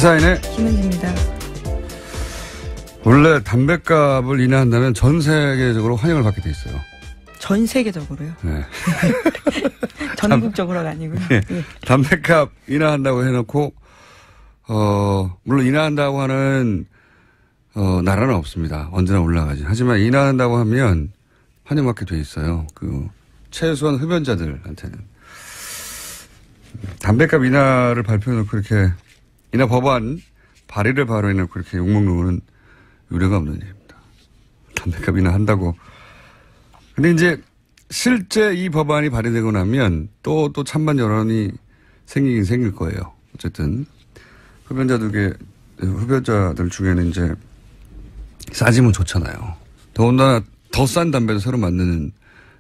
시사인의 김은지입니다. 원래 담뱃값을 인하한다면 전 세계적으로 환영을 받게 돼 있어요. 전 세계적으로요? 네. 전국적으로가 아니고요. 네. 예. 담뱃값 인하한다고 해놓고 물론 인하한다고 하는 나라는 없습니다. 언제나 올라가지. 하지만 인하한다고 하면 환영받게 돼 있어요. 최소한 흡연자들한테는. 담뱃값 인하를 발표해놓고 이렇게 인하 법안 발의를 바로 해놓고 이렇게 욕먹는 거는 유례가 없는 일입니다. 담뱃값 인하한다고. 근데 이제 실제 이 법안이 발의되고 나면 또 찬반 여론이 생기긴 생길 거예요. 어쨌든 흡연자들 중에는 이제 싸지면 좋잖아요. 더군다나 더 싼 담배도 새로 만드는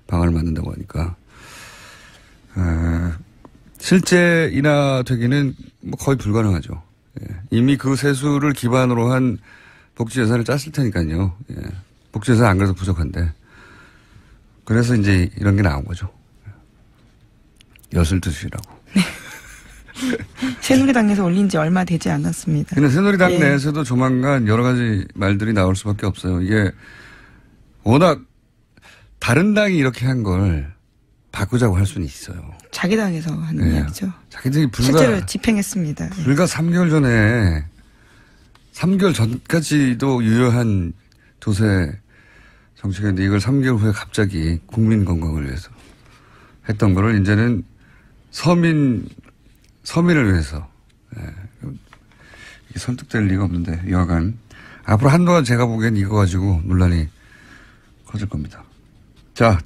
방안을 만든다고 하니까. 실제 인하되기는 거의 불가능하죠. 예. 이미 그 세수를 기반으로 한 복지 예산을 짰을 테니까요. 예. 복지 예산 안 그래도 부족한데. 그래서 이제 이런 게 나온 거죠. 엿을 드시라고. 새누리당에서 올린 지 얼마 되지 않았습니다. 근데 새누리당 내에서도 조만간 여러 가지 말들이 나올 수밖에 없어요. 이게 워낙 다른 당이 이렇게 한 걸 바꾸자고 할 수는 있어요. 자기 당에서 하는 이야기죠. 자기들이 실제로 집행했습니다. 불과 3개월 전에 3개월 전까지도 유효한 도세 정책인데 이걸 3개월 후에 갑자기 국민 건강을 위해서 했던 거를 이제는 서민을 위해서 이게 설득될 리가 없는데 여하간 앞으로 한동안 제가 보기엔 이거 가지고 논란이 커질 겁니다. 자,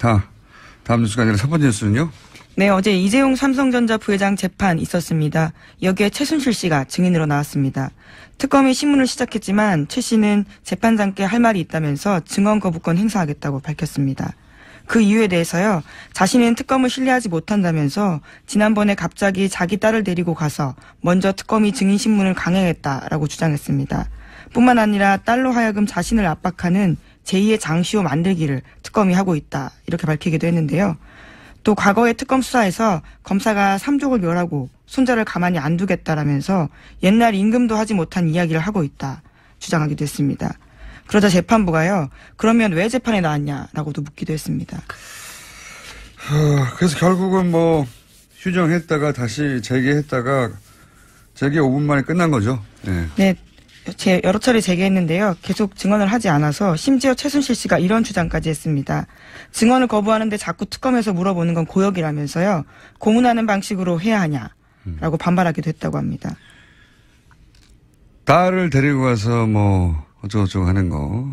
다음 뉴스가 아니라 첫 번째 뉴스는요? 네, 어제 이재용 삼성전자 부회장 재판 있었습니다. 여기에 최순실 씨가 증인으로 나왔습니다. 특검이 신문을 시작했지만 최 씨는 재판장께 할 말이 있다면서 증언 거부권 행사하겠다고 밝혔습니다. 그 이유에 대해서요. 자신은 특검을 신뢰하지 못한다면서 지난번에 갑자기 자기 딸을 데리고 가서 먼저 특검이 증인 신문을 강행했다라고 주장했습니다. 뿐만 아니라 딸로 하여금 자신을 압박하는 제2의 장시호 만들기를 특검이 하고 있다. 이렇게 밝히기도 했는데요. 또 과거의 특검 수사에서 검사가 삼족을 멸하고 손자를 가만히 안 두겠다라면서 옛날 임금도 하지 못한 이야기를 하고 있다. 주장하기도 했습니다. 그러자 재판부가요. 그러면 왜 재판에 나왔냐라고도 묻기도 했습니다. 그래서 결국은 휴정했다가 다시 재개했다가 재개 5분 만에 끝난 거죠. 네. 여러 차례 재개했는데요. 계속 증언을 하지 않아서 심지어 최순실 씨가 이런 주장까지 했습니다. 증언을 거부하는데 자꾸 특검에서 물어보는 건 고역이라면서요. 고문하는 방식으로 해야 하냐라고 반발하기도 했다고 합니다. 딸을 데리고 가서 어쩌고저쩌고 하는 거.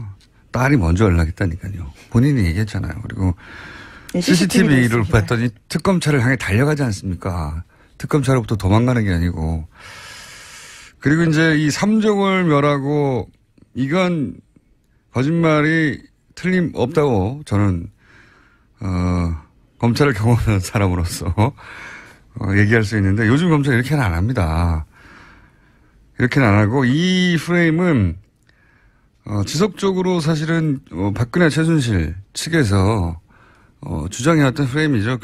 딸이 먼저 연락했다니까요. 본인이 얘기했잖아요. 그리고 네, CCTV를 봤더니 특검차를 향해 달려가지 않습니까? 특검차로부터 도망가는 게 아니고. 그리고 이제 이 삼족을 멸하고 이건 거짓말이 틀림없다고 저는 검찰을 경험한 사람으로서 얘기할 수 있는데 요즘 검찰이 이렇게는 안 합니다. 이렇게는 안 하고 이 프레임은 지속적으로 사실은 박근혜 최순실 측에서 주장해왔던 프레임이죠.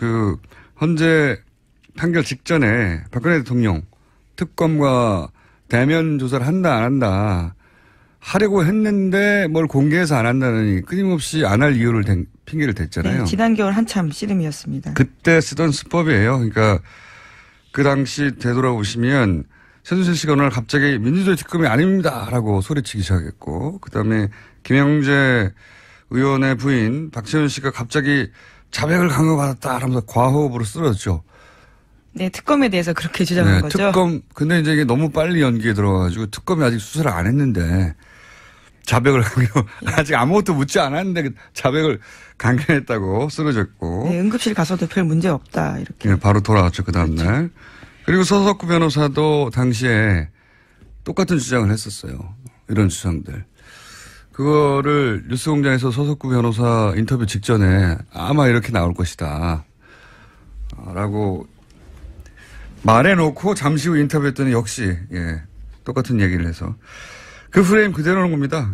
헌재 판결 직전에 박근혜 대통령 특검과 대면 조사를 한다 안 한다 하려고 했는데 뭘 공개해서 안 한다느니 끊임없이 안 할 이유를 핑계를 댔잖아요. 네, 지난 겨울 한참 씨름이었습니다. 그때 쓰던 수법이에요. 그러니까 그 당시 되돌아보시면 최순실 씨가 어느 날 갑자기 민주주의 특검이 아닙니다라고 소리치기 시작했고 그다음에 김영재 의원의 부인 박채윤 씨가 갑자기 자백을 강요받았다 하면서 과호흡으로 쓰러졌죠. 네, 특검에 대해서 그렇게 주장한 거죠. 특검, 근데 이제 이게 너무 빨리 연기에 들어가가지고 특검이 아직 수사를 안 했는데 자백을 아직 아무것도 묻지 않았는데 자백을 강행했다고 쓰러졌고. 네, 응급실 가서도 별 문제 없다 이렇게. 네, 바로 돌아왔죠 그 다음날. 그렇죠. 그리고 서석구 변호사도 당시에 똑같은 주장을 했었어요. 이런 주장들. 그거를 뉴스공장에서 서석구 변호사 인터뷰 직전에 아마 이렇게 나올 것이다. 라고 말해놓고 잠시 후 인터뷰했더니 역시 똑같은 얘기를 해서 그 프레임 그대로는 겁니다.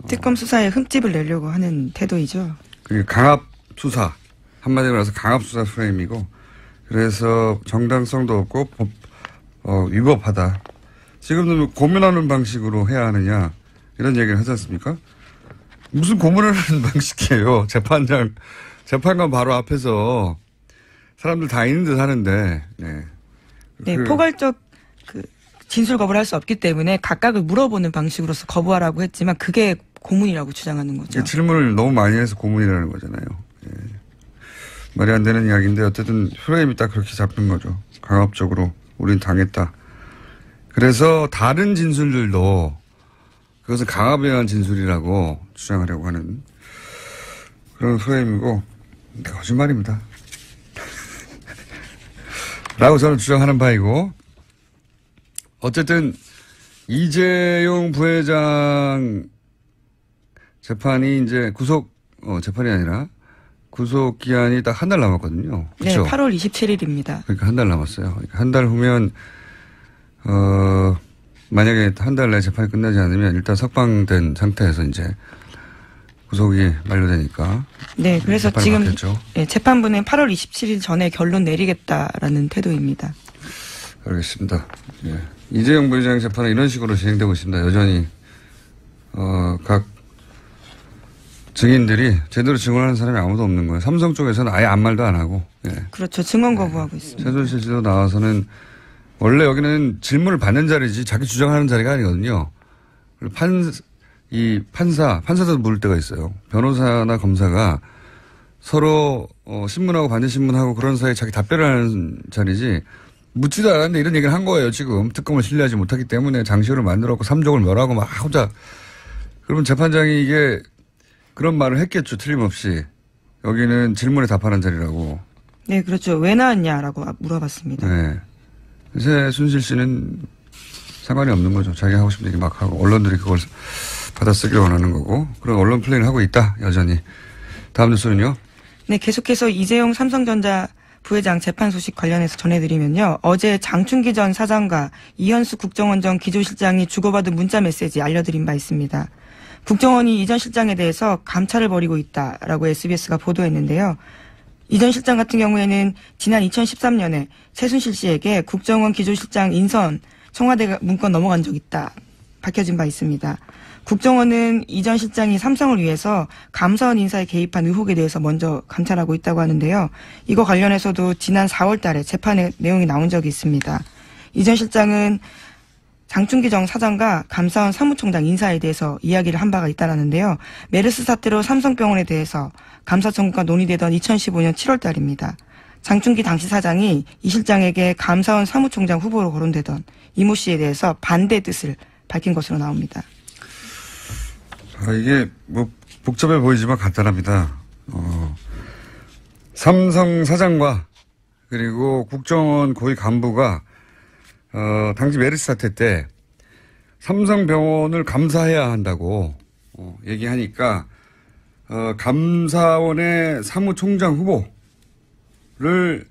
특검 수사에 흠집을 내려고 하는 태도이죠. 강압 수사 한마디로 해서 강압 수사 프레임이고 그래서 정당성도 없고 위법하다. 지금은 고문하는 방식으로 해야 하느냐 이런 얘기를 하지 않습니까? 무슨 고문하는 방식이에요. 재판관 바로 앞에서 사람들 다 있는 듯 하는데. 네, 포괄적 진술 거부를 할 수 없기 때문에 각각을 물어보는 방식으로서 거부하라고 했지만 그게 고문이라고 주장하는 거죠. 질문을 너무 많이 해서 고문이라는 거잖아요. 말이 안 되는 이야기인데 어쨌든 프레임이 딱 그렇게 잡힌 거죠. 강압적으로 우린 당했다. 그래서 다른 진술들도 그것은 강압에 의한 진술이라고 주장하려고 하는 그런 프레임이고 거짓말입니다. 라고 저는 주장하는 바이고 어쨌든 이재용 부회장 재판이 이제 재판이 아니라 구속 기한이 딱 한 달 남았거든요. 그렇죠? 네, 8월 27일입니다. 그러니까 한 달 남았어요. 그러니까 한 달 후면 만약에 한 달 내에 재판이 끝나지 않으면 일단 석방된 상태에서 이제 구속이 만료되니까. 네, 그래서 지금 재판부는 8월 27일 전에 결론 내리겠다라는 태도입니다. 알겠습니다. 예. 이재용 부회장 재판은 이런 식으로 진행되고 있습니다. 여전히 각 증인들이 제대로 증언하는 사람이 아무도 없는 거예요. 삼성 쪽에서는 아예 아무 말도 안 하고. 예. 그렇죠. 증언 거부하고 있습니다. 최순실 씨도 나와서는 원래 여기는 질문을 받는 자리지 자기 주장하는 자리가 아니거든요. 판사도 물을 때가 있어요. 변호사나 검사가 서로 신문하고 반대신문하고 그런 사이에 자기 답변을 하는 자리지 묻지도 않았는데 이런 얘기를 한 거예요. 지금 특검을 신뢰하지 못하기 때문에 장시호를 만들었고 삼족을 멸하고 막 혼자. 그러면 재판장이 이게 그런 말을 했겠죠. 틀림없이. 여기는 질문에 답하는 자리라고. 네, 그렇죠. 왜 나왔냐라고 물어봤습니다. 네. 최순실 씨는 상관이 없는 거죠. 자기가 하고 싶은 얘기 막 하고 언론들이 그걸 받아쓰기 원하는 거고 그런 언론 플레이를 하고 있다. 여전히. 다음 뉴스는요. 네, 계속해서 이재용 삼성전자 부회장 재판 소식 관련해서 전해드리면요. 어제 장충기 전 사장과 이현수 국정원 전 기조실장이 주고받은 문자 메시지 알려드린 바 있습니다. 국정원이 이 전 실장에 대해서 감찰을 벌이고 있다라고 SBS가 보도했는데요. 이 전 실장 같은 경우에는 지난 2013년에 최순실 씨에게 국정원 기조실장 인선 청와대 문건 넘어간 적 있다 밝혀진 바 있습니다. 국정원은 이 전 실장이 삼성을 위해서 감사원 인사에 개입한 의혹에 대해서 먼저 감찰하고 있다고 하는데요. 이거 관련해서도 지난 4월 달에 재판에 내용이 나온 적이 있습니다. 이 전 실장은 장충기 전 사장과 감사원 사무총장 인사에 대해서 이야기를 한 바가 있다는데요. 메르스 사태로 삼성병원에 대해서 감사 청구가 논의되던 2015년 7월 달입니다. 장충기 당시 사장이 이 실장에게 감사원 사무총장 후보로 거론되던 이모 씨에 대해서 반대 뜻을 밝힌 것으로 나옵니다. 이게 복잡해 보이지만 간단합니다. 삼성 사장과 그리고 국정원 고위 간부가 당시 메르스 사태 때 삼성병원을 감사해야 한다고 얘기하니까 감사원의 사무총장 후보를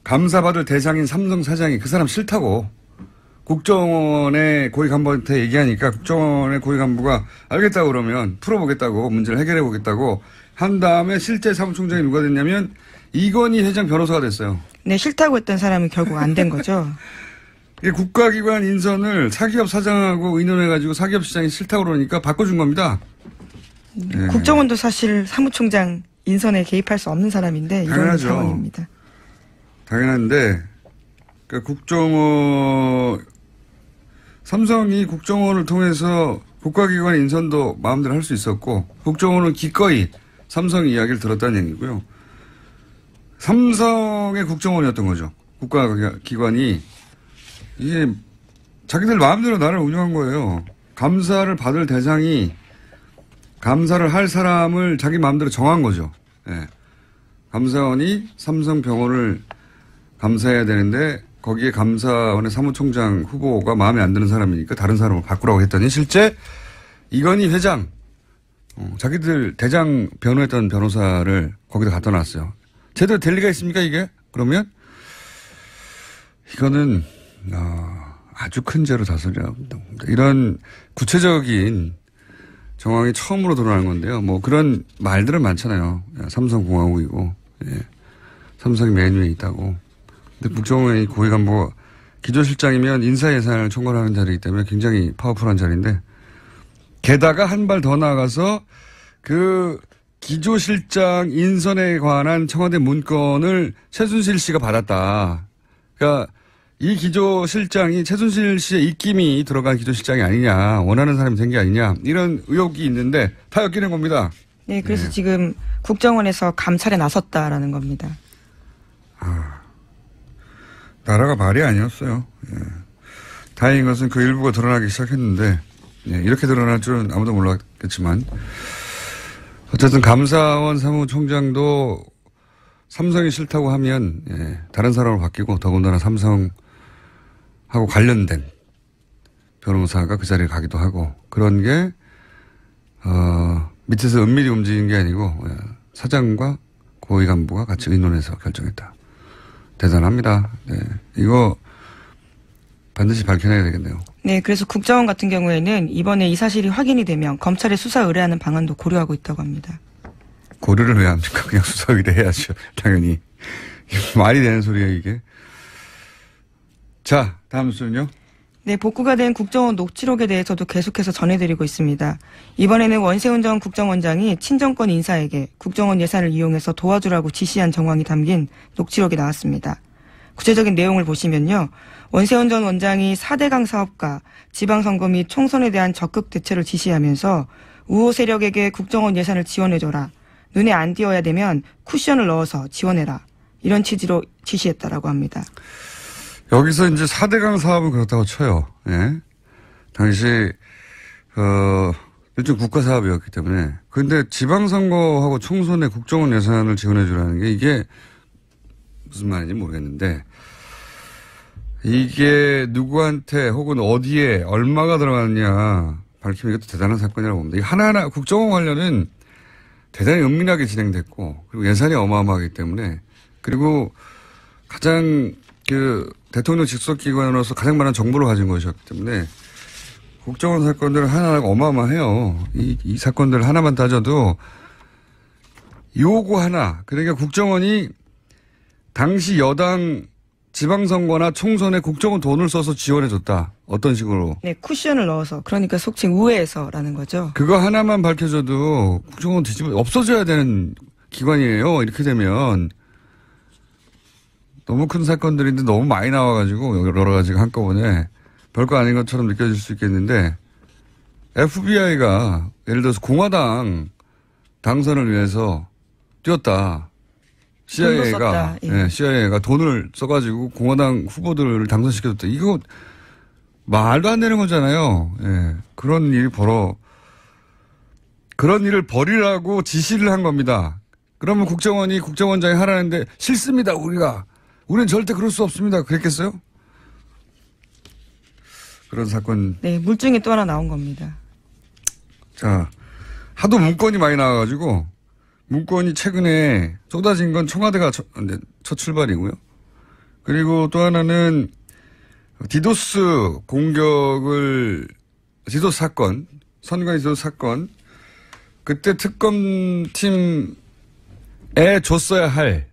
감사받을 대상인 삼성 사장이 그 사람 싫다고 국정원의 고위 간부한테 얘기하니까 국정원의 고위 간부가 알겠다고 그러면 풀어보겠다고 문제를 해결해보겠다고 한 다음에 실제 사무총장이 누가 됐냐면 이건희 회장 변호사가 됐어요. 네, 싫다고 했던 사람은 결국 안 된 거죠. 이게 국가기관 인선을 사기업 사장하고 의논해가지고 사기업 시장이 싫다고 그러니까 바꿔준 겁니다. 네. 국정원도 사실 사무총장 인선에 개입할 수 없는 사람인데 이런 당연하죠. 상황입니다. 당연한데 그러니까 삼성이 국정원을 통해서 국가기관 인선도 마음대로 할 수 있었고 국정원은 기꺼이 삼성 이야기를 들었다는 얘기고요. 삼성의 국정원이었던 거죠. 국가기관이 이게 자기들 마음대로 나를 운영한 거예요. 감사를 받을 대상이 감사를 할 사람을 자기 마음대로 정한 거죠. 네. 감사원이 삼성병원을 감사해야 되는데 거기에 감사원의 사무총장 후보가 마음에 안 드는 사람이니까 다른 사람을 바꾸라고 했더니 실제 이건희 회장 자기들 대장 변호했던 변호사를 거기다 갖다 놨어요. 제대로 될 리가 있습니까 이게? 그러면 이거는 아주 큰 죄로 다스려야 합니다. 이런 구체적인 정황이 처음으로 드러나는 건데요. 뭐 그런 말들은 많잖아요. 삼성공화국이고 삼성이 맨 위에 있다고. 근데 국정원의 고위 간부가 기조실장이면 인사 예산을 총괄하는 자리이기 때문에 굉장히 파워풀한 자리인데 게다가 한 발 더 나아가서 그 기조실장 인선에 관한 청와대 문건을 최순실 씨가 받았다. 그러니까 이 기조실장이 최순실 씨의 입김이 들어간 기조실장이 아니냐, 원하는 사람이 된 게 아니냐, 이런 의혹이 있는데 다 엮이는 겁니다. 네, 그래서 지금 국정원에서 감찰에 나섰다라는 겁니다. 나라가 말이 아니었어요. 예. 다행인 것은 그 일부가 드러나기 시작했는데, 예, 이렇게 드러날 줄은 아무도 몰랐겠지만, 어쨌든 감사원 사무총장도 삼성이 싫다고 하면, 예, 다른 사람으로 바뀌고, 더군다나 삼성하고 관련된 변호사가 그 자리에 가기도 하고, 그런 게, 밑에서 은밀히 움직인 게 아니고, 예, 사장과 고위 간부가 같이 의논해서 결정했다. 대단합니다. 네. 이거 반드시 밝혀내야 되겠네요. 네, 그래서 국정원 같은 경우에는 이번에 이 사실이 확인이 되면 검찰에 수사 의뢰하는 방안도 고려하고 있다고 합니다. 고려를 왜 합니까? 그냥 수사 의뢰해야죠. 당연히. 말이 되는 소리예요, 이게. 자, 다음 순요. 네, 복구가 된 국정원 녹취록에 대해서도 계속해서 전해드리고 있습니다. 이번에는 원세훈 전 국정원장이 친정권 인사에게 국정원 예산을 이용해서 도와주라고 지시한 정황이 담긴 녹취록이 나왔습니다. 구체적인 내용을 보시면요. 원세훈 전 원장이 4대강 사업과 지방선거 및 총선에 대한 적극 대처를 지시하면서 우호 세력에게 국정원 예산을 지원해줘라. 눈에 안 띄어야 되면 쿠션을 넣어서 지원해라. 이런 취지로 지시했다라고 합니다. 여기서 이제 4대강 사업은 그렇다고 쳐요. 예. 당시, 일종 국가 사업이었기 때문에. 근데 지방선거하고 총선에 국정원 예산을 지원해주라는 게 이게 무슨 말인지 모르겠는데, 이게 누구한테 혹은 어디에 얼마가 들어갔냐 밝히면 이것도 대단한 사건이라고 봅니다. 이 하나하나 국정원 관련은 대단히 은밀하게 진행됐고, 그리고 예산이 어마어마하기 때문에, 그리고 가장 대통령 직속기관으로서 가장 많은 정보를 가진 것이었기 때문에 국정원 사건들은 하나하나가 어마어마해요. 이 사건들 하나만 따져도 요거 하나, 그러니까 국정원이 당시 여당 지방선거나 총선에 국정원 돈을 써서 지원해줬다. 어떤 식으로? 네, 쿠션을 넣어서. 그러니까 속칭 우회해서라는 거죠. 그거 하나만 밝혀져도 국정원 뒤집어 없어져야 되는 기관이에요. 이렇게 되면. 너무 큰 사건들인데 너무 많이 나와가지고 여러 가지가 한꺼번에 별거 아닌 것처럼 느껴질 수 있겠는데 FBI가 예를 들어서 공화당 당선을 위해서 뛰었다. CIA가, 예. CIA가 돈을 써가지고 공화당 후보들을 당선시켜줬다. 이거 말도 안 되는 거잖아요. 예. 그런 일을 벌이라고 지시를 한 겁니다. 그러면 국정원이 국정원장이 하라는데 싫습니다. 우리는 절대 그럴 수 없습니다. 그랬겠어요? 그런 사건. 네, 물증이 또 하나 나온 겁니다. 자, 하도 문건이 많이 나와가지고 문건이 최근에 쏟아진 건 청와대가 첫 출발이고요. 그리고 또 하나는 디도스 사건, 선관위 디도스 사건, 그때 특검팀에 줬어야 할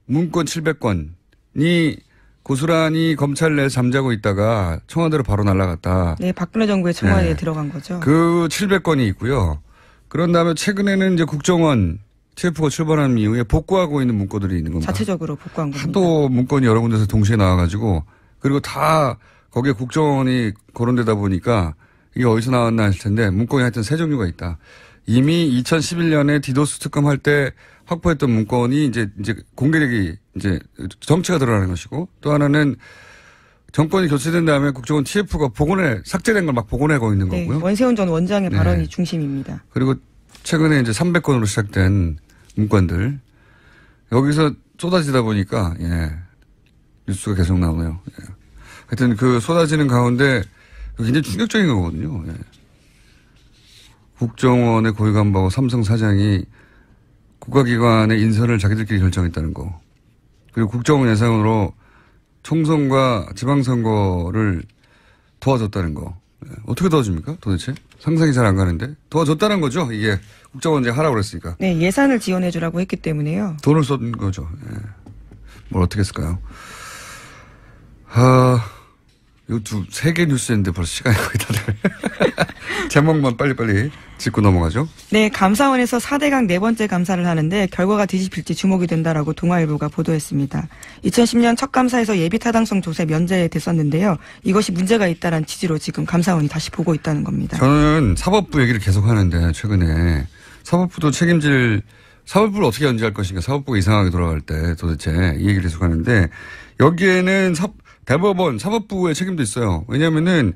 문건 700건이 고스란히 검찰 내에 잠자고 있다가 청와대로 바로 날아갔다. 네, 박근혜 정부의 청와대에 들어간 거죠. 그 700건이 있고요. 그런 다음에 최근에는 이제 국정원 TF가 출발한 이후에 복구하고 있는 문건들이 있는 겁니다. 자체적으로 복구한 겁니다. 하도 문건이 여러 군데서 동시에 나와가지고 그리고 다 거기에 국정원이 거론되다 보니까 이게 어디서 나왔나 했을 텐데 문건이 하여튼 세 종류가 있다. 이미 2011년에 디도스 특검할 때 확보했던 문건이 이제 공개되기 정체가 드러나는 것이고 또 하나는 정권이 교체된 다음에 국정원 TF가 삭제된 걸 막 복원하고 있는 거고요. 네, 원세훈 전 원장의 발언이 중심입니다. 그리고 최근에 이제 300건으로 시작된 문건들 여기서 쏟아지다 보니까 뉴스가 계속 나오네요. 하여튼 그 쏟아지는 가운데 굉장히 충격적인 거거든요. 국정원의 고위 간부하고 삼성 사장이 국가기관의 인선을 자기들끼리 결정했다는 거. 그리고 국정원 예산으로 총선과 지방선거를 도와줬다는 거. 어떻게 도와줍니까 도대체? 상상이 잘 안 가는데. 도와줬다는 거죠. 이게 국정원장이 하라고 그랬으니까. 네, 예산을 지원해주라고 했기 때문에요. 돈을 쏜 거죠. 뭘 어떻게 했을까요? 요 세 개 뉴스였는데 벌써 시간이 거의 다 돼요. 제목만 빨리빨리 짚고 넘어가죠. 네, 감사원에서 4대강 네 번째 감사를 하는데 결과가 뒤집힐지 주목이 된다라고 동아일보가 보도했습니다. 2010년 첫 감사에서 예비 타당성 조사에 면제됐었는데요. 이것이 문제가 있다는 취지로 지금 감사원이 다시 보고 있다는 겁니다. 저는 사법부 얘기를 계속 하는데 최근에 사법부도 사법부를 어떻게 연주할 것인가, 사법부가 이상하게 돌아갈 때 도대체 이 얘기를 계속 하는데 여기에는 대법원 사법부의 책임도 있어요. 왜냐면은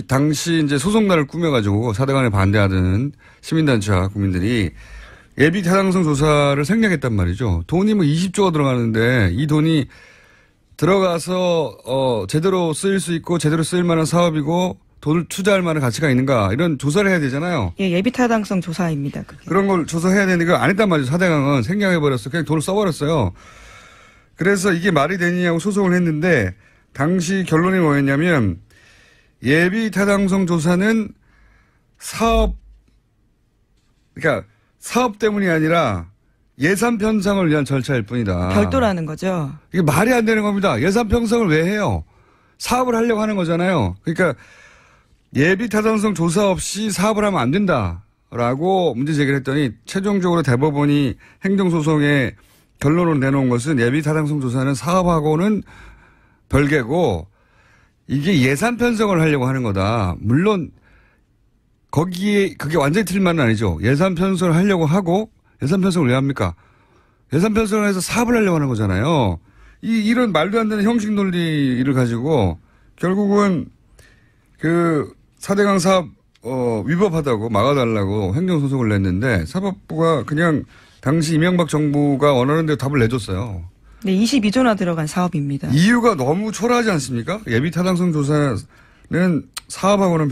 당시 이제 소송단을 꾸며가지고 4대강에 반대하던 시민단체와 국민들이 예비 타당성 조사를 생략했단 말이죠. 돈이 뭐 20조가 들어가는데 이 돈이 들어가서, 제대로 쓰일 수 있고 제대로 쓰일 만한 사업이고 돈을 투자할 만한 가치가 있는가 이런 조사를 해야 되잖아요. 예, 예비 타당성 조사입니다. 그게. 그런 걸 조사해야 되는데 그걸 안 했단 말이죠. 4대강은 생략해버렸어. 그냥 돈을 써버렸어요. 그래서 이게 말이 되느냐고 소송을 했는데 당시 결론이 뭐였냐면 예비 타당성 조사는 그러니까 사업 때문이 아니라 예산 편성을 위한 절차일 뿐이다. 별도라는 거죠. 이게 말이 안 되는 겁니다. 예산 편성을 왜 해요? 사업을 하려고 하는 거잖아요. 그러니까 예비 타당성 조사 없이 사업을 하면 안 된다라고 문제 제기를 했더니 최종적으로 대법원이 행정소송에 결론을 내놓은 것은 예비 타당성 조사는 사업하고는 별개고 이게 예산 편성을 하려고 하는 거다. 물론 그게 완전히 틀린 말은 아니죠. 예산 편성을 하려고 하고 예산 편성을 왜 합니까? 예산 편성을 해서 사업을 하려고 하는 거잖아요. 이런 말도 안 되는 형식 논리를 가지고 결국은 4대강 사업 위법하다고 막아달라고 행정소송을 냈는데 사법부가 그냥 당시 이명박 정부가 원하는 대로 답을 내줬어요. 네, 22조나 들어간 사업입니다. 이유가 너무 초라하지 않습니까? 예비 타당성 조사는 사업하고는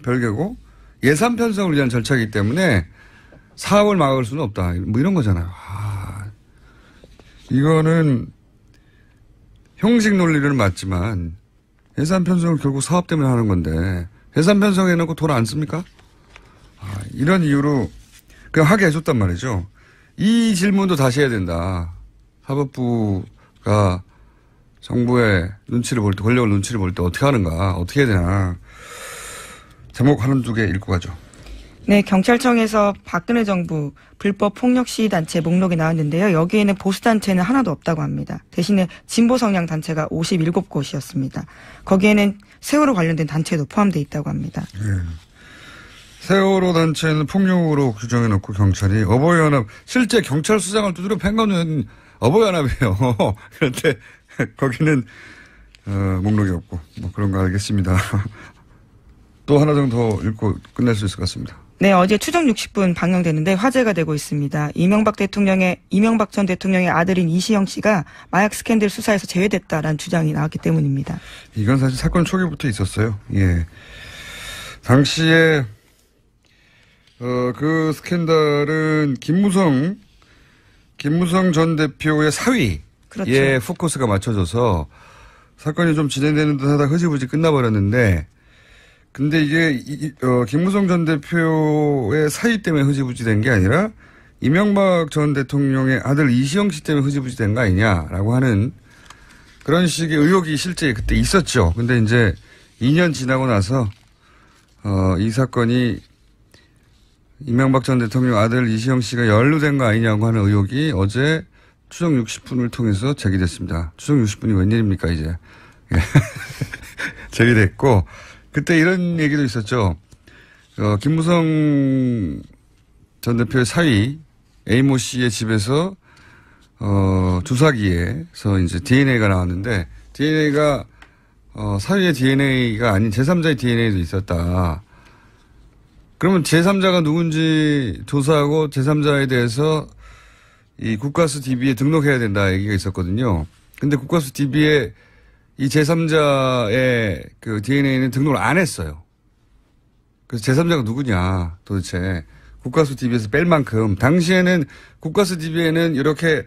별개고 예산 편성을 위한 절차이기 때문에 사업을 막을 수는 없다. 뭐 이런 거잖아요. 이거는 형식 논리는 맞지만 예산 편성을 결국 사업 때문에 하는 건데 예산 편성해놓고 돈 안 씁니까? 이런 이유로 그냥 하게 해줬단 말이죠. 이 질문도 다시 해야 된다. 사법부가 정부의 눈치를 볼 때, 권력을 눈치를 볼 때 어떻게 하는가, 어떻게 해야 되나. 제목 한두 개 읽고 가죠. 네, 경찰청에서 박근혜 정부 불법 폭력 시위 단체 목록이 나왔는데요. 여기에는 보수 단체는 하나도 없다고 합니다. 대신에 진보 성향 단체가 57곳이었습니다. 거기에는 세월호 관련된 단체도 포함되어 있다고 합니다. 네. 세월호 단체는 폭력으로 규정해놓고 경찰이 어버이연합 실제 경찰 수장을 두드려 팬 거는 어버이연합이에요. 그런데 거기는 목록이 없고 뭐 그런 거 알겠습니다. 또 하나 정도 읽고 끝낼 수 있을 것 같습니다. 네, 어제 추정 60분 방영되는데 화제가 되고 있습니다. 이명박 전 대통령의 아들인 이시영 씨가 마약 스캔들 수사에서 제외됐다라는 주장이 나왔기 때문입니다. 이건 사실 사건 초기부터 있었어요. 예. 당시에 그 스캔들은 김무성 전 대표의 사위에 그렇죠. 포커스가 맞춰져서 사건이 좀 진행되는 듯 하다 흐지부지 끝나버렸는데 근데 이게 김무성 전 대표의 사위 때문에 흐지부지 된 게 아니라 이명박 전 대통령의 아들 이시영 씨 때문에 흐지부지 된 거 아니냐라고 하는 그런 식의 의혹이 실제 그때 있었죠. 근데 이제 2년 지나고 나서 이 사건이 이명박 전 대통령 아들 이시영 씨가 연루된 거 아니냐고 하는 의혹이 어제 추정 60분을 통해서 제기됐습니다. 추정 60분이 웬일입니까 이제. 제기됐고 그때 이런 얘기도 있었죠. 김무성 전 대표의 사위 A모 씨의 집에서 주사기에서 이제 DNA가 나왔는데 DNA가 사위의 DNA가 아닌 제3자의 DNA도 있었다. 그러면 제3자가 누군지 조사하고 제3자에 대해서 이 국가수 DB에 등록해야 된다 얘기가 있었거든요. 근데 국가수 DB에 이 제3자의 그 DNA는 등록을 안 했어요. 그래서 제3자가 누구냐 도대체 국가수 DB에서 뺄 만큼 당시에는 국가수 DB에는 이렇게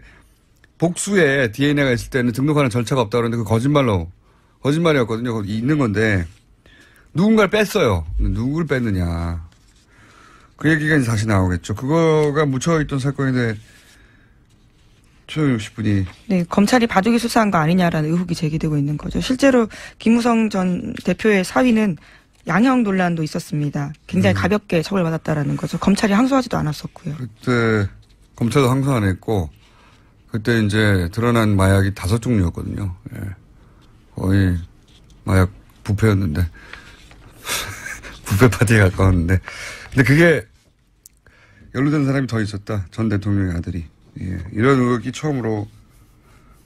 복수의 DNA가 있을 때는 등록하는 절차가 없다 그러는데 그 거짓말이었거든요. 거기 있는 건데 누군가를 뺐어요. 누구를 뺐느냐. 그 얘기가 이제 다시 나오겠죠. 그거가 묻혀있던 사건인데 최종 60분이. 네, 검찰이 바둑이 수사한 거 아니냐라는 의혹이 제기되고 있는 거죠. 실제로 김무성 전 대표의 사위는 양형 논란도 있었습니다. 굉장히 가볍게 처벌받았다라는 거죠. 검찰이 항소하지도 않았었고요. 그때 검찰도 항소 안 했고 그때 이제 드러난 마약이 5종류였거든요. 예. 거의 마약 부패였는데 부패 파티에 가까웠는데 근데 그게 연루된 사람이 더 있었다. 전 대통령의 아들이. 예. 이런 의혹이 처음으로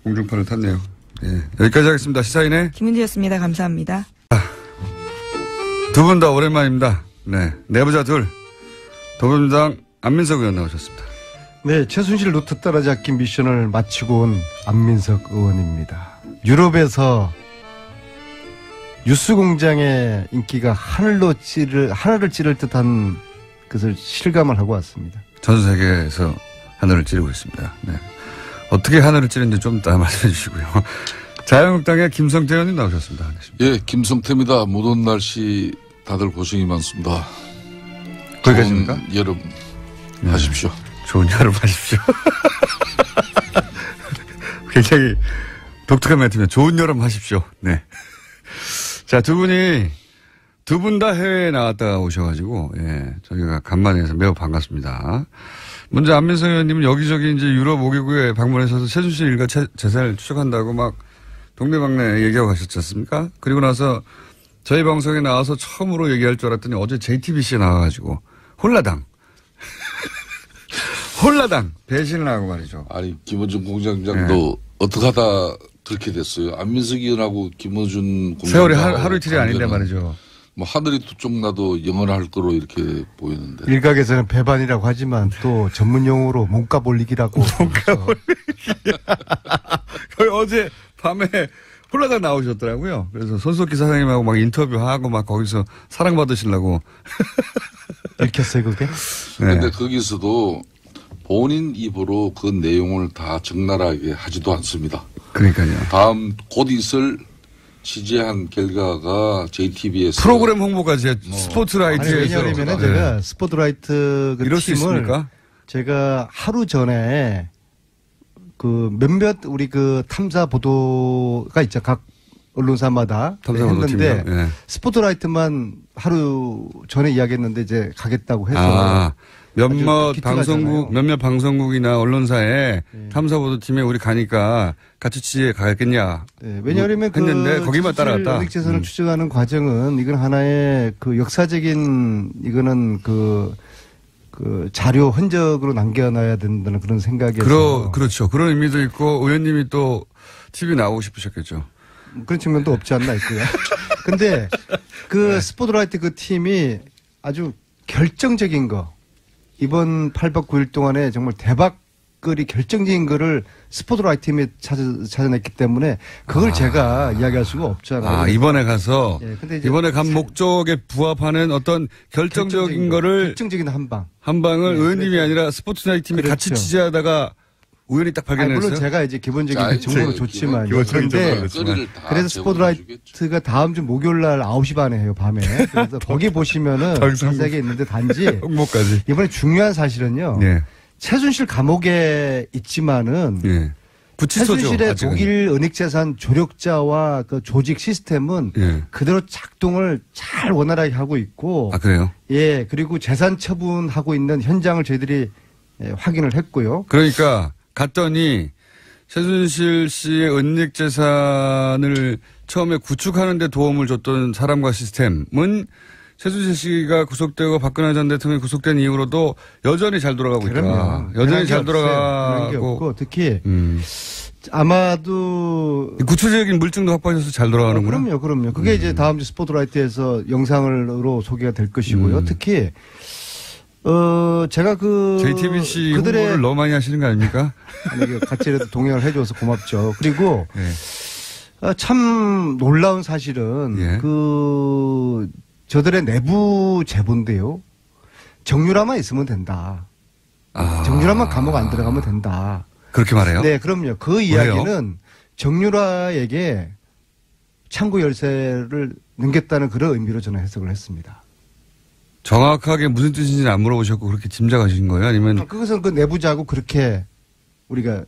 공중파를 탔네요. 예. 여기까지 하겠습니다. 시사인의 김은지였습니다. 감사합니다. 두 분 다 오랜만입니다. 네. 내부자 둘. 더불어민주당 안민석 의원 나오셨습니다. 네, 최순실 루트 따라잡기 미션을 마치고 온 안민석 의원입니다. 유럽에서 뉴스공장의 인기가 하늘을 찌를 듯한 것을 실감을 하고 왔습니다. 전 세계에서 하늘을 찌르고 있습니다. 네. 어떻게 하늘을 찌르는지 좀 이따 말씀해 주시고요. 자유한국당의 김성태 의원님 나오셨습니다. 예, 김성태입니다. 무더운 날씨 다들 고생이 많습니다. 거기까지입니까? 좋은 여름 하십시오. 좋은 여름 하십시오. 굉장히 독특한 멘트면 좋은 여름 하십시오. 네. 자, 두 분 다 해외에 나갔다가 오셔가지고, 예, 저희가 간만에 해서 매우 반갑습니다. 먼저 안민석 의원님은 여기저기 이제 유럽 5개국에 방문하셔서 최순실 일가 재산을 추적한다고 막 동네방네 얘기하고 가셨지 않습니까? 그리고 나서 저희 방송에 나와서 처음으로 얘기할 줄 알았더니 어제 JTBC에 나와가지고 홀라당 배신을 하고 말이죠. 아니, 김어준 공장장도 어떻게 하다 그렇게 됐어요. 안민석 의원하고 김어준 공장장. 세월이 하루 이틀이 아닌데 말이죠. 뭐 하늘이 두 쪽 나도 영원할 거로 이렇게 보이는데. 일각에서는 배반이라고 하지만 또 전문 용어로 몸값 올리기라고. 몸값 올리기. 거의 어제 밤에 홀라당 나오셨더라고요. 그래서 손석희 사장님하고 막 인터뷰하고 막 거기서 사랑받으시려고. 읽혔어요, 그게? 그런데 네. 거기서도 본인 입으로 그 내용을 다 적나라하게 하지도 않습니다. 그러니까요. 다음 곧 있을 취재한 결과가 JTBS 프로그램 홍보까지 스포트라이트에서. 왜냐하면 제가 스포트라이트 그 팀을 제가 하루 전에 그 몇몇 우리 그 탐사 보도가 있죠. 각 언론사마다 탐사 했는데 예. 스포트라이트만 하루 전에 이야기했는데 이제 가겠다고 해서 몇몇 방송국이나 언론사에 탐사보도팀에 우리 가니까 같이 취재에 가겠냐. 네, 왜냐하면 했는데 거기만 따라갔다. 은닉재산을 추적하는 과정은 이건 하나의 그 역사적인 이거는 그 자료 흔적으로 남겨놔야 된다는 그런 생각에서. 그렇죠. 그런 의미도 있고 의원님이 또 TV 나오고 싶으셨겠죠. 그런 측면도 없지 않나 있고요. 근데 그 스포트라이트 그 팀이 아주 결정적인 거. 이번 8박 9일 동안에 정말 대박거리 결정적인 거를 스포트라이트 팀이 찾아냈기 때문에 그걸 제가 이야기할 수가 없잖아요. 이번에 가서 근데 이번에 간 목적에 부합하는 어떤 결정적인 거를 결정적인 한방을 의원님이 아니라 스포트라이트 팀이 그렇죠. 같이 취재하다가 우연히 딱 발견했어요. 물론 제가 이제 기본적인 정보는 좋지만 그런데 그래서 스포트라이트가 다음 주 목요일 날 9시 반에 해요, 밤에. 그래서 거기 보시면은 자세하게 있는데 단지 홍보까지. 이번에 중요한 사실은요. 네. 최순실 감옥에 있지만은 네. 최순실의 아직은. 독일 은닉재산 조력자와 그 조직 시스템은 그대로 작동을 잘 원활하게 하고 있고. 아, 그래요? 예, 그리고 재산 처분하고 있는 현장을 저희들이 확인을 했고요. 그러니까 갔더니 최순실 씨의 은닉재산을 처음에 구축하는 데 도움을 줬던 사람과 시스템은 최순실 씨가 구속되고 박근혜 전 대통령이 구속된 이후로도 여전히 잘 돌아가고 있다. 여전히 잘 돌아가고. 특히 아마도 구체적인 물증도 확보하셔서 잘 돌아가는구나. 그럼요. 그게 이제 다음 주 스포트라이트에서 영상으로 소개가 될 것이고요. 특히 제가 JTBC 홍보를 너무 많이 하시는 거 아닙니까? 아니, 같이라도 동행을 해줘서 고맙죠. 그리고 참 놀라운 사실은 저들의 내부 제보인데요. 정유라만 있으면 된다. 정유라만 감옥 안 들어가면 된다. 그렇게 말해요? 네, 그럼요. 그 이야기는 정유라에게 창구 열쇠를 넘겼다는 그런 의미로 저는 해석을 했습니다. 정확하게 무슨 뜻인지는 안 물어보셨고 그렇게 짐작하신 거예요? 아니면? 그것은 그 내부자고 그렇게 우리가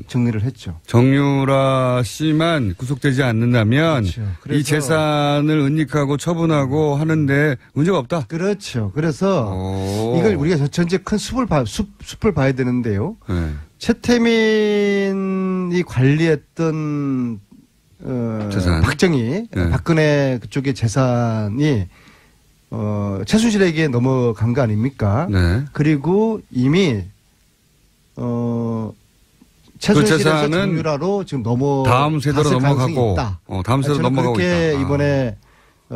정리를 했죠. 정유라 씨만 구속되지 않는다면 그렇죠. 이 재산을 은닉하고 처분하고 하는데 문제가 없다. 그렇죠. 그래서 이걸 우리가 전체 큰 숲을 봐야 되는데요. 네. 최태민이 관리했던 재산. 박정희, 네. 박근혜 그쪽의 재산이 최순실에게 넘어간 거 아닙니까? 네. 그리고 이미 최순실에서 재산은 정유라로 지금 다음 세대로 넘어가고 있다. 다음 세대로 넘어가고 그렇게 있다. 이번에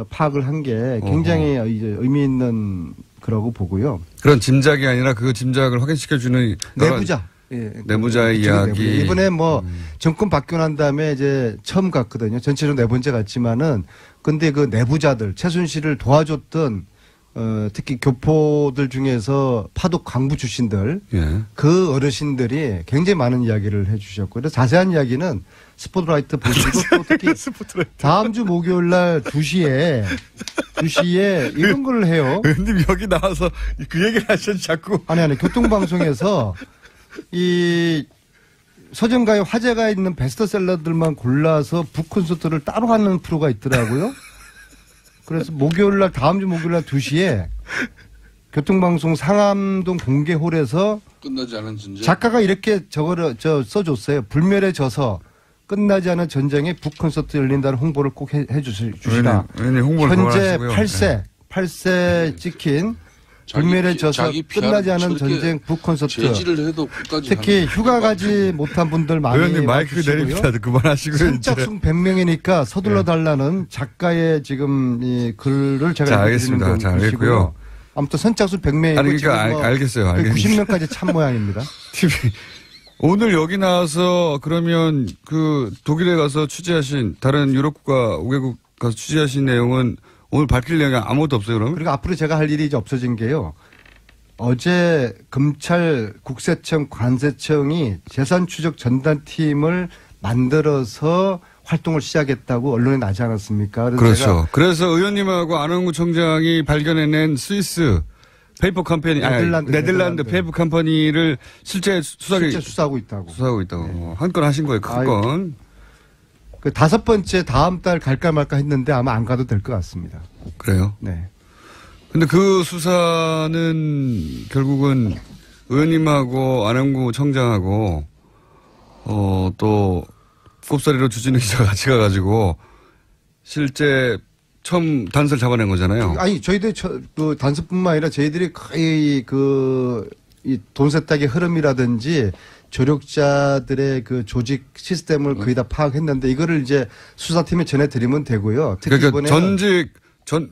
파악을 한 게 굉장히 이제 의미 있는 거라고 보고요. 그런 짐작이 아니라 그 짐작을 확인시켜주는 내부자. 예, 내부자의 이야기. 이번에 뭐 정권 바뀌고 난 다음에 이제 처음 갔거든요. 전체적으로 네 번째 갔지만은 근데 그 내부자들 최순실을 도와줬던 특히 교포들 중에서 파독 강부 출신들 예. 그 어르신들이 굉장히 많은 이야기를 해주셨고 그래서 자세한 이야기는 스포트라이트 보시고 또 특히 다음 주 목요일 날 2시에 이런 걸 해요. 의원님 여기 나와서 그 얘기를 하셔서 자꾸. 아니 교통방송에서 이 서점가에 화제가 있는 베스트셀러들만 골라서 북콘서트를 따로 하는 프로가 있더라고요. 그래서 다음 주 목요일 날 2시에 교통방송 상암동 공개홀에서 끝나지 않은 전쟁. 작가가 이렇게 써줬어요. 불멸의 저서 끝나지 않은 전쟁에 북콘서트 열린다는 홍보를 꼭 해주시라. 현재 8세 찍힌 불멸의 저서 끝나지 않은 전쟁 북콘서트. 제지를 해도 끝까지 특히 휴가 가지 못한 분들 많이 의원님 마이크 내립니다. 그만하시고요. 선착순 100명이니까 서둘러 달라는 작가의 지금 이 글을 제가 알겠습니다. 잘 알겠고요. 아무튼 선착순 100명이고 아니 그러니까 알겠어요. 90명까지 찬 모양입니다. TV 오늘 여기 나와서 그러면 그 독일에 가서 취재하신 다른 유럽국가 5개국 가서 취재하신 내용은 오늘 밝힐 내용이 아무것도 없어요, 그럼? 그리고 앞으로 제가 할 일이 이제 없어진 게요. 어제 검찰 국세청 관세청이 재산 추적 전담팀을 만들어서 활동을 시작했다고 언론에 나지 않았습니까? 그렇죠. 그래서 의원님하고 안원구 청장이 발견해낸 스위스 페이퍼 컴퍼니, 네덜란드 페이퍼 컴퍼니를 실제 수사하고 있다고. 네. 한 건 하신 거예요, 큰 건. 그 5번째 다음 달 갈까 말까 했는데 아마 안 가도 될 것 같습니다. 그래요? 네. 근데 그 수사는 결국은 의원님하고 안원구 청장하고 또 꼽사리로 주진우 기자가 같이 가가지고 실제 처음 단서를 잡아낸 거잖아요. 아니 저희들 그 단서뿐만 아니라 저희들이 거의 이 돈 세탁의 흐름이라든지 조력자들의 그 조직 시스템을 거의 다 파악했는데 이거를 이제 수사팀에 전해드리면 되고요. 특히 그러니까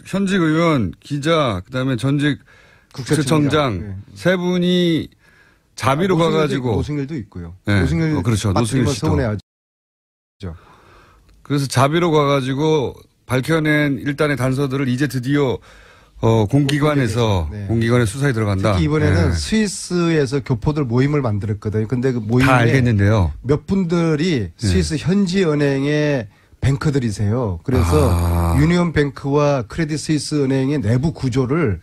현직 의원, 기자, 그다음에 전직 국세청장 세 분이 자비로 가가지고 노승일도 있고요. 네. 그렇죠. 노승일 씨도 서운해하죠. 그래서 자비로 가가지고 밝혀낸 일단의 단서들을 이제 드디어 공기관에서 네. 공기관의 수사에 들어간다. 특히 이번에는 스위스에서 교포들 모임을 만들었거든요. 근데 그 모임에 다 알겠는데요. 몇 분들이 스위스 현지 은행의 뱅커들이세요. 그래서 유니온뱅크와 크레딧 스위스 은행의 내부 구조를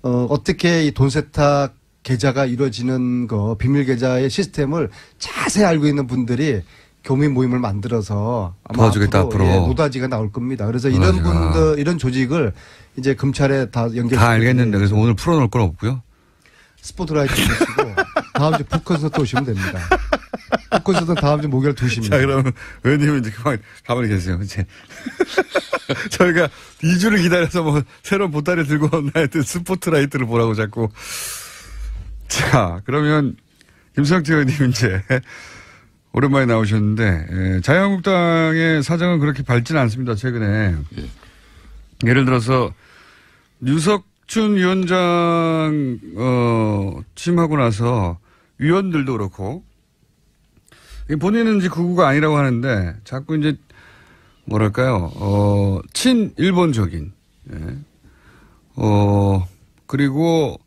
어떻게 이 돈 세탁 계좌가 이루어지는 거 비밀 계좌의 시스템을 자세히 알고 있는 분들이 교민 모임을 만들어서 아마 도와주겠다 앞으로 노다지가 나올 겁니다. 그래서 이런 분들 이런 조직을 이제 검찰에 다 연결. 다 알겠는데 그래서 오늘 풀어놓을 건 없고요. 스포트라이트 보시고 다음 주 북콘서트 오시면 됩니다. 북콘서트는 다음 주 목요일 2시입니다. 자 그러면 의원님은 이제 그만 가만히 계세요. 이제 저희가 2주를 기다려서 뭐 새로운 보따리 들고 온나 하여튼 스포트라이트를 보라고 자꾸. 자 그러면 김성태 의원님 이제 오랜만에 나오셨는데 자유한국당의 사정은 그렇게 밝지는 않습니다. 최근에. 예를 들어서 유석춘 위원장 취임하고 나서 위원들도 그렇고 본인은 이제 극우가 아니라고 하는데 자꾸 이제 뭐랄까요 친일본적인 그리고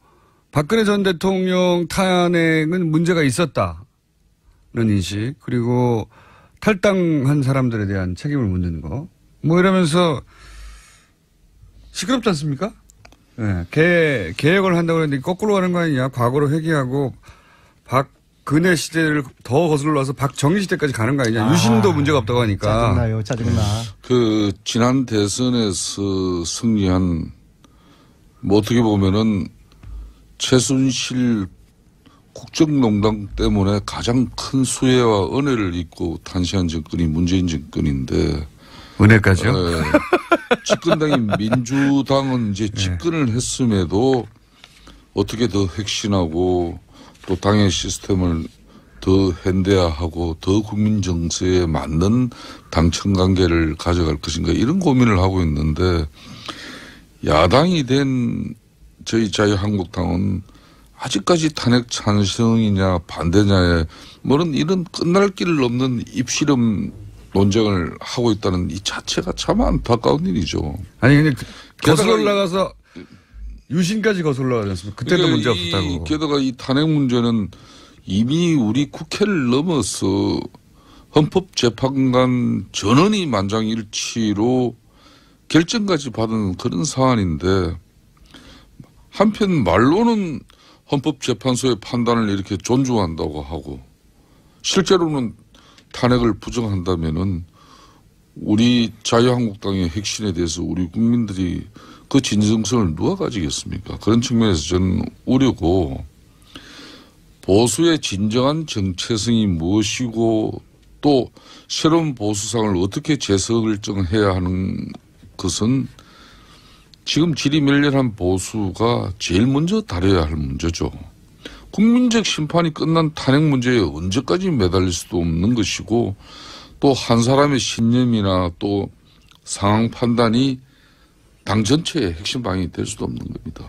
박근혜 전 대통령 탄핵은 문제가 있었다는 인식 그리고 탈당한 사람들에 대한 책임을 묻는 거 뭐 이러면서 시끄럽지 않습니까? 네. 개혁을 한다고 했는데 거꾸로 가는 거 아니냐. 과거로 회귀하고 박근혜 시대를 더 거슬러서 박정희 시대까지 가는 거 아니냐. 유신도 문제가 없다고 하니까. 짜증나요. 짜증나. 그 지난 대선에서 승리한 뭐 어떻게 보면은 최순실 국정농단 때문에 가장 큰 수혜와 은혜를 입고 탄생한 정권이 문재인 정권인데. 은혜까지요? 집권당인 민주당은 이제 집권을 했음에도 어떻게 더 혁신하고 또 당의 시스템을 더 현대화하고 더 국민 정서에 맞는 당청 관계를 가져갈 것인가 이런 고민을 하고 있는데 야당이 된 저희 자유한국당은 아직까지 탄핵 찬성이냐 반대냐에 뭐는 이런 끝날 길 없는 입시름 논쟁을 하고 있다는 이 자체가 참 안타까운 일이죠. 아니 근데 거슬러 올라가서 유신까지 거슬러 올라가지 않습니까? 그때도 그러니까 문제 없었다고. 게다가 이 탄핵 문제는 이미 우리 국회를 넘어서 헌법재판관 전원이 만장일치로 결정까지 받은 그런 사안인데 한편 말로는 헌법재판소의 판단을 이렇게 존중한다고 하고 실제로는 탄핵을 부정한다면은 우리 자유한국당의 핵심에 대해서 우리 국민들이 그 진정성을 누가 가지겠습니까? 그런 측면에서 저는 우려고 보수의 진정한 정체성이 무엇이고 또 새로운 보수상을 어떻게 재설정해야 하는 것은 지금 지리멸렬한 보수가 제일 먼저 다뤄야 할 문제죠. 국민적 심판이 끝난 탄핵 문제에 언제까지 매달릴 수도 없는 것이고 또 한 사람의 신념이나 또 상황 판단이 당 전체의 핵심 방향이 될 수도 없는 겁니다.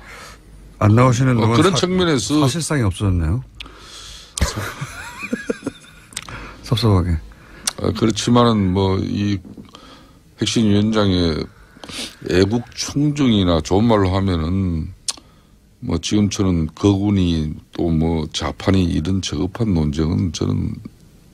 안 나오시는 동안 그런 측면에서 사실상이 없어졌네요. 섭섭하게. 그렇지만은 뭐 이 핵심위원장의 애국 충정이나 좋은 말로 하면은 뭐 지금처럼 거군이 또 뭐 좌판이 이런 저급한 논쟁은 저는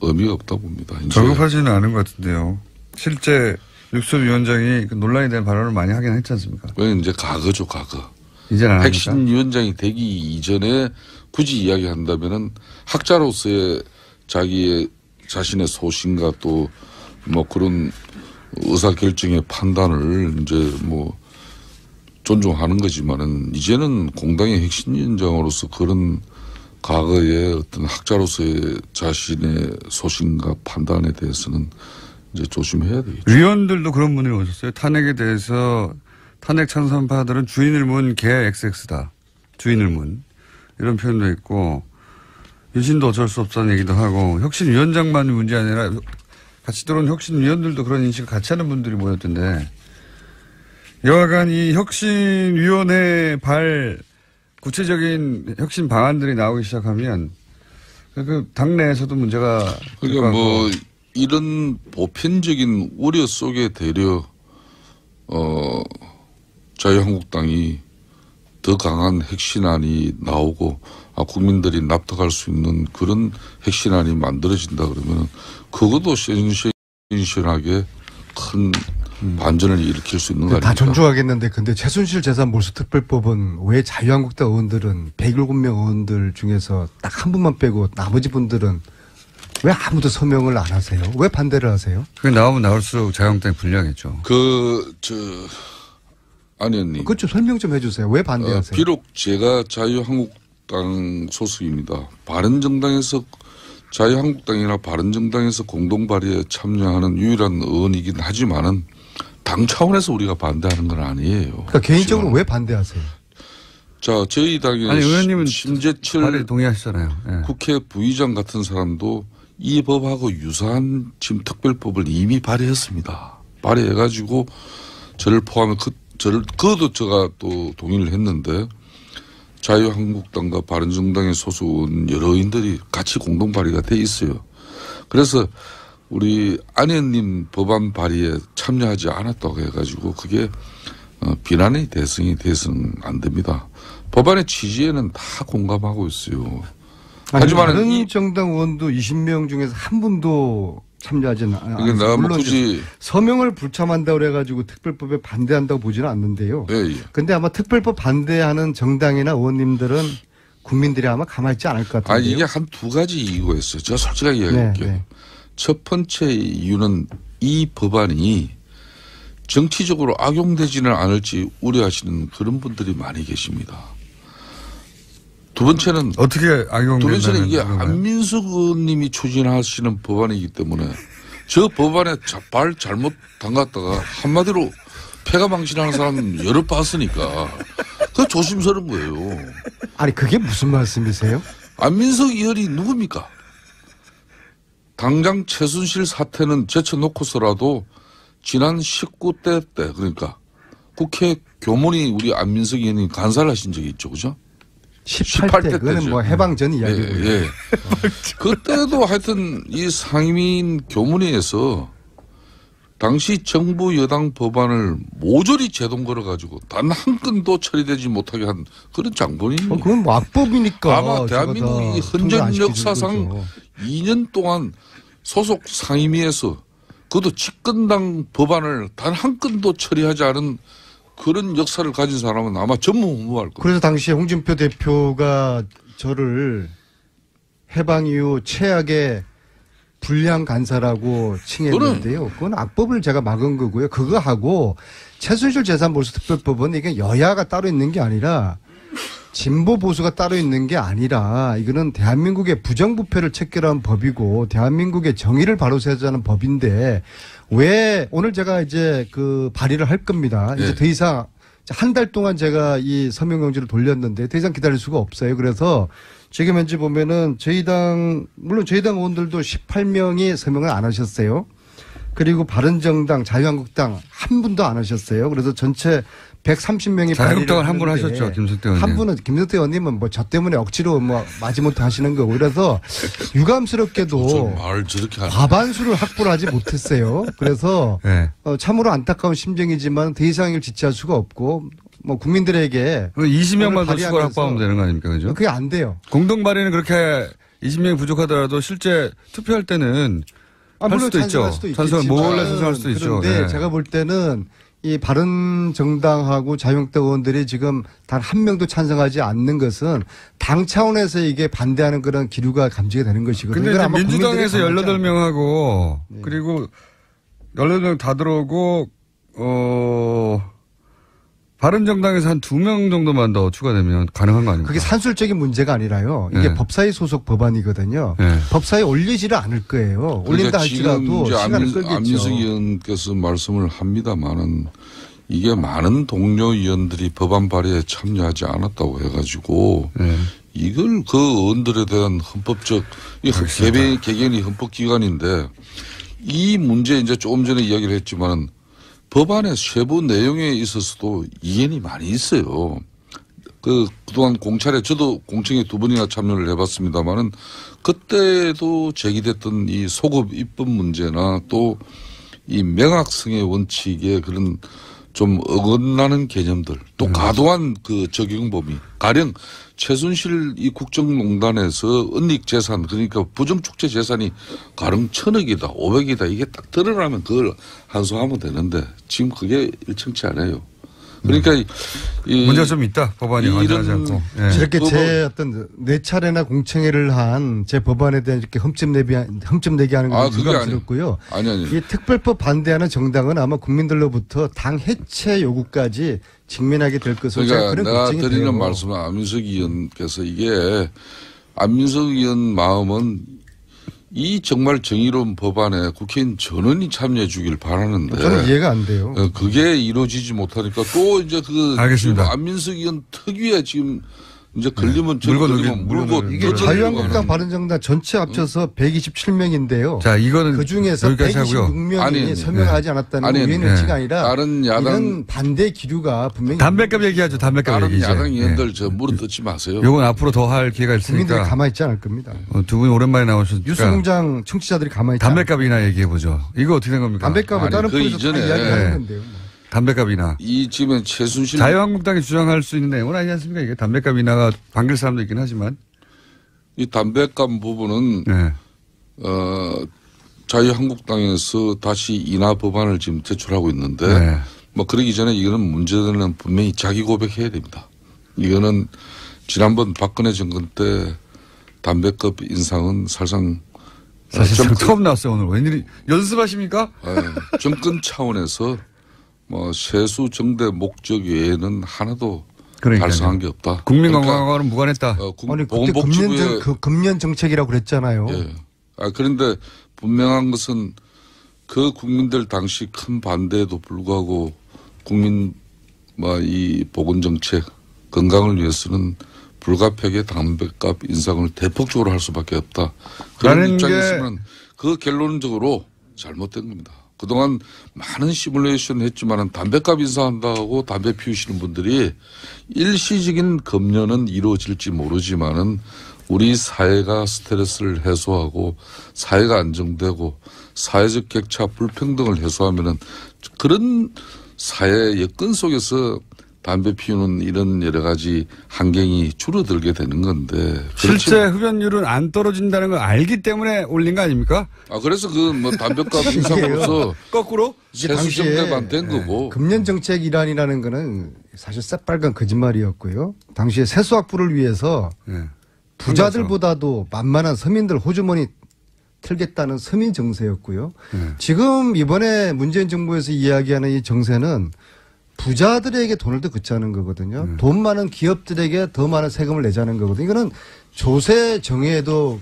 의미가 없다고 봅니다. 저급하지는 않은 것 같은데요. 실제 육섭 위원장이 그 논란이 된 발언을 많이 하긴 했지 않습니까? 그건 이제 과거죠, 과거. 이제는 안 합니까? 핵심위원장이 되기 이전에 굳이 이야기한다면은 학자로서의 자기의 자신의 소신과 또 뭐 그런 의사결정의 판단을 이제 뭐 존중하는 거지만은 이제는 공당의 핵심위원장으로서 그런 과거의 어떤 학자로서의 자신의 소신과 판단에 대해서는 이제 조심해야 되겠죠. 위원들도 그런 분이 오셨어요. 탄핵에 대해서 탄핵 찬성파들은 주인을 문 개 XX다. 주인을 문. 이런 표현도 있고 유신도 어쩔 수 없다는 얘기도 하고 혁신위원장만이 문제 아니라 같이 들어온 혁신위원들도 그런 인식을 같이 하는 분들이 모였던데 여하간 이 혁신위원회 구체적인 혁신 방안들이 나오기 시작하면 그 당내에서도 문제가 그러니까 뭐 이런 보편적인 우려 속에 대려 자유한국당이 더 강한 핵심안이 나오고 국민들이 납득할 수 있는 그런 핵심안이 만들어진다 그러면 그것도 신신하게 큰 반전을 일으킬 수 있는 거 아닙니까? 다 존중하겠는데 근데 최순실 재산 몰수특별법은 왜 자유한국당 의원들은 107명 의원들 중에서 딱 한 분만 빼고 나머지 분들은 왜 아무도 서명을 안 하세요? 왜 반대를 하세요? 그게 나오면 나올수록 자유한국당이 불리하겠죠. 아니 언니. 그것 좀 설명 좀 해주세요. 왜 반대하세요? 비록 제가 자유한국당 소속입니다. 자유한국당이나 바른정당에서 공동 발의에 참여하는 유일한 의원이긴 하지만은 당 차원에서 우리가 반대하는 건 아니에요. 그러니까 개인적으로 왜 반대하세요? 자, 저희 당의 의원님은 심재철 발의 동의하시잖아요. 네. 국회 부의장 같은 사람도 이 법하고 유사한 지금 특별법을 이미 발의했습니다. 발의해가지고 저를 포함해 그것도 제가 또 동의를 했는데 자유한국당과 바른정당의 소속 여러 의원들이 같이 공동 발의가 돼 있어요. 그래서 우리 안현님 법안 발의에 참여하지 않았다고 해가지고 그게 비난의 대상이 돼서는 안 됩니다. 법안의 취지에는 다 공감하고 있어요. 하지만 다른 정당 의원도 20명 중에서 한 분도 참여하지 않았어요. 물론 굳이 서명을 불참한다고 그래가지고 특별법에 반대한다고 보지는 않는데요. 예. 근데 아마 특별법 반대하는 정당이나 의원님들은 국민들이 아마 가만히 있지 않을 것 같은데요. 이게 한 두 가지 이유가 있어요. 제가 솔직하게 이야기할게요. 네. 첫 번째 이유는 이 법안이 정치적으로 악용되지는 않을지 우려하시는 그런 분들이 많이 계십니다. 두 번째는 어떻게 악용된다는 두 번째는 이게 건가요? 안민석 의원님이 추진하시는 법안이기 때문에 저 법안에 발 잘못 담갔다가 한마디로 폐가 망신하는 사람 여러 봤으니까 그 조심스러운 거예요. 아니 그게 무슨 말씀이세요? 안민석 의원이 누굽니까? 당장 최순실 사태는 제쳐놓고서라도 지난 19대 때 그러니까 국회 교문이 우리 안민석 의원이 간사를 하신 적이 있죠. 그죠? 18대 그거는 때죠. 뭐 해방 전 이야기고요. 예. 그때도 하여튼 이 상임위인 교문위에서 당시 정부 여당 법안을 모조리 제동 걸어가지고 단 한 건도 처리되지 못하게 한 그런 장본인이에요. 그건 뭐 악법이니까. 아마 대한민국이 헌전 역사상 2년 동안 소속 상임위에서 그것도 집권당 법안을 단 한 건도 처리하지 않은 그런 역사를 가진 사람은 아마 전무후무할 거예요. 그래서 당시에 홍준표 대표가 저를 해방 이후 최악의 불량 간사라고 칭했는데요. 그건 악법을 제가 막은 거고요. 그거 하고 최순실 재산몰수특별법은 이게 여야가 따로 있는 게 아니라 진보 보수가 따로 있는 게 아니라 이거는 대한민국의 부정부패를 척결한 법이고 대한민국의 정의를 바로 세우자는 법인데 왜 오늘 제가 이제 그 발의를 할 겁니다. 이제 더 이상 한 달 동안 제가 이 서명용지를 돌렸는데 더 이상 기다릴 수가 없어요. 그래서 지금 현재 보면은 저희 당 물론 저희 당 의원들도 18명이 서명을 안 하셨어요. 그리고 바른정당, 자유한국당 한 분도 안 하셨어요. 그래서 전체 130명이 자유한국당은 한 분 하셨죠, 김성태 의원님. 한 분은 김성태 의원님은 뭐 저 때문에 억지로 뭐 마지못해 하시는 거고 그래서 유감스럽게도 말 저렇게 하는 과반수를 확보를 하지 못했어요. 그래서 네. 참으로 안타까운 심정이지만 더 이상 이걸 지체할 수가 없고 뭐 국민들에게 20명만 더 추가로 발의하면서 확보하면 되는 거 아닙니까? 그죠? 그게 안 돼요. 공동 발의는 그렇게 20명이 부족하더라도 실제 투표할 때는 할 수도 있죠. 찬성을 몰래 찬성할 수도 있죠. 그런데 네. 제가 볼 때는 이 바른정당하고 자유한국당 의원들이 지금 단 한 명도 찬성하지 않는 것은 당 차원에서 이게 반대하는 그런 기류가 감지가 되는 것이거든요. 근데 아마 민주당에서 국민들이 18명하고 네. 그리고 18명 다 들어오고 바른정당에서 한 2명 정도만 더 추가되면 가능한 거 아닙니까? 그게 산술적인 문제가 아니라요. 이게 네. 법사위 소속 법안이거든요. 네. 법사위에 올리지를 않을 거예요. 올린다 할지라도 시간을 끌겠죠. 안민석 의원께서 말씀을 합니다만은 이게 많은 동료 의원들이 법안 발의에 참여하지 않았다고 해가지고 네. 이걸 그 의원들에 대한 헌법적 개개인이 헌법기관인데 이 문제 이제 조금 전에 이야기를 했지만은 법안의 세부 내용에 있어서도 이견이 많이 있어요. 그동안 공찰에 저도 공청회 2번이나 참여를 해봤습니다만은 그때도 제기됐던 이 소급 입법 문제나 또 이 명확성의 원칙에 그런 좀 어긋나는 개념들 또 과도한 그 적용 범위 가령 최순실 이 국정농단에서 은닉 재산 그러니까 부정축제 재산이 가령 1,000억이다 500이다 이게 딱 드러나면 그걸 한수하면 되는데 지금 그게 일정치 않아요. 그러니까 이 문제가 좀 있다. 법안이 완전하지 않고. 네. 저렇게 제 어떤 4차례나 공청회를 한 제 법안에 대한 이렇게 흠집 내기 하는 건 유감스럽고요. 아니. 이 특별법 반대하는 정당은 아마 국민들로부터 당 해체 요구까지 직면하게 될 것으로 그러니까 그런 내가 걱정이 드리는 돼요. 말씀은 안민석 의원께서 이게 안민석 의원 마음은 이 정말 정의로운 법안에 국회의원 전원이 참여해 주길 바라는데 저는 이해가 안 돼요. 그게 이루어지지 못하니까 또 이제 알겠습니다. 안민석 의원 특유의 지금 이제 걸리면 물고 이게 자유한국당 바른정당 전체 합쳐서 127명인데요. 자, 이거는 그 중에서 여기까지 하고요. 126명이 서명하지 않았다는 우리의 의지가 아니라 다른 야당 이런 반대 기류가 분명히 담배값 얘기하죠. 담배값 다른 얘기. 야당 의원들 저 물어 뜯지 마세요. 요건 앞으로 더 할 기회가 국민들이 있으니까 가만히 있지 않을 겁니다. 두 분이 오랜만에 나오셨으니까 뉴스공장 청취자들이 가만히 있지 않을 담배값이나 얘기해 보죠. 이거 어떻게 된 겁니까? 담배값은 다른 그 프로에서 다 이전에 이야기하는 건데요. 담배값이나 이 지금 최순실 자유한국당이 주장할 수 있는 내용은 아니지 않습니까? 이게 담배값 인하가 반길 사람도 있긴 하지만. 이 담배값 부분은 네. 자유한국당에서 다시 인하 법안을 지금 제출하고 있는데 네. 뭐 그러기 전에 이거는 문제는 분명히 자기 고백해야 됩니다. 이거는 지난번 박근혜 정권 때 담배값 인상은 사실상 처음 나왔어요 오늘. 웬일이 연습하십니까? 정권 차원에서 뭐 세수 정대 목적 외에는 하나도 그러니까요. 달성한 게 없다. 국민 건강과는 무관했다. 아니 그때 금년 정책이라고 그랬잖아요. 예. 그런데 분명한 것은 그 국민들 당시 큰 반대에도 불구하고 국민 이 보건 정책 건강을 위해서는 불가피하게 담배값 인상을 대폭적으로 할 수밖에 없다. 그런 입장에서는 그 결론적으로 잘못된 겁니다. 그동안 많은 시뮬레이션 했지만은 담배값 인상한다고 담배 피우시는 분들이 일시적인 검열은 이루어질지 모르지만은 우리 사회가 스트레스를 해소하고 사회가 안정되고 사회적 격차 불평등을 해소하면은 그런 사회 여건 속에서 담배 피우는 이런 여러 가지 환경이 줄어들게 되는 건데. 실제 흡연율은 안 떨어진다는 걸 알기 때문에 올린 거 아닙니까? 그래서 담배값 인상으로서 거꾸로 세수 정대만 된 거고. 금년 정책 일환이라는 거는 사실 새빨간 거짓말이었고요. 당시에 세수 확보를 위해서 부자들보다도 만만한 서민들 호주머니 틀겠다는 서민 정세였고요. 지금 이번에 문재인 정부에서 이야기하는 이 정세는 부자들에게 돈을 더 걷자는 거거든요. 돈 많은 기업들에게 더 많은 세금을 내자는 거거든요. 이거는 조세 정의에도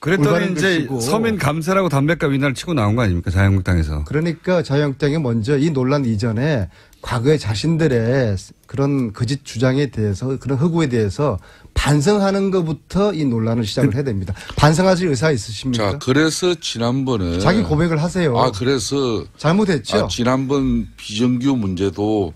그랬더니 이제 것이고. 서민 감세라고 담배값 인하를 치고 나온 거 아닙니까? 자유한국당에서. 그러니까 자유한국당이 먼저 이 논란 이전에 과거에 자신들의 그런 거짓 주장에 대해서 그런 허구에 대해서 반성하는 것부터 이 논란을 시작을 해야 됩니다. 반성하실 의사 있으십니까? 자, 그래서 지난번에 자기 고백을 하세요. 그래서 잘못했죠. 지난번 비정규 문제도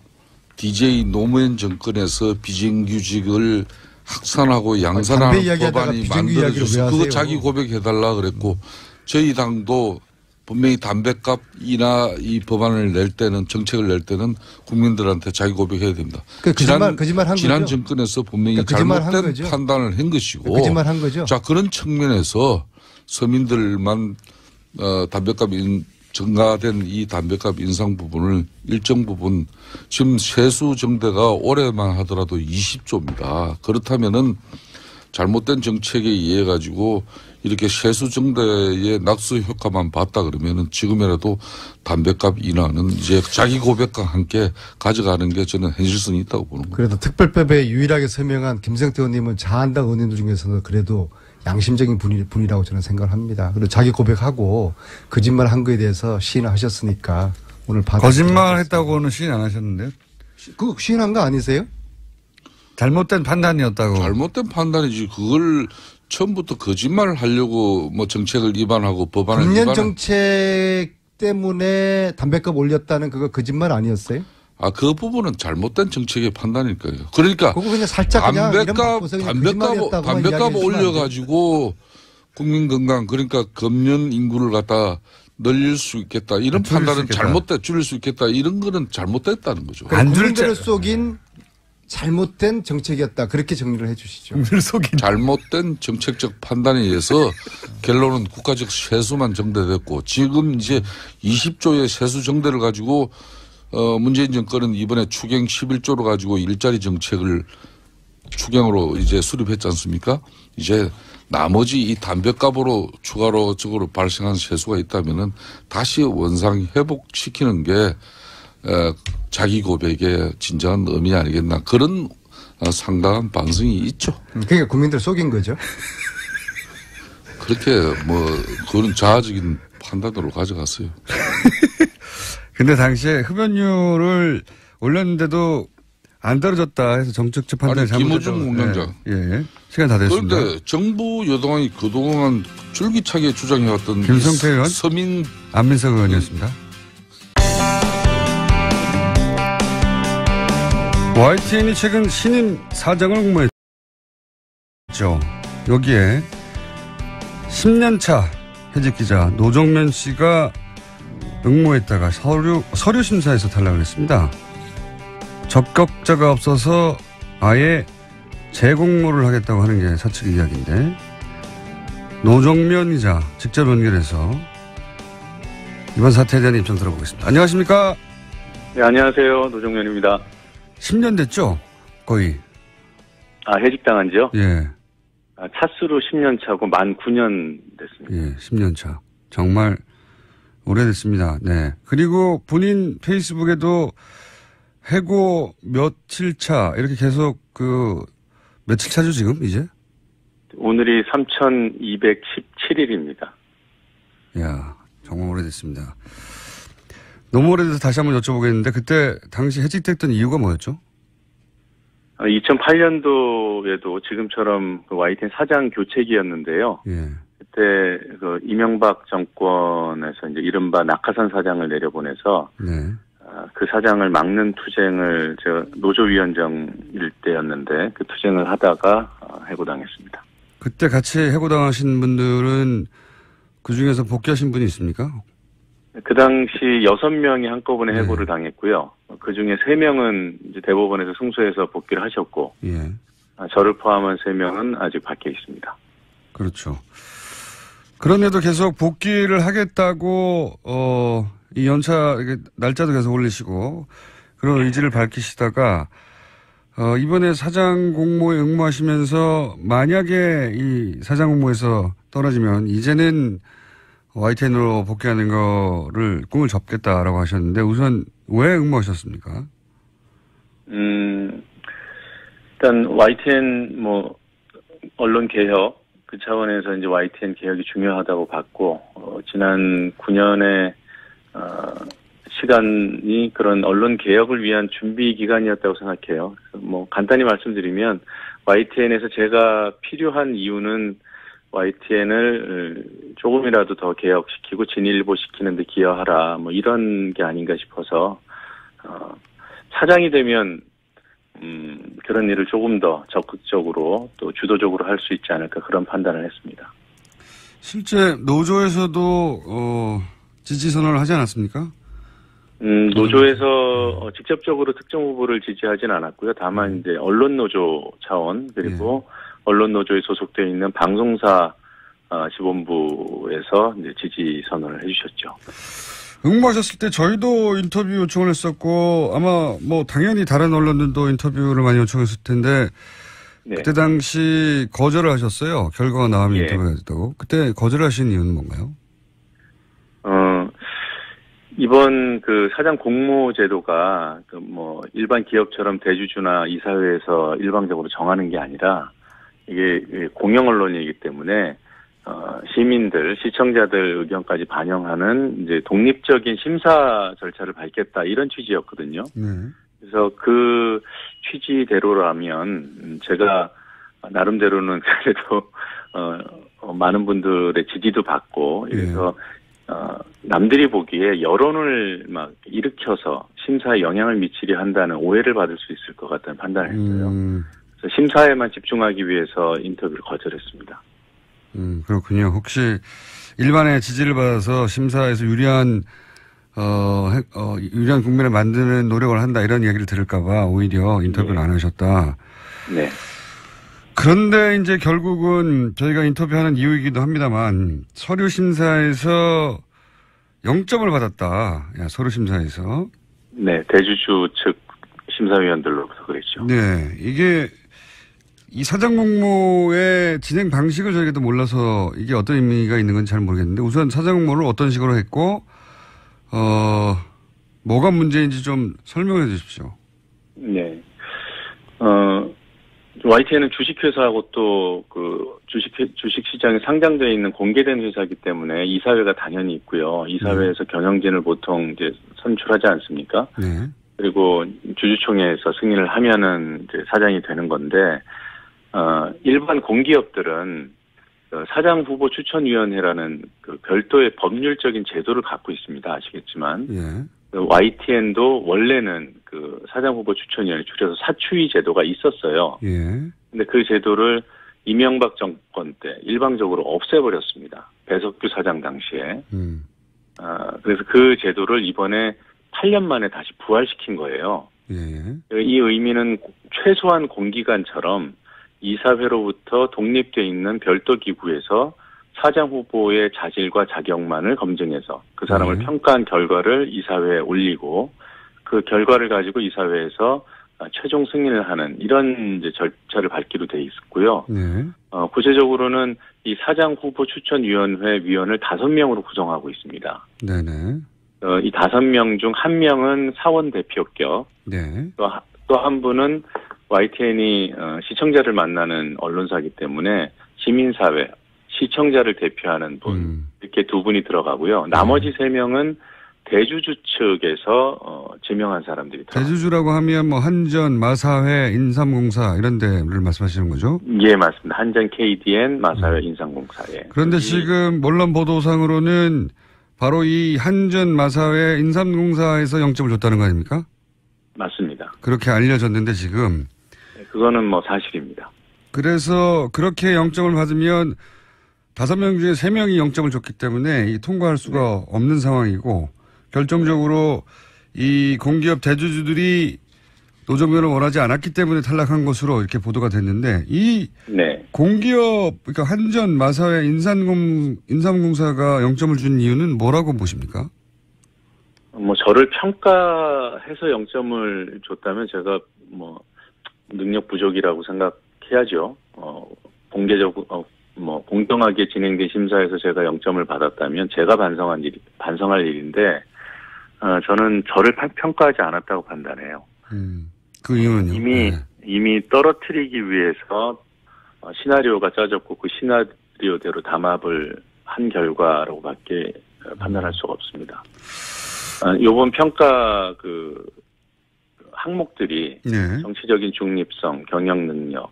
DJ 노무현 정권에서 비정규직을 확산하고 양산하는 법안이 만들어져서 그거 자기 고백해달라 그랬고 저희 당도 분명히 담배값 인하 이 법안을 낼 때는 정책을 낼 때는 국민들한테 자기 고백해야 됩니다. 거짓말 한 지난 거죠. 정권에서 분명히 잘못된 판단을 한 것이고. 거짓말 한 거죠. 자, 그런 측면에서 서민들만 담배값 증가된 이 담배값 인상 부분을 일정 부분 지금 세수 정대가 올해만 하더라도 20조입니다. 그렇다면은 잘못된 정책에 의해 가지고 이렇게 세수 정대의 낙수 효과만 봤다 그러면은 지금이라도 담배값 인하는 이제 자기 고백과 함께 가져가는 게 저는 현실성이 있다고 보는 거예요. 그래도 특별법에 유일하게 서명한 김성태 의원님은 자한당 의원님들 중에서는 그래도 양심적인 분이라고 저는 생각을 합니다. 그리고 자기 고백하고 거짓말 한 거에 대해서 시인을 하셨으니까 오늘 거짓말 했다고는 시인 안 하셨는데요? 그 시인한 거 아니세요? 잘못된 판단이었다고. 잘못된 판단이지. 그걸 처음부터 거짓말을 하려고 정책을 위반하고 법안을 위반하고. 금년 정책 때문에 담배값 올렸다는 그거 거짓말 아니었어요? 그 부분은 잘못된 정책의 판단일까요. 그러니까 그거 그냥 살짝 담배값 올려가지고 국민 건강 그러니까 금년 인구를 갖다 늘릴 수 있겠다 이런 판단은 잘못됐 줄일 수 있겠다 이런 거는 잘못됐다는 거죠. 국민들을 속인 잘못된 정책이었다 그렇게 정리를 해 주시죠. 잘못된 정책적 판단에 의해서 결론은 국가적 세수만 정대됐고 지금 이제 20조의 세수 정대를 가지고 문재인 정권은 이번에 추경 11조로 가지고 일자리 정책을 추경으로 이제 수립했지 않습니까? 이제 나머지 이 담배값으로 추가로 적으로 발생한 세수가 있다면은 다시 원상 회복시키는 게 자기 고백의 진정한 의미 아니겠나 그런 상당한 반성이 있죠. 그러니까 국민들 속인 거죠. 그렇게 그런 자아적인 판단으로 가져갔어요. 근데 당시에 흡연율을 올렸는데도 안 떨어졌다 해서 정책적 판단이 잘못됐다고. 김호중 공장장. 예. 시간 다 됐습니다. 그런데 정부 여당이 그동안 줄기차게 주장해왔던 김성태 의원, 서민 안민석 의원이었습니다. YTN이 최근 신임 사장을 공모했죠. 여기에 10년차 현직 기자 노정면 씨가 응모했다가 서류 심사에서 탈락을 했습니다. 적격자가 없어서 아예 재공모를 하겠다고 하는 게 사측 이야기인데 노정면 기자 직접 연결해서 이번 사태에 대한 입장 들어보겠습니다. 안녕하십니까? 네, 안녕하세요. 노정면입니다. 10년 됐죠? 거의. 해직당한 지요? 예. 차수로 10년 차고 만 9년 됐습니다. 예, 10년 차. 정말 오래됐습니다. 네. 그리고 본인 페이스북에도 해고 며칠 차 이렇게 계속 며칠 차죠 지금 이제? 오늘이 3,217일입니다. 야, 정말 오래됐습니다. 너무 오래돼서 다시 한번 여쭤보겠는데 그때 당시 해직됐던 이유가 뭐였죠? 2008년도에도 지금처럼 YTN 사장 교체기였는데요. 예. 그때 이명박 정권에서 이제 이른바 낙하산 사장을 내려보내서 네. 그 사장을 막는 투쟁을 노조위원장일 때였는데 그 투쟁을 하다가 해고당했습니다. 그때 같이 해고당하신 분들은 그 중에서 복귀하신 분이 있습니까? 그 당시 6명이 한꺼번에 해고를 네. 당했고요. 그 중에 3명은 이제 대법원에서 승소해서 복귀를 하셨고, 예. 저를 포함한 3명은 아직 밖에 있습니다. 그렇죠. 그런데도 계속 복귀를 하겠다고, 이 연차, 날짜도 계속 올리시고, 그런 의지를 밝히시다가, 이번에 사장 공모에 응모하시면서 만약에 이 사장 공모에서 떨어지면 이제는 YTN으로 복귀하는 거를 꿈을 접겠다라고 하셨는데 우선 왜 응모하셨습니까? 일단 YTN 언론 개혁 그 차원에서 이제 YTN 개혁이 중요하다고 봤고 지난 9년의 시간이 그런 언론 개혁을 위한 준비 기간이었다고 생각해요. 그래서 간단히 말씀드리면 YTN에서 제가 필요한 이유는 YTN을 조금이라도 더 개혁시키고 진일보시키는 데 기여하라 이런 게 아닌가 싶어서 사장이 되면 그런 일을 조금 더 적극적으로 또 주도적으로 할 수 있지 않을까 그런 판단을 했습니다. 실제 노조에서도 지지 선언을 하지 않았습니까? 노조에서 직접적으로 특정 후보를 지지하진 않았고요. 다만 이제 언론 노조 차원 그리고 언론 노조에 소속되어 있는 방송사 지본부에서 이제 지지 선언을 해주셨죠. 응모하셨을 때 저희도 인터뷰 요청을 했었고 아마 당연히 다른 언론들도 인터뷰를 많이 요청했을 텐데 네. 그때 당시 거절을 하셨어요. 결과가 나오면 인터뷰하겠다고. 그때 거절하신 이유는 뭔가요? 이번 사장 공모 제도가 일반 기업처럼 대주주나 이사회에서 일방적으로 정하는 게 아니라 이게 공영 언론이기 때문에 시민들, 시청자들 의견까지 반영하는 이제 독립적인 심사 절차를 밟겠다 이런 취지였거든요. 네. 그래서 그 취지대로라면 제가 나름대로는 그래도 많은 분들의 지지도 받고 그래서 남들이 보기에 여론을 막 일으켜서 심사에 영향을 미치려 한다는 오해를 받을 수 있을 것 같다는 판단을 했어요. 그래서 심사에만 집중하기 위해서 인터뷰를 거절했습니다. 그렇군요. 혹시 일반의 지지를 받아서 심사에서 유리한 국면을 만드는 노력을 한다 이런 얘기를 들을까봐 오히려 인터뷰를 안 하셨다. 네. 그런데 이제 결국은 저희가 인터뷰하는 이유이기도 합니다만 서류 심사에서 0점을 받았다. 서류 심사에서. 네, 대주주 측 심사위원들로부터 그랬죠. 네, 이게 이 사장 공모의 진행 방식을 저희가 몰라서 이게 어떤 의미가 있는 건지 잘 모르겠는데 우선 사장 공모를 어떤 식으로 했고 뭐가 문제인지 좀 설명해 주십시오. 네. YTN은 주식회사하고 또 주식시장에 상장되어 있는 공개된 회사이기 때문에 이사회가 당연히 있고요. 이사회에서 경영진을 보통 이제 선출하지 않습니까? 네. 그리고 주주총회에서 승인을 하면은 이제 사장이 되는 건데, 일반 공기업들은 사장 후보 추천위원회라는 별도의 법률적인 제도를 갖고 있습니다. 아시겠지만. 네. YTN도 원래는 사장 후보 추천위원회 줄여서 사추위 제도가 있었어요. 예. 근데 그 제도를 이명박 정권 때 일방적으로 없애버렸습니다. 배석규 사장 당시에. 그래서 그 제도를 이번에 8년 만에 다시 부활시킨 거예요. 예. 이 의미는 최소한 공기관처럼 이사회로부터 독립되어 있는 별도 기구에서 사장 후보의 자질과 자격만을 검증해서 그 사람을 평가한 결과를 이사회에 올리고 그 결과를 가지고 이사회에서 최종 승인을 하는 이런 이제 절차를 밟기로 돼 있었고요. 네. 구체적으로는 이 사장 후보 추천위원회 위원을 5명으로 구성하고 있습니다. 네네. 이 5명 중 1명은 사원 대표격, 네. 또 한 분은 YTN이 시청자를 만나는 언론사이기 때문에 시민사회, 시청자를 대표하는 분, 이렇게 2분이 들어가고요. 나머지 3명은 대주주 측에서 지명한 사람들이 들어갑니다. 대주주라고 하면 뭐 한전, 마사회, 인삼공사 이런 데를 말씀하시는 거죠? 예, 맞습니다. 한전, KDN, 마사회, 인삼공사에. 그런데 지금 언론 보도상으로는 바로 이 한전, 마사회, 인삼공사에서 영점을 줬다는 거 아닙니까? 맞습니다. 그렇게 알려졌는데 지금. 그거는 뭐 사실입니다. 그래서 그렇게 영점을 받으면 5명 중에 3명이 영점을 줬기 때문에 이 통과할 수가 없는 상황이고 결정적으로 이 공기업 대주주들이 노조변을 원하지 않았기 때문에 탈락한 것으로 이렇게 보도가 됐는데 이 공기업 그러니까 한전, 마사회, 인삼공사가 영점을 준 이유는 뭐라고 보십니까? 뭐 저를 평가해서 0점을 줬다면 제가 뭐 능력 부족이라고 생각해야죠. 공개적으로 뭐 공정하게 진행된 심사에서 제가 0점을 받았다면 제가 반성할 일인데 저는 저를 평가하지 않았다고 판단해요. 그 이유는요? 이미 떨어뜨리기 위해서 시나리오가 짜졌고 그 시나리오대로 담합을 한 결과라고밖에 판단할 수가 없습니다. 요번 평가 그 항목들이 정치적인 중립성, 경영 능력,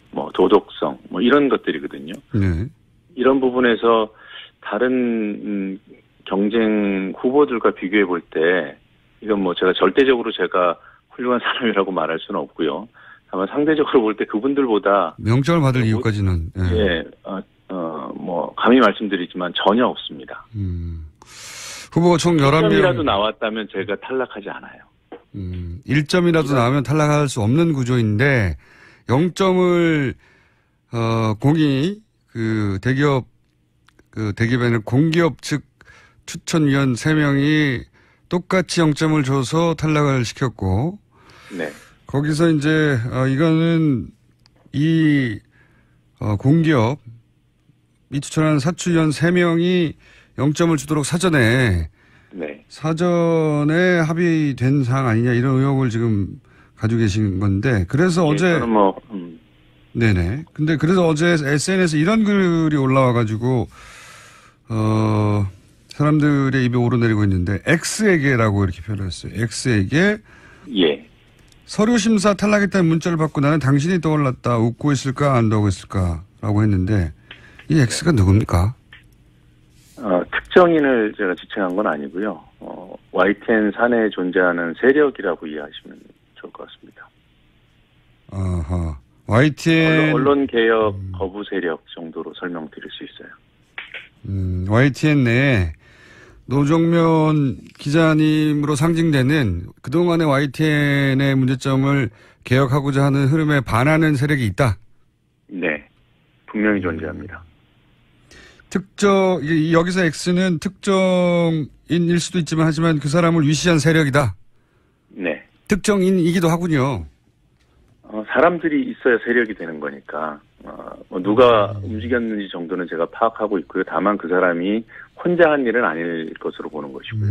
뭐 도덕성, 뭐 이런 것들이거든요. 이런 부분에서 다른 경쟁 후보들과 비교해 볼 때 이건 뭐 제가 절대적으로 제가 훌륭한 사람이라고 말할 수는 없고요. 다만 상대적으로 볼 때 그분들보다 명점을 받을 이유까지는 뭐 감히 말씀드리지만 전혀 없습니다. 후보가 총 11명. 1점이라도 나왔다면 제가 탈락하지 않아요. 1점이라도 나오면 탈락할 수 없는 구조인데 0점을 대기업에는 공기업 측 추천위원 3명이 똑같이 0점을 줘서 탈락을 시켰고 거기서 이제 이거는 이 공기업 이 추천한 사추위원 3명이 0점을 주도록 사전에 합의된 사항 아니냐 이런 의혹을 지금 가지고 계신 건데 그래서 어제 네네. 근데 그래서 어제 SNS에 이런 글이 올라와 가지고 사람들의 입에 오르내리고 있는데 X에게라고 이렇게 표현했어요. X에게 서류 심사 탈락했다는 문자를 받고 나는 당신이 떠올랐다. 웃고 있을까 안 웃고 있을까라고 했는데 이 X가 누굽니까? 특정인을 제가 지칭한 건 아니고요. YTN 사내에 존재하는 세력이라고 이해하시면 좋을 것 같습니다. 아하. YTN 언론 개혁 거부 세력 정도로 설명드릴 수 있어요. YTN 내에 노정면 기자님으로 상징되는 그동안의 YTN의 문제점을 개혁하고자 하는 흐름에 반하는 세력이 있다. 네, 분명히 존재합니다. 여기서 X는 특정인일 수도 있지만 하지만 그 사람을 위시한 세력이다. 네. 특정인이기도 하군요. 사람들이 있어야 세력이 되는 거니까 누가 움직였는지 정도는 제가 파악하고 있고요. 다만 그 사람이 혼자 한 일은 아닐 것으로 보는 것이고요.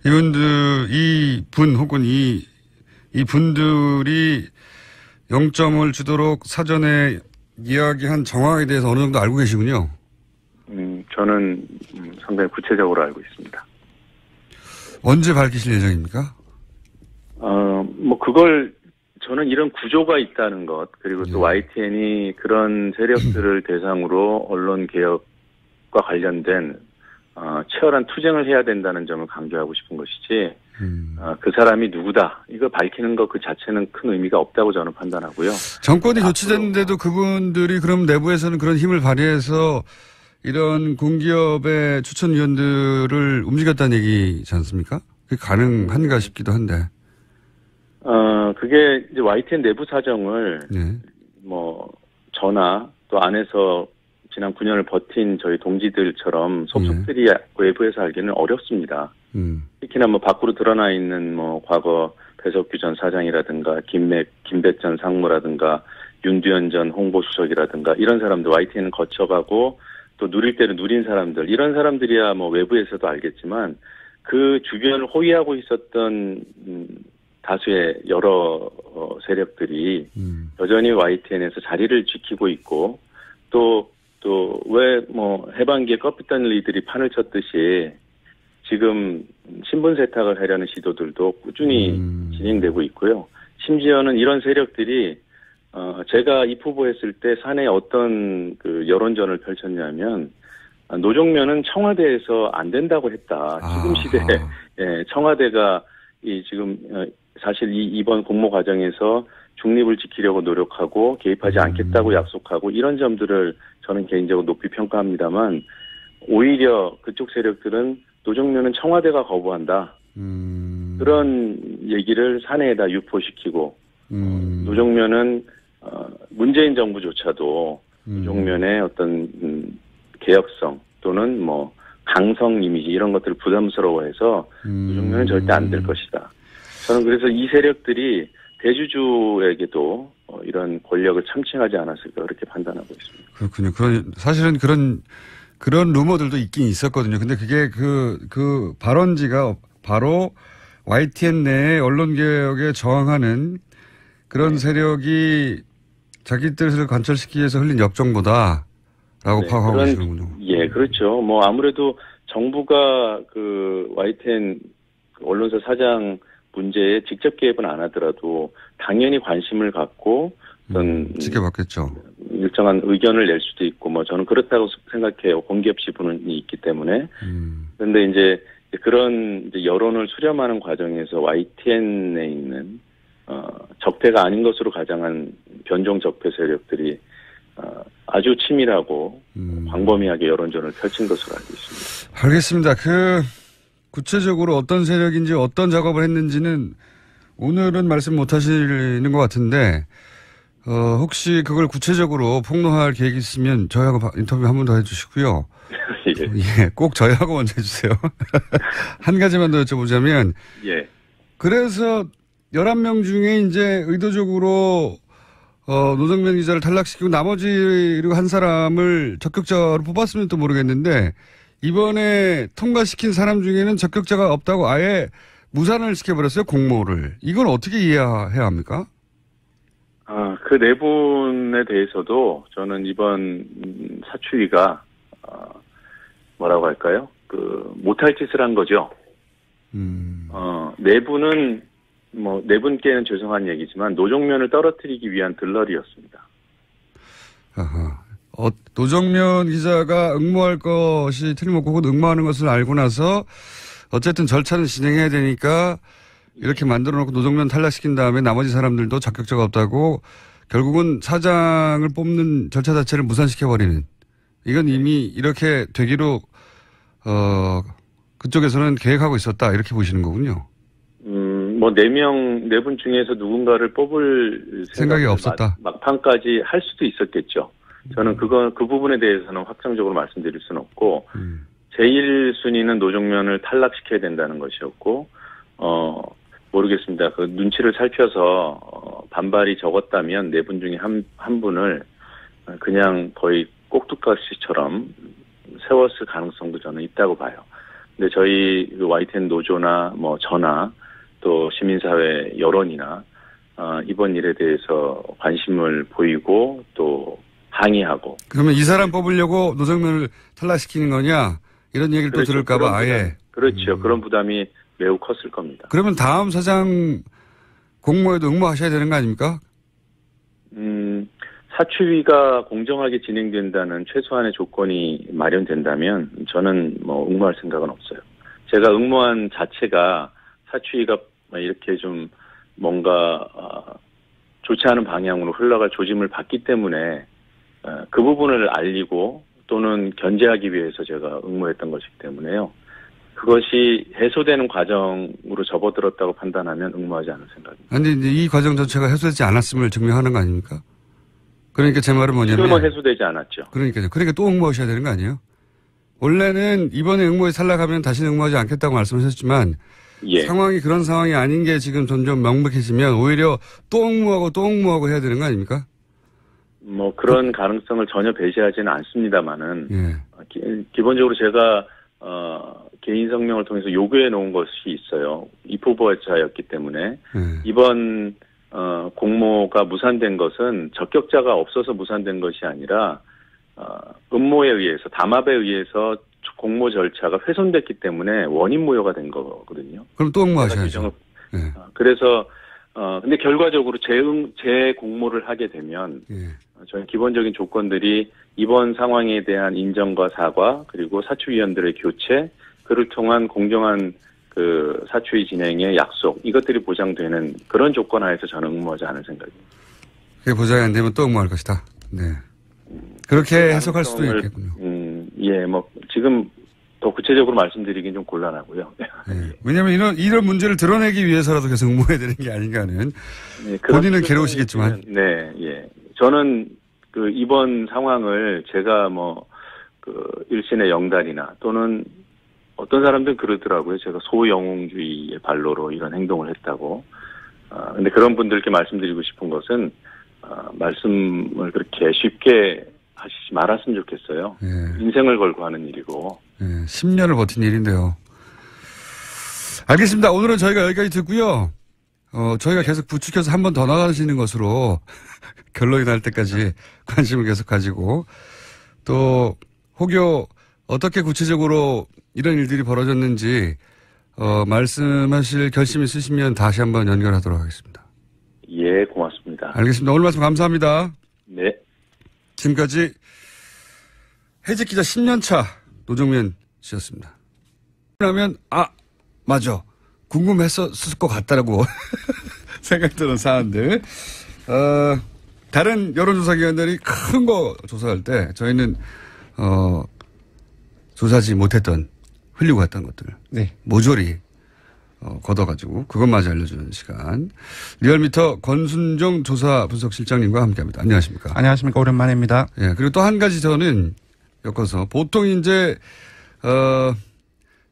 이분 혹은 이 분들이 0점을 주도록 사전에 이야기한 정황에 대해서 어느 정도 알고 계시군요. 저는 상당히 구체적으로 알고 있습니다. 언제 밝히실 예정입니까? 뭐 그걸 저는 이런 구조가 있다는 것 그리고 또 YTN이 그런 세력들을 대상으로 언론 개혁과 관련된 치열한 투쟁을 해야 된다는 점을 강조하고 싶은 것이지 그 사람이 누구다 이거 밝히는 것 그 자체는 큰 의미가 없다고 저는 판단하고요. 정권이 교체됐는데도 그분들이 그럼 내부에서는 그런 힘을 발휘해서 이런 공기업의 추천위원들을 움직였다는 얘기지 않습니까? 그게 가능한가 싶기도 한데. 그게 이제 YTN 내부 사정을 뭐 저나 또 안에서 지난 9년을 버틴 저희 동지들처럼 속속들이 외부에서 알기는 어렵습니다. 특히나 뭐 밖으로 드러나 있는 뭐 과거 배석규 전 사장이라든가 김백전 상무라든가 윤두현 전 홍보수석이라든가 이런 사람들 YTN을 거쳐가고 또 누릴 대로 누린 사람들 이런 사람들이야 뭐 외부에서도 알겠지만 그 주변을 호위하고 있었던 다수의 여러 세력들이 여전히 YTN에서 자리를 지키고 있고 또 왜 뭐 해방기에 껍깃단리들이 판을 쳤듯이 지금 신분 세탁을 하려는 시도들도 꾸준히 진행되고 있고요. 심지어는 이런 세력들이 제가 입후보했을 때 사내에 어떤 그 여론전을 펼쳤냐면 노정면은 청와대에서 안 된다고 했다. 지금 시대에 예, 청와대가 지금 사실 이번 공모 과정에서 중립을 지키려고 노력하고 개입하지 않겠다고 약속하고 이런 점들을 저는 개인적으로 높이 평가합니다만 오히려 그쪽 세력들은 노정면은 청와대가 거부한다. 그런 얘기를 사내에다 유포시키고 노정면은 문재인 정부조차도 노정면의 어떤 개혁성 또는 뭐 강성 이미지 이런 것들을 부담스러워해서 노정면은 절대 안 될 것이다. 저는 그래서 이 세력들이 대주주에게도 이런 권력을 참칭하지 않았을까 그렇게 판단하고 있습니다. 그렇군요. 사실은 그런 루머들도 있긴 있었거든요. 근데 그게 그 발언지가 바로 YTN 내에 언론개혁에 저항하는 그런 세력이 자기 뜻을 관철시키기 위해서 흘린 역정보다라고 네, 파악하고 계시는군요. 예, 그렇죠. 뭐 아무래도 정부가 그 YTN 언론사 사장 문제에 직접 개입은 안 하더라도 당연히 관심을 갖고 어떤 지켜봤겠죠. 일정한 의견을 낼 수도 있고 뭐 저는 그렇다고 생각해요. 공기업 지분이 있기 때문에. 그런데 이제 그런 이제 여론을 수렴하는 과정에서 YTN에 있는 적폐가 아닌 것으로 가장한 변종 적폐 세력들이 아주 치밀하고 광범위하게 여론전을 펼친 것으로 알고 있습니다. 알겠습니다. 구체적으로 어떤 세력인지 어떤 작업을 했는지는 오늘은 말씀 못 하시는 것 같은데, 혹시 그걸 구체적으로 폭로할 계획이 있으면 저희하고 인터뷰 한 번 더 해주시고요. 예, 꼭 저희하고 먼저 해주세요. 한 가지만 더 여쭤보자면, 예. 그래서 11명 중에 이제 의도적으로 노정면 기자를 탈락시키고 나머지 그리고 한 사람을 적격자로 뽑았으면 또 모르겠는데, 이번에 통과시킨 사람 중에는 적격자가 없다고 아예 무산을 시켜버렸어요, 공모를. 이건 어떻게 이해해야 합니까? 그 네 분에 대해서도 저는 이번 사추위가, 뭐라고 할까요? 못할 짓을 한 거죠. 네 분은, 네 분께는 죄송한 얘기지만 노정면을 떨어뜨리기 위한 들러리였습니다. 아하. 노정면 기자가 응모할 것이 틀림없고 혹은 응모하는 것을 알고 나서 어쨌든 절차는 진행해야 되니까 이렇게 만들어 놓고 노정면 탈락시킨 다음에 나머지 사람들도 적격자가 없다고 결국은 사장을 뽑는 절차 자체를 무산시켜버리는, 이건 이미 이렇게 되기로 그쪽에서는 계획하고 있었다 이렇게 보시는 거군요. 네 분 중에서 누군가를 뽑을 생각이 없었다. 막판까지 할 수도 있었겠죠. 저는 그 부분에 대해서는 확정적으로 말씀드릴 수는 없고, 제1순위는 노정면을 탈락시켜야 된다는 것이었고, 모르겠습니다. 그 눈치를 살펴서, 반발이 적었다면 네 분 중에 한 분을 그냥 거의 꼭두각시처럼 세웠을 가능성도 저는 있다고 봐요. 근데 저희 YTN 노조나 저나 또 시민사회 여론이나, 이번 일에 대해서 관심을 보이고 또 항의하고. 그러면 이 사람 뽑으려고 노정면을 탈락시키는 거냐? 이런 얘기를 그렇죠. 또 들을까봐 아예. 그렇죠. 그런 부담이 매우 컸을 겁니다. 그러면 다음 사장 공모에도 응모하셔야 되는 거 아닙니까? 사추위가 공정하게 진행된다는 최소한의 조건이 마련된다면 저는 응모할 생각은 없어요. 제가 응모한 자체가 사추위가 이렇게 좀 뭔가 좋지 않은 방향으로 흘러갈 조짐을 봤기 때문에 그 부분을 알리고 또는 견제하기 위해서 제가 응모했던 것이기 때문에요. 그것이 해소되는 과정으로 접어들었다고 판단하면 응모하지 않을 생각입니다. 아니, 이 과정 자체가 해소되지 않았음을 증명하는 거 아닙니까? 그러니까 제 말은 뭐냐면. 지금은 해소되지 않았죠. 그러니까요. 그러니까 또 응모하셔야 되는 거 아니에요? 원래는 이번에 응모에 탈락하면 다시는 응모하지 않겠다고 말씀하셨지만, 예. 상황이 그런 상황이 아닌 게 지금 점점 명백해지면 오히려 또 옹무하고 해야 되는 거 아닙니까? 뭐 그런 가능성을 전혀 배제하지는 않습니다만은 예. 기본적으로 제가 개인 성명을 통해서 요구해 놓은 것이 있어요. 입후보자였기 때문에 예. 이번 공모가 무산된 것은 적격자가 없어서 무산된 것이 아니라 음모에 의해서 담합에 의해서 공모 절차가 훼손됐기 때문에 원인 무효가 된 거거든요. 그럼 또 옹무하셔야죠. 예. 그래서 근데 결과적으로 재공모를 하게 되면 예. 저희 기본적인 조건들이 이번 상황에 대한 인정과 사과 그리고 사추위원들의 교체 그를 통한 공정한 그 사추위 진행의 약속 이것들이 보장되는 그런 조건 하에서 저는 응모하지 않을 생각입니다. 그게 보장이 안 되면 또 응모할 것이다. 네. 그렇게 해석할 수도 있겠군요. 예, 뭐 지금 더 구체적으로 말씀드리긴 좀 곤란하고요. 네. 왜냐하면 이런 문제를 드러내기 위해서라도 계속 응모해야 되는 게 아닌가는 네, 본인은 괴로우시겠지만. 네, 예. 저는 그 이번 상황을 제가 뭐 그 일신의 영달이나 또는 어떤 사람들은 그러더라고요. 제가 소영웅주의의 발로로 이런 행동을 했다고. 근데 그런 분들께 말씀드리고 싶은 것은 말씀을 그렇게 쉽게 하시지 말았으면 좋겠어요. 예. 인생을 걸고 하는 일이고. 예. 10년을 버틴 일인데요. 알겠습니다. 오늘은 저희가 여기까지 듣고요. 저희가 계속 부추겨서 한 번 더 나가시는 것으로 결론이 날 때까지 관심을 계속 가지고 또 혹여 어떻게 구체적으로 이런 일들이 벌어졌는지 말씀하실 결심 있으시면 다시 한번 연결하도록 하겠습니다. 예, 고맙습니다. 알겠습니다. 오늘 말씀 감사합니다. 네. 지금까지 해직 기자 10년차 노정면 씨였습니다. 그러면 맞아. 궁금했었을 것 같다라고 생각드는 사안들. 다른 여론조사 기관들이 큰 거 조사할 때 저희는 조사하지 못했던 흘리고 갔던 것들. 네. 모조리 걷어가지고 그것마저 알려주는 시간. 리얼미터 권순정 조사 분석실장님과 함께합니다. 안녕하십니까? 안녕하십니까? 오랜만입니다. 예. 그리고 또 한 가지 저는 엮어서 보통 이제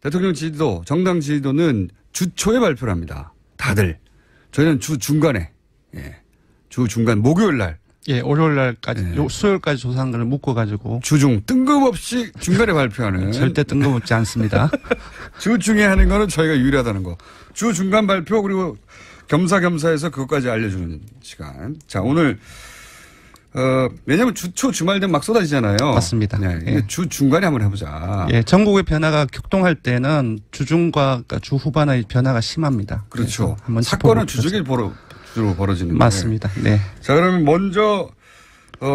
대통령 지지도, 정당 지지도는 주 초에 발표를 합니다. 다들. 저희는 주 중간에, 예. 주 중간 목요일 날. 예, 월요일 날까지, 네. 수요일까지 조사한 걸 묶어가지고. 주중 뜬금없이 중간에 발표하는. 절대 뜬금없지 않습니다. 주 중에 하는 거는 저희가 유일하다는 거. 주 중간 발표 그리고 겸사겸사해서 그것까지 알려주는 시간. 자, 오늘 왜냐면 주초 주말 되면 막 쏟아지잖아요. 맞습니다. 네, 예. 주 중간에 한번 해보자. 예, 전국의 변화가 격동할 때는 주중과 그러니까 주 후반의 변화가 심합니다. 그렇죠. 한번 사건은 주중에 주로 벌어지는 맞습니다. 네. 자, 그러면 먼저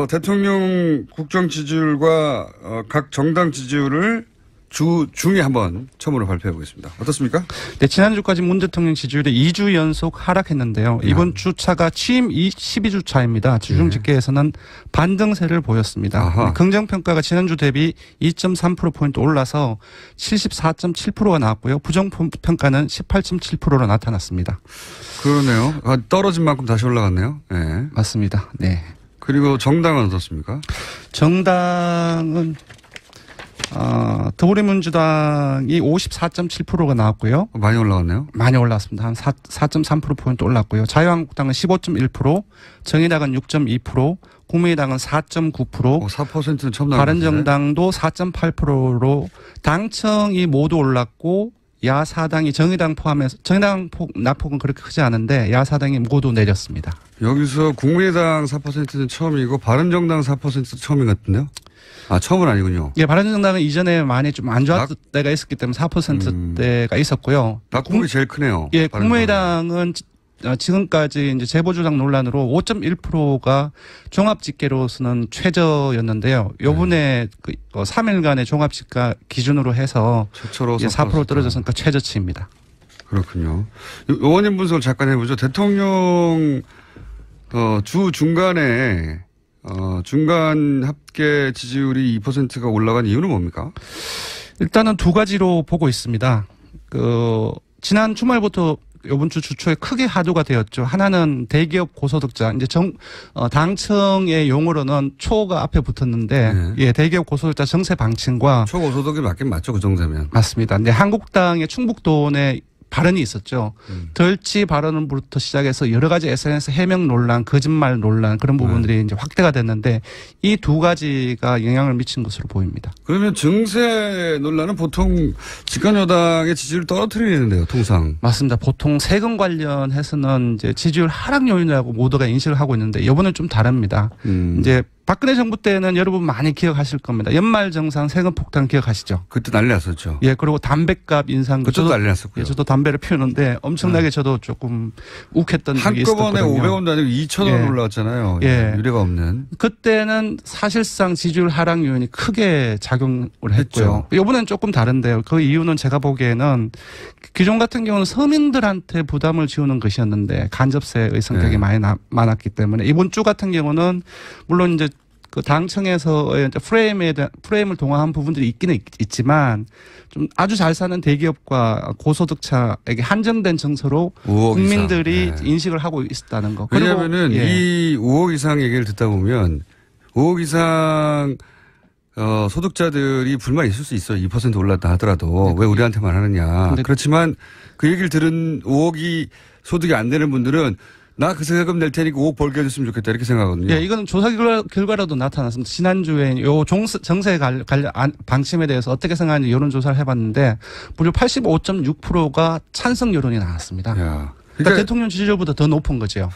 대통령 국정 지지율과 각 정당 지지율을 주 중에 한번 처음으로 발표해 보겠습니다. 어떻습니까? 네, 지난주까지 문 대통령 지지율이 2주 연속 하락했는데요. 이번 주차가 취임 12주차입니다. 주중 집계에서는 반등세를 보였습니다. 아하. 긍정평가가 지난주 대비 2.3%포인트 올라서 74.7%가 나왔고요. 부정평가는 18.7%로 나타났습니다. 그러네요. 떨어진 만큼 다시 올라갔네요. 네. 맞습니다. 네. 그리고 정당은 어떻습니까? 정당은 더불어민주당이 54.7%가 나왔고요. 많이 올라갔네요. 많이 올랐습니다. 한 4.3%포인트 올랐고요. 자유한국당은 15.1%, 정의당은 6.2%, 국민의당은 4.9%, 4%는 처음 나왔는데. 바른정당도 4.8%로 당청이 모두 올랐고 야사당이 정의당 포함해서 정의당 낙폭은 그렇게 크지 않은데 야사당이 모두 내렸습니다. 여기서 국민의당 4%는 처음이고 바른정당 4%도 처음인 것 같은데요? 처음은 아니군요. 예, 바른정당은 이전에 많이 좀 안 좋았을 때가 있었기 때문에 4%대가 있었고요. 낙폭이 제일 크네요. 예, 국민의당은 지금까지 이제 제보조작 논란으로 5.1%가 종합집계로서는 최저였는데요. 요번에 3일간의 종합집계 기준으로 해서 최초로 4% 떨어졌으니까 최저치입니다. 그렇군요. 원인 분석을 잠깐 해보죠. 대통령 주 중간에 중간 합계 지지율이 2%가 올라간 이유는 뭡니까? 일단은 두 가지로 보고 있습니다. 지난 주말부터 이번 주 주초에 크게 화두가 되었죠. 하나는 대기업 고소득자. 이제 당청의 용어로는 초가 앞에 붙었는데, 네. 예, 대기업 고소득자 정세 방침과. 초고소득이 맞긴 맞죠, 그 정도면. 맞습니다. 근데 한국당의 충북도내 발언이 있었죠. 덜치 발언부터 시작해서 여러 가지 SNS 해명 논란, 거짓말 논란 그런 부분들이 이제 확대가 됐는데 이 두 가지가 영향을 미친 것으로 보입니다. 그러면 증세 논란은 보통 집권 여당의 지지율을 떨어뜨리는데요, 통상. 맞습니다. 보통 세금 관련해서는 이제 지지율 하락 요인이라고 모두가 인식을 하고 있는데 이번엔 좀 다릅니다. 이제 박근혜 정부 때는 여러분 많이 기억하실 겁니다. 연말정산 세금 폭탄 기억하시죠? 그때 난리 났었죠. 예, 그리고 담배값 인상. 그때도 난리 났었고요. 예, 저도 담배를 피우는데 엄청나게 저도 조금 욱했던 적이 있었거든요. 한꺼번에 500원도 아니고 2,000원 예. 올라왔잖아요. 예. 유례가 없는. 그때는 사실상 지지율 하락 요인이 크게 작용을 했고요. 했죠. 이번엔 조금 다른데요. 그 이유는 제가 보기에는 기존 같은 경우는 서민들한테 부담을 지우는 것이었는데 간접세의 성격이 네. 많았기 때문에 이번 주 같은 경우는 물론 이제 그 당청에서의 프레임을 동화한 부분들이 있기는 있지만 좀 아주 잘 사는 대기업과 고소득자에게 한정된 정서로 5억 국민들이 이상. 인식을 하고 있었다는 거. 왜냐하면은 예. 이 5억 이상 얘기를 듣다 보면 5억 이상 소득자들이 불만이 있을 수 있어요. 2% 올랐다 하더라도 왜 우리한테만 하느냐. 그렇지만 그 얘기를 들은 5억이 소득이 안 되는 분들은 나 그 세금 낼 테니까 5억 벌게 해줬으면 좋겠다 이렇게 생각하거든요. 예, 이거는 조사 결과라도 나타났습니다. 지난주에 요 정세 관련 방침에 대해서 어떻게 생각하는지 여론조사를 해봤는데 무려 85.6%가 찬성 여론이 나왔습니다. 야. 그러니까 대통령 지지율보다 더 높은 거죠.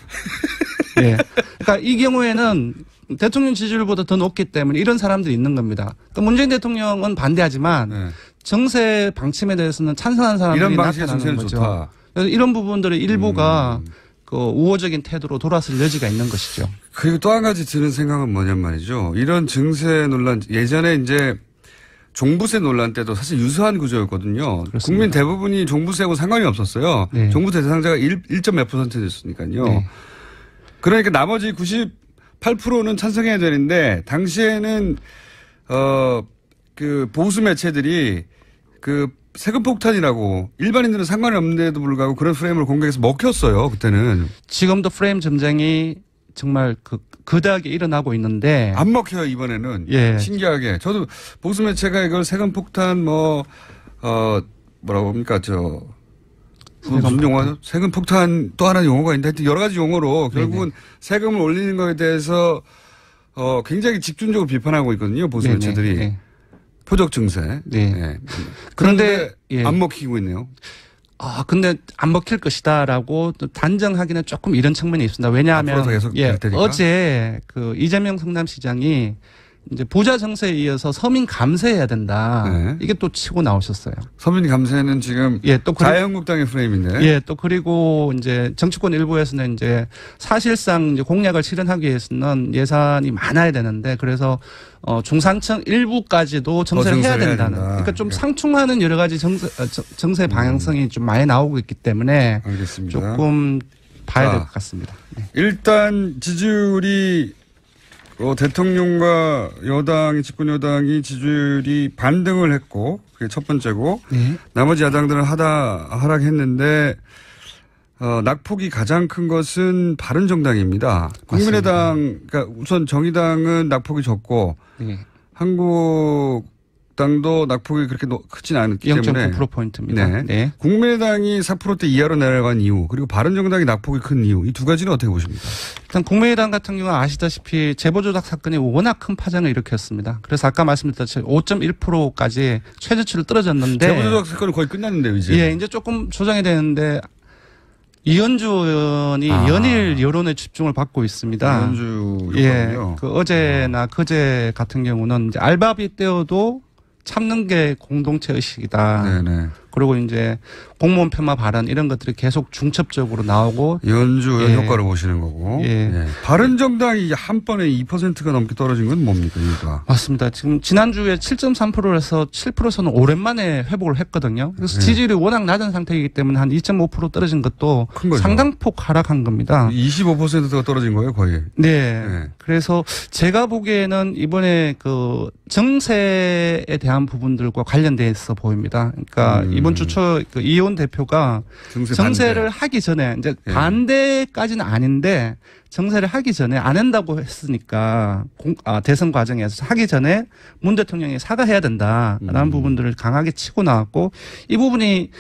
예. 그러니까 이 경우에는 대통령 지지율보다 더 높기 때문에 이런 사람들이 있는 겁니다. 그러니까 문재인 대통령은 반대하지만 네. 정세 방침에 대해서는 찬성하는 사람들이 이런 방식의 나타나는 정세는 거죠. 좋다. 그래서 이런 부분들의 일부가 그 우호적인 태도로 돌아설 여지가 있는 것이죠. 그리고 또 한 가지 드는 생각은 뭐냔 말이죠. 이런 증세 논란, 예전에 이제 종부세 논란 때도 사실 유사한 구조였거든요. 그렇습니다. 국민 대부분이 종부세하고 상관이 없었어요. 네. 종부세 대상자가 1점 몇 %였으니까요. 네. 그러니까 나머지 98%는 찬성해야 되는데 당시에는 그 보수 매체들이 그 세금 폭탄이라고 일반인들은 상관이 없는데도 불구하고 그런 프레임을 공개해서 먹혔어요. 그때는. 지금도 프레임 전쟁이 정말 거대하게 일어나고 있는데 안 먹혀요, 이번에는. 예. 신기하게. 저도 보수 매체가 이걸 세금 폭탄 뭐라고 합니까? 무슨 용어죠? 세금 폭탄 또 하나 용어가 있는데 하여튼 여러 가지 용어로 결국은 세금을 올리는 거에 대해서 굉장히 집중적으로 비판하고 있거든요. 보수 매체들이. 네. 표적 증세. 네. 네. 그런데 그런데 안 먹히고 있네요. 근데 안 먹힐 것이다라고 단정하기는 조금 이런 측면이 있습니다. 왜냐하면 앞으로도 계속 될 테니까. 어제 그 이재명 성남시장이 이제 부자 정세에 이어서 서민 감세해야 된다. 네. 이게 또 치고 나오셨어요. 서민 감세는 지금 또 자유한국당의 프레임인데. 예, 또 그리고 이제 정치권 일부에서는 이제 사실상 이제 공약을 실현하기 위해서는 예산이 많아야 되는데 그래서 중산층 일부까지도 정세를 해야 된다는. 그러니까 좀 상충하는 여러 가지 정세 방향성이 좀 많이 나오고 있기 때문에 알겠습니다. 조금 봐야 될 것 같습니다. 네. 일단 지지율이 대통령과 여당이 집권 여당이 지지율이 반등을 했고 그게 첫 번째고 네. 나머지 야당들은 하락했는데 낙폭이 가장 큰 것은 바른정당입니다. 국민의당 그러니까 우선 정의당은 낙폭이 적고 네. 한국당도 낙폭이 그렇게 크진 않기 때문에 0.9%포인트입니다. 네. 네. 국민의당이 4%대 이하로 내려간 이유 그리고 바른정당이 낙폭이 큰 이유 이 두 가지는 어떻게 보십니까? 일단 국민의당 같은 경우는 아시다시피 재보조작 사건이 워낙 큰 파장을 일으켰습니다. 그래서 아까 말씀드렸듯이 5.1%까지 최저치를 떨어졌는데 재보조작 사건은 거의 끝났는데요 이제. 예, 이제 조금 조정이 되는데 이현주 의원이 연일 여론의 집중을 받고 있습니다. 이현주 예, 의원이요. 그 어제나 그제 같은 경우는 이제 알바비 떼어도 참는 게 공동체 의식이다. 네네. 그리고 이제 공무원 폄하 발언 이런 것들이 계속 중첩적으로 나오고 이현주 의원 효과를 보시는 거고. 예. 바른정당이 한 번에 2%가 넘게 떨어진 건 뭡니까 이유가? 맞습니다. 지금 지난주에 7.3%에서 7%에서는 오랜만에 회복을 했거든요. 그래서 지지율이 워낙 낮은 상태이기 때문에 한 2.5% 떨어진 것도 큰 거죠. 상당폭 하락한 겁니다. 25%가 떨어진 거예요 거의. 네. 그래서 제가 보기에는 이번에 그 정세에 대한 부분들과 관련돼서 보입니다. 그러니까 이번 주 초 그 이혼 대표가 정세를 하기 전에 이제 반대까지는 아닌데 정세를 하기 전에 안 한다고 했으니까 대선 과정에서 하기 전에 문 대통령이 사과해야 된다라는 부분들을 강하게 치고 나왔고 이 부분이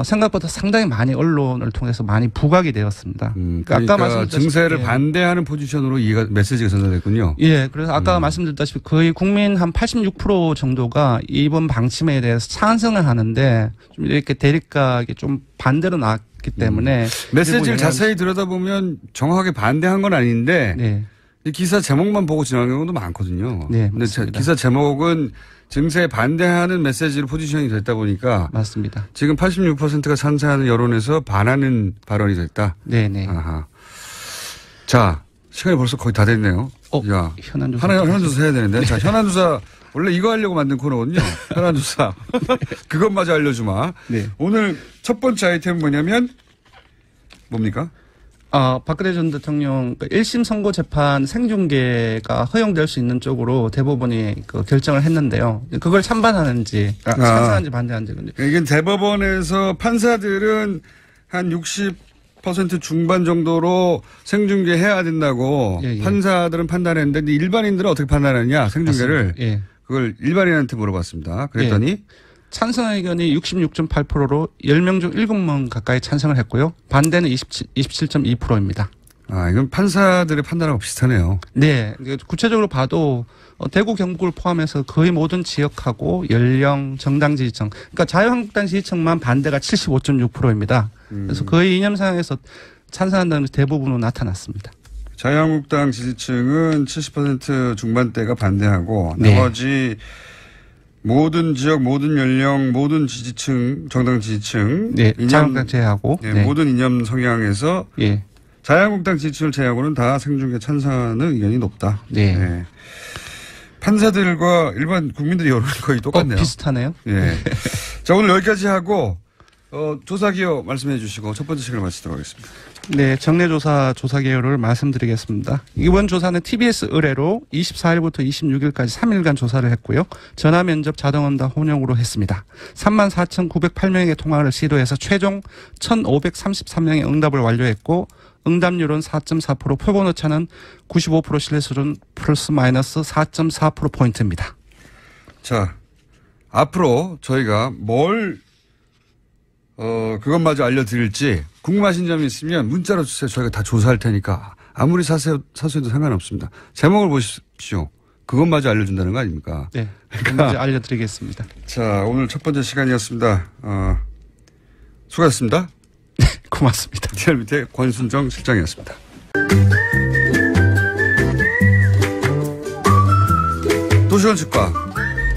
생각보다 상당히 많이 언론을 통해서 많이 부각이 되었습니다. 그러니까 아까 말씀드렸다시피 증세를 반대하는 포지션으로 메시지가 전달됐군요. 예, 그래서 아까 말씀드렸다시피 거의 국민 한 86% 정도가 이번 방침에 대해서 찬성을 하는데 좀 이렇게 대립각이 좀 반대로 나왔기 때문에 메시지를 자세히 들여다보면 정확하게 반대한 건 아닌데 네. 기사 제목만 보고 지나간 경우도 많거든요. 네, 근데 맞습니다. 기사 제목은 증세에 반대하는 메시지로 포지션이 됐다 보니까 맞습니다. 지금 86%가 찬성하는 여론에서 반하는 발언이 됐다. 네네. 아하. 자, 시간이 벌써 거의 다 됐네요. 야, 현안조사 해야 되는데. 자, 현안조사 원래 이거 하려고 만든 코너거든요. 현안조사. 그것마저 알려주마. 네. 오늘 첫 번째 아이템은 뭐냐면 뭡니까? 박근혜 전 대통령 1심 선고 재판 생중계가 허용될 수 있는 쪽으로 대법원이 결정을 했는데요. 그걸 찬반하는지, 찬성하는지 반대하는지. 이게 대법원에서 판사들은 한 60% 중반 정도로 생중계해야 된다고 판사들은 판단했는데 일반인들은 어떻게 판단하느냐 생중계를. 예. 그걸 일반인한테 물어봤습니다. 그랬더니 예. 찬성 의견이 66.8%로 10명 중 7명 가까이 찬성을 했고요. 반대는 27.2%입니다. 이건 판사들의 판단하고 비슷하네요. 네. 구체적으로 봐도 대구 경북을 포함해서 거의 모든 지역하고 연령, 정당 지지층, 그러니까 자유한국당 지지층만 반대가 75.6%입니다. 그래서 거의 이념상에서 찬성한다는 대부분으로 나타났습니다. 자유한국당 지지층은 70% 중반대가 반대하고 네. 나머지 모든 지역, 모든 연령, 모든 지지층, 정당 지지층, 네, 자유한국당 제외하고 네. 모든 이념 성향에서 예. 자유한국당 지지층을 제외하고는 다 생중계 찬성하는 의견이 높다. 네. 네. 판사들과 일반 국민들의 여론이 거의 똑같네요. 비슷하네요. 네. 자, 오늘 여기까지 하고 조사 기호 말씀해 주시고 첫 번째 시간을 마치도록 하겠습니다. 네, 정례조사 조사 개요를 말씀드리겠습니다. 이번 조사는 TBS 의뢰로 24일부터 26일까지 3일간 조사를 했고요. 전화 면접 자동응답 혼용으로 했습니다. 34,908명의 통화를 시도해서 최종 1,533명의 응답을 완료했고 응답률은 4.4%, 표본 오차는 95% 신뢰 수준 플러스 마이너스 4.4%포인트입니다. 자, 앞으로 저희가 그것마저 알려드릴지 궁금하신 점이 있으면 문자로 주세요. 저희가 다 조사할 테니까 아무리 사소해도 상관없습니다. 제목을 보십시오. 그것마저 알려준다는 거 아닙니까? 네. 그것마저 알려드리겠습니다. 자, 오늘 첫 번째 시간이었습니다. 수고하셨습니다. 네, 고맙습니다. 디얼 밑에 권순정 실장이었습니다. 도시원 치과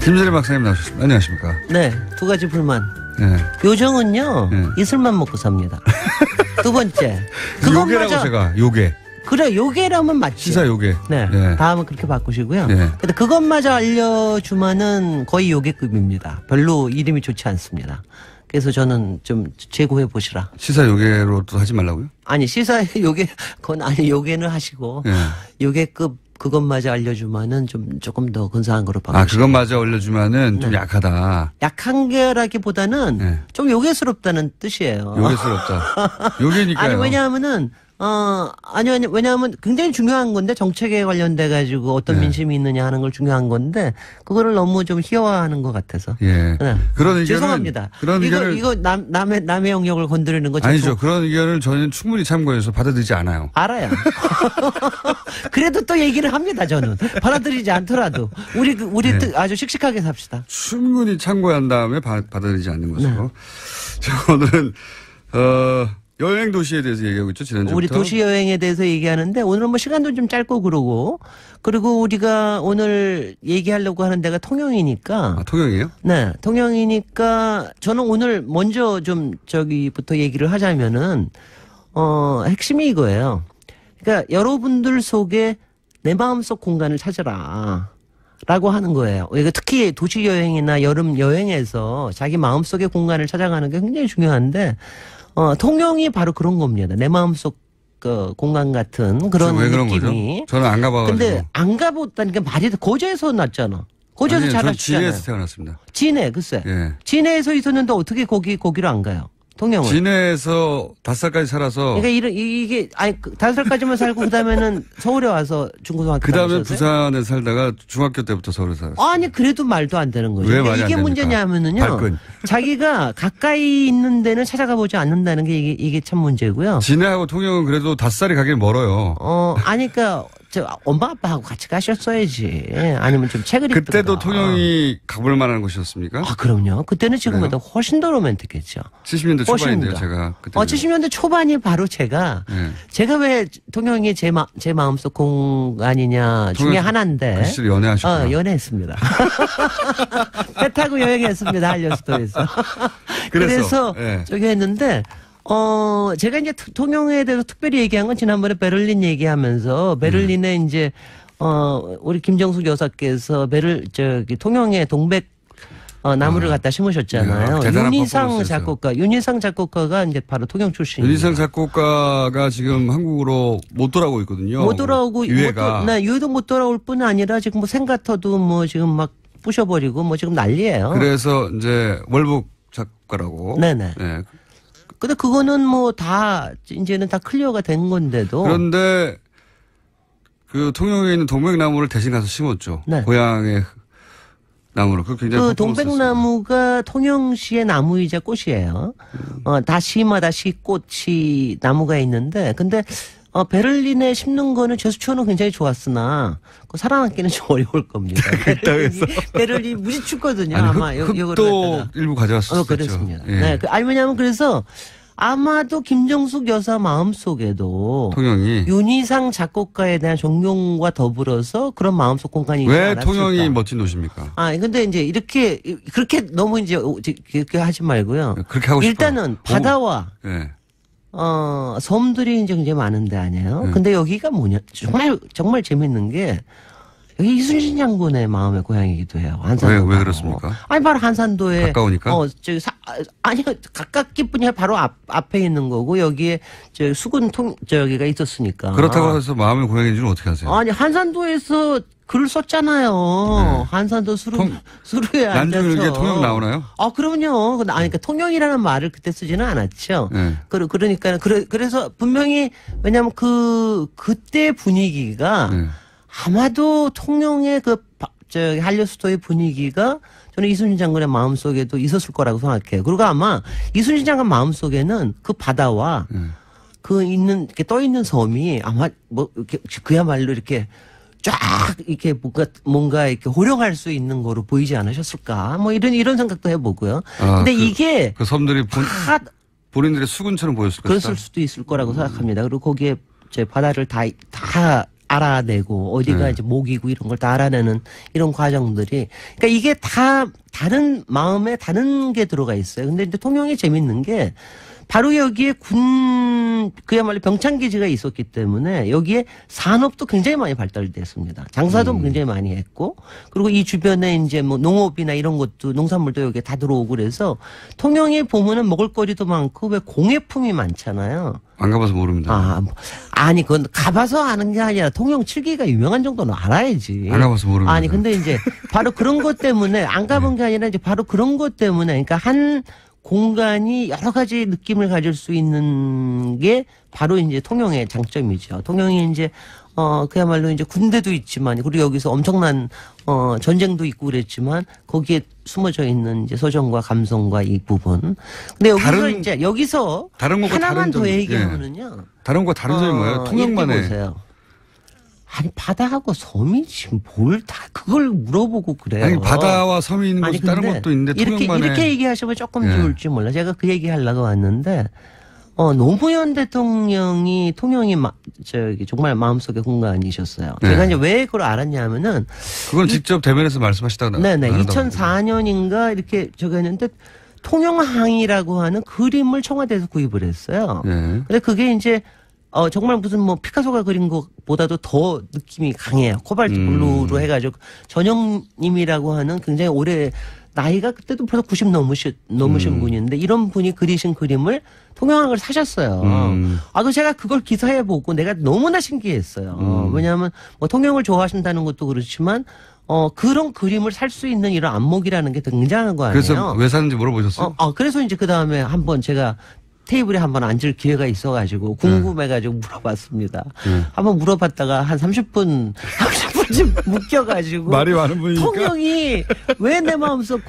김재림 박사님 나오셨습니다. 안녕하십니까? 네, 두 가지 불만. 네. 요정은요, 이슬만 먹고 삽니다. 두 번째. 요괴라고 제가, 요괴. 그래, 요괴라면 맞지. 시사 요괴. 네. 네. 다음은 그렇게 바꾸시고요. 네. 근데 그것마저 알려주면은 거의 요괴급입니다. 별로 이름이 좋지 않습니다. 그래서 저는 좀 재고해 보시라. 시사 요괴로 또 하지 말라고요? 아니, 시사 요괴, 그건 아니, 요괴는 하시고. 네. 요괴급 그것마저 알려주면은 조금 더 근사한 거로 바꾸시라. 그것마저 알려주면은 좀 약하다. 약한 게라기보다는 네. 좀 요괴스럽다는 뜻이에요. 요괴스럽다. 요괴니까요. 아니, 왜냐하면은, 왜냐하면 굉장히 중요한 건데, 정책에 관련돼가지고 어떤 민심이 있느냐 하는 걸 중요한 건데, 그거를 너무 좀 희화화하는 것 같아서. 예. 네. 그런 의견은. 죄송합니다. 이거 남의 영역을 건드리는 거 아니죠. 그런 의견을 저는 충분히 참고해서 받아들이지 않아요. 알아요. 그래도 또 얘기를 합니다, 저는. 받아들이지 않더라도. 우리 네. 아주 씩씩하게 삽시다. 충분히 참고한 다음에 받아들이지 않는 것으로. 네. 자, 오늘은, 여행 도시에 대해서 얘기하고 있죠, 지난주부터. 우리 도시 여행에 대해서 얘기하는데 오늘은 뭐 시간도 좀 짧고 그리고 우리가 오늘 얘기하려고 하는 데가 통영이니까. 통영이에요? 네, 통영이니까 저는 오늘 먼저 좀 저기부터 얘기를 하자면은 핵심이 이거예요. 그러니까 여러분들 속에 내 마음속 공간을 찾아라. 라고 하는 거예요. 특히 도시 여행이나 여름 여행에서 자기 마음속의 공간을 찾아가는 게 굉장히 중요한데 통영이 바로 그런 겁니다. 내 마음속 그 공간 같은 그런 왜 그런 느낌이. 거죠? 저는 안 가봐가지고. 근데 안 가봤다니까 말이 고제에서 났잖아. 고제에서 자랐잖아요. 진해에서 태어났습니다. 진해, 글쎄. 예. 진해에서 있었는데 어떻게 거기로 안 가요? 통영은. 진해에서 5살까지 살아서. 그러니까 이게 아니 5살까지만 살고 그다음에는 서울에 와서 중고등학교 그다음에 부산에 살다가 중학교 때부터 서울에 살았어요. 아니 그래도 말도 안 되는 거죠. 왜 그러니까 말이 안 이게 됩니까? 문제냐면은요. 발끈. 자기가 가까이 있는 데는 찾아가 보지 않는다는 게 이게 참 문제고요. 진해하고 통영은 그래도 5살이 가긴 멀어요. 아니 그러니까 엄마 아빠하고 같이 가셨어야지. 아니면 좀 책을 읽든가. 그때도 통영이 가볼 만한 곳이었습니까? 아 그럼요. 그때는 지금보다 훨씬 더 로맨틱했죠. 70년대 초반인데요, 훨씬 제가. 그때 70년대 초반이 바로 제가 왜 통영이 제 마음속 공간이냐 중에 하나인데. 실제로 연애하셨구나. 연애했습니다. 배 타고 여행했습니다. 한려스토에서. 그래서 네. 저기 했는데 제가 이제 통영에 대해서 특별히 얘기한 건 지난번에 베를린 얘기하면서 베를린에 이제 우리 김정숙 여사께서 통영에 동백 나무를 갖다 심으셨잖아요. 윤희상 작곡가가 이제 바로 통영 출신입니다. 윤희상 작곡가가 지금 한국으로 못 돌아오고 있거든요. 못 돌아오고 유해가. 유해도 못 돌아올 뿐 아니라 지금 뭐 생가터도 뭐 지금 막 부셔버리고 뭐 지금 난리예요. 그래서 이제 월북 작가라고. 네네. 네. 근데 그거는 뭐 다 이제는 다 클리어가 된 건데도. 그런데 그 통영에 있는 동백나무를 대신 가서 심었죠. 네. 고향의 나무를. 그 굉장히 동백나무가 통영시의 나무이자 꽃이에요. 다 시마다 시꽃이 나무가 있는데 근데 베를린에 심는 거는 제스처는 굉장히 좋았으나 살아남기는 좀 어려울 겁니다. 베를린 무지 춥거든요. 아마 흙도 일부 가져왔었죠. 그렇습니다. 예. 네, 왜냐하면 그래서 아마도 김정숙 여사 마음속에도 통영이 윤희상 작곡가에 대한 존경과 더불어서 그런 마음속 공간이 있지 왜 않았을까. 통영이 멋진 도시입니까? 근데 이제 그렇게 너무 이제 그렇게 하지 말고요. 그렇게 하고 싶어요. 일단은 바다와 네. 섬들이 이제 굉장히 많은데 아니에요. 근데 여기가 뭐냐 정말 재밌는 게 여기 이순신 장군의 마음의 고향이기도 해요. 한산도. 왜 그렇습니까? 아니 바로 한산도에 가까우니까. 아니요 가깝기뿐이 바로 앞에 있는 거고 여기에 수군 저기가 있었으니까. 그렇다고 해서 마음의 고향인 줄 어떻게 아세요? 아니 한산도에서 글을 썼잖아요. 네. 한산도 수루에 앉아서. 난중일기에 통영 나오나요? 그럼요. 그러니까 통영이라는 말을 그때 쓰지는 않았죠. 네. 그러니까 그래서 분명히 왜냐하면 그때 분위기가 아마도 통영의 한려스토의 분위기가 저는 이순신 장군의 마음속에도 있었을 거라고 생각해요. 그리고 아마 이순신 장군 마음속에는 그 바다와 이렇게 떠 있는 섬이 아마 그야말로 이렇게 쫙 이렇게 뭔가 이렇게 호령할 수 있는 거로 보이지 않으셨을까? 뭐 이런 생각도 해보고요. 근데 이게 그 섬들이 본인들의 수군처럼 보였을 것이다. 그랬을 수도 있을 거라고 생각합니다. 그리고 거기에 바다를 다 알아내고 어디가 이제 목이고 이런 걸 다 알아내는 이런 과정들이 그러니까 이게 다 다른 마음에 다른 게 들어가 있어요. 근데 이제 통영이 재밌는 게 바로 여기에 그야말로 병창기지가 있었기 때문에 여기에 산업도 굉장히 많이 발달됐습니다. 장사도 굉장히 많이 했고 그리고 이 주변에 이제 뭐 농업이나 이런 것도 농산물도 여기에 다 들어오고 그래서 통영에 보면은 먹을거리도 많고 왜 공예품이 많잖아요. 안 가봐서 모릅니다. 아니 그건 가봐서 아는 게 아니라 통영 칠기가 유명한 정도는 알아야지. 안 가봐서 모릅니다. 아니 근데 이제 바로 그런 것 때문에 안 가본 게 아니라 이제 바로 그런 것 때문에 그러니까 한 공간이 여러 가지 느낌을 가질 수 있는 게 바로 이제 통영의 장점이죠. 통영이 이제 그야말로 이제 군대도 있지만 그리고 여기서 엄청난 전쟁도 있고 그랬지만 거기에 숨어져 있는 이제 서정과 감성과 이 부분. 근데 여기서 다른 하나만 더 얘기하면은요. 다른 거 다른 점이 뭐예요? 통영만의. 보세요. 아니 바다하고 섬이 지금 그걸 물어보고 그래요. 아니 바다와 섬이 있는 곳이 다른 것도 있는데 통영만의. 이렇게 얘기하시면 조금 좋을지 몰라. 제가 그 얘기 하려고 왔는데 노무현 대통령이 통영이 정말 마음속의 공간이셨어요. 네. 제가 이제 왜 그걸 알았냐면은 그건 직접 대면에서 말씀하시다가 네네 2004년인가 이렇게 저기 했는데 통영항이라고 하는 그림을 청와대에서 구입을 했어요. 네. 근데 그게 이제 정말 무슨 피카소가 그린 것보다도 더 느낌이 강해요. 코발트 블루로 해가지고 전영님이라고 하는 굉장히 오래 나이가 그때도 벌써 90 넘으신 분인데 이런 분이 그리신 그림을 통영학을 사셨어요. 그 제가 그걸 기사에 보고 내가 너무나 신기했어요. 왜냐하면 뭐 통영을 좋아하신다는 것도 그렇지만 그런 그림을 살 수 있는 이런 안목이라는 게 굉장한 거 아니에요. 그래서 왜 사는지 물어보셨어요? 그래서 이제 그 다음에 한번 제가 테이블에 한번 앉을 기회가 있어가지고 궁금해가지고 물어봤습니다. 한번 물어봤다가 한 30분쯤 묶여가지고 말이 많은 분이니까. 통영이 왜 내 마음속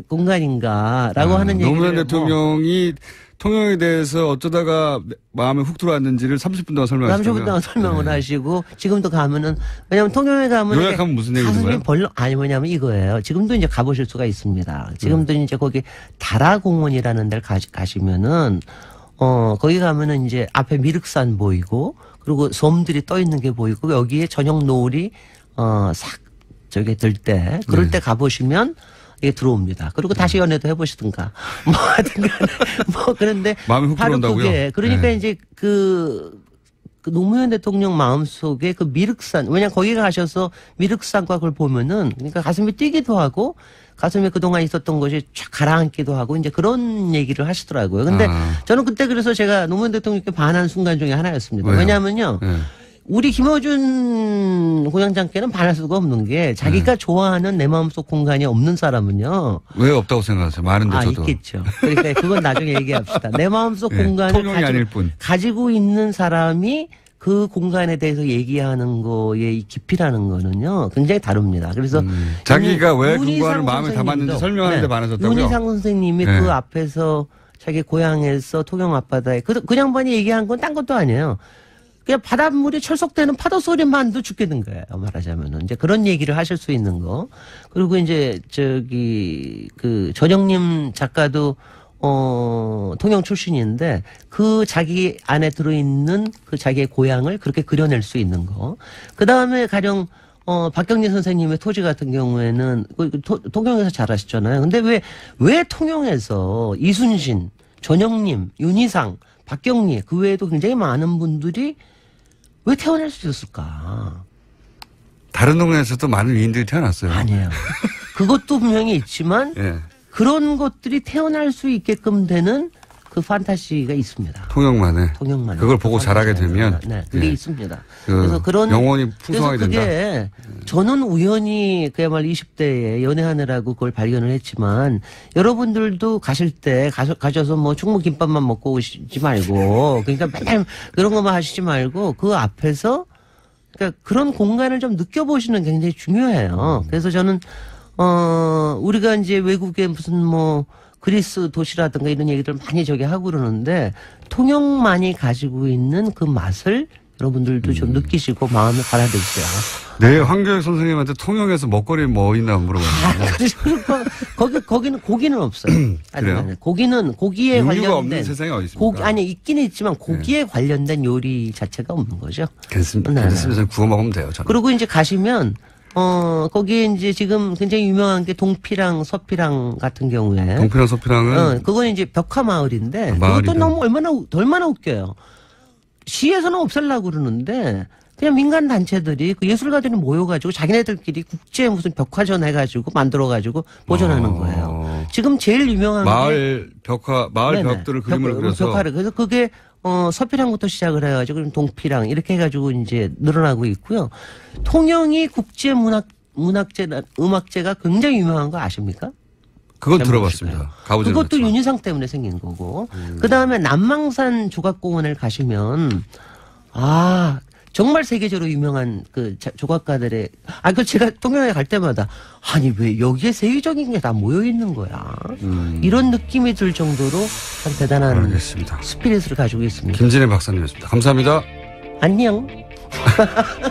공간인가라고 하는 얘기를 노무현 대통령이 통영에 대해서 어쩌다가 마음에 훅 들어왔는지를 30분 동안 설명하시고요. 30분 동안 설명을 하시고 지금도 가면은 왜냐면 통영에 가면 요약하면 무슨 얘기인가요? 가슴이 벌렁 뭐냐면 이거예요. 지금도 이제 가보실 수가 있습니다. 지금도 이제 거기 다라공원이라는 데를 가시면은 거기 가면은 이제 앞에 미륵산 보이고 그리고 섬들이 떠 있는 게 보이고 여기에 저녁 노을이 싹 저기 들 때 그럴 때 가보시면 이게 들어옵니다. 그리고 다시 연애도 해보시든가 뭐 하든가 뭐 그런데 마음이 훅 바로 들어온다고요? 그게 그러니까 이제 그 노무현 대통령 마음속에 그 미륵산 왜냐 거기 가셔서 미륵산과 그걸 보면은 그러니까 가슴이 뛰기도 하고 가슴에 그동안 있었던 것이 쫙 가라앉기도 하고 이제 그런 얘기를 하시더라고요. 근데 저는 그때 그래서 제가 노무현 대통령께 반한 순간 중에 하나였습니다. 왜요? 왜냐하면요. 우리 김어준 고향장께는 반할 수가 없는 게 자기가 좋아하는 내 마음속 공간이 없는 사람은요. 왜 없다고 생각하세요? 많은데 저도. 있겠죠. 그러니까 그건 나중에 얘기합시다. 내 마음속 공간을 통영이 아닐 뿐. 가지고 있는 사람이 그 공간에 대해서 얘기하는 거의 깊이라는 거는요 굉장히 다릅니다. 그래서 자기가 왜 공간을 마음에 담았는지 설명하는데 많아졌다고요? 윤희상 선생님이 그 앞에서 자기 고향에서 통영 앞바다에 그 양반이 얘기한 건 딴 것도 아니에요. 그냥 바닷물이 철썩되는 파도 소리만도 죽겠는 거예요. 말하자면은. 이제 그런 얘기를 하실 수 있는 거. 그리고 이제 그 전영님 작가도 통영 출신인데 그 자기 안에 들어있는 그 자기의 고향을 그렇게 그려낼 수 있는 거. 그 다음에 가령 박경리 선생님의 토지 같은 경우에는 통영에서 잘하셨잖아요. 근데 왜 통영에서 이순신, 전영님, 윤희상, 박경리 그 외에도 굉장히 많은 분들이 왜 태어날 수 있었을까? 다른 동네에서도 많은 위인들이 태어났어요. 아니에요. 그것도 분명히 있지만 그런 것들이 태어날 수 있게끔 되는 그 판타지가 있습니다. 통영만에. 그걸 보고 자라게 되면. 네, 그게 있습니다. 그래서 그런 영혼이 풍성하게 된다. 그게 저는 우연히 그야말로 20대에 연애하느라고 그걸 발견을 했지만 여러분들도 가실 때 가셔서 뭐 충무김밥만 먹고 오시지 말고 그러니까 맨날 그런 것만 하시지 말고 그 앞에서 그러니까 그런 공간을 좀 느껴보시는 게 굉장히 중요해요. 그래서 저는 우리가 이제 외국에 무슨 뭐 그리스 도시라든가 이런 얘기들 많이 저기 하고 그러는데 통영만이 가지고 있는 그 맛을 여러분들도 좀 느끼시고 마음에 받아들이세요. 네, 황교익 선생님한테 통영에서 먹거리 뭐 있나 물어봤는데. 거기는 고기는 없어요. 그래요? 고기에 관련된 없는 세상에 어디 있습니까? 있긴 있지만 고기에 관련된 요리 자체가 없는 거죠. 괜찮습니다. 구워 먹으면 돼요. 저는. 그리고 이제 가시면 거기에 이제 지금 굉장히 유명한 게 동피랑 서피랑 같은 경우에. 동피랑 서피랑은? 그건 이제 벽화마을인데. 그것도 너무 얼마나 웃겨요. 시에서는 없애려고 그러는데, 그냥 민간 단체들이 그 예술가들이 모여가지고 자기네들끼리 국제 무슨 벽화전 해가지고 만들어가지고 보존하는 거예요. 지금 제일 유명한 마을 벽들을 그림을 그려서. 그래서 그게 서피랑부터 시작을 해가지고 동피랑 이렇게 해가지고 이제 늘어나고 있고요. 통영이 국제 음악제가 굉장히 유명한 거 아십니까? 그건 들어봤습니다. 그것도 윤희상 때문에 생긴 거고. 그 다음에 남망산 조각공원을 가시면 정말 세계적으로 유명한 그 조각가들의 그 제가 통영에 갈 때마다 아니 왜 여기에 세계적인 게 다 모여 있는 거야. 이런 느낌이 들 정도로 참 대단한 알겠습니다. 스피릿을 가지고 있습니다. 김진애 박사님이었습니다. 감사합니다. 안녕.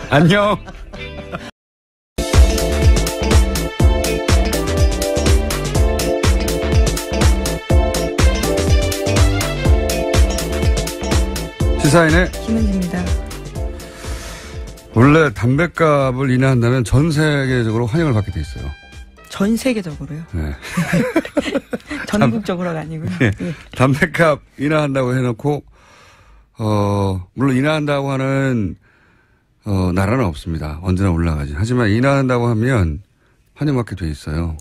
안녕. 시사인의 김은지입니다. 원래 담뱃값을 인하한다면 전 세계적으로 환영을 받게 돼 있어요. 전 세계적으로요? 네. 전국적으로가 아니고요. 네. 담뱃값 인하한다고 해놓고 물론 인하한다고 하는 나라는 없습니다. 언제나 올라가지. 하지만 인하한다고 하면 환영받게 돼 있어요.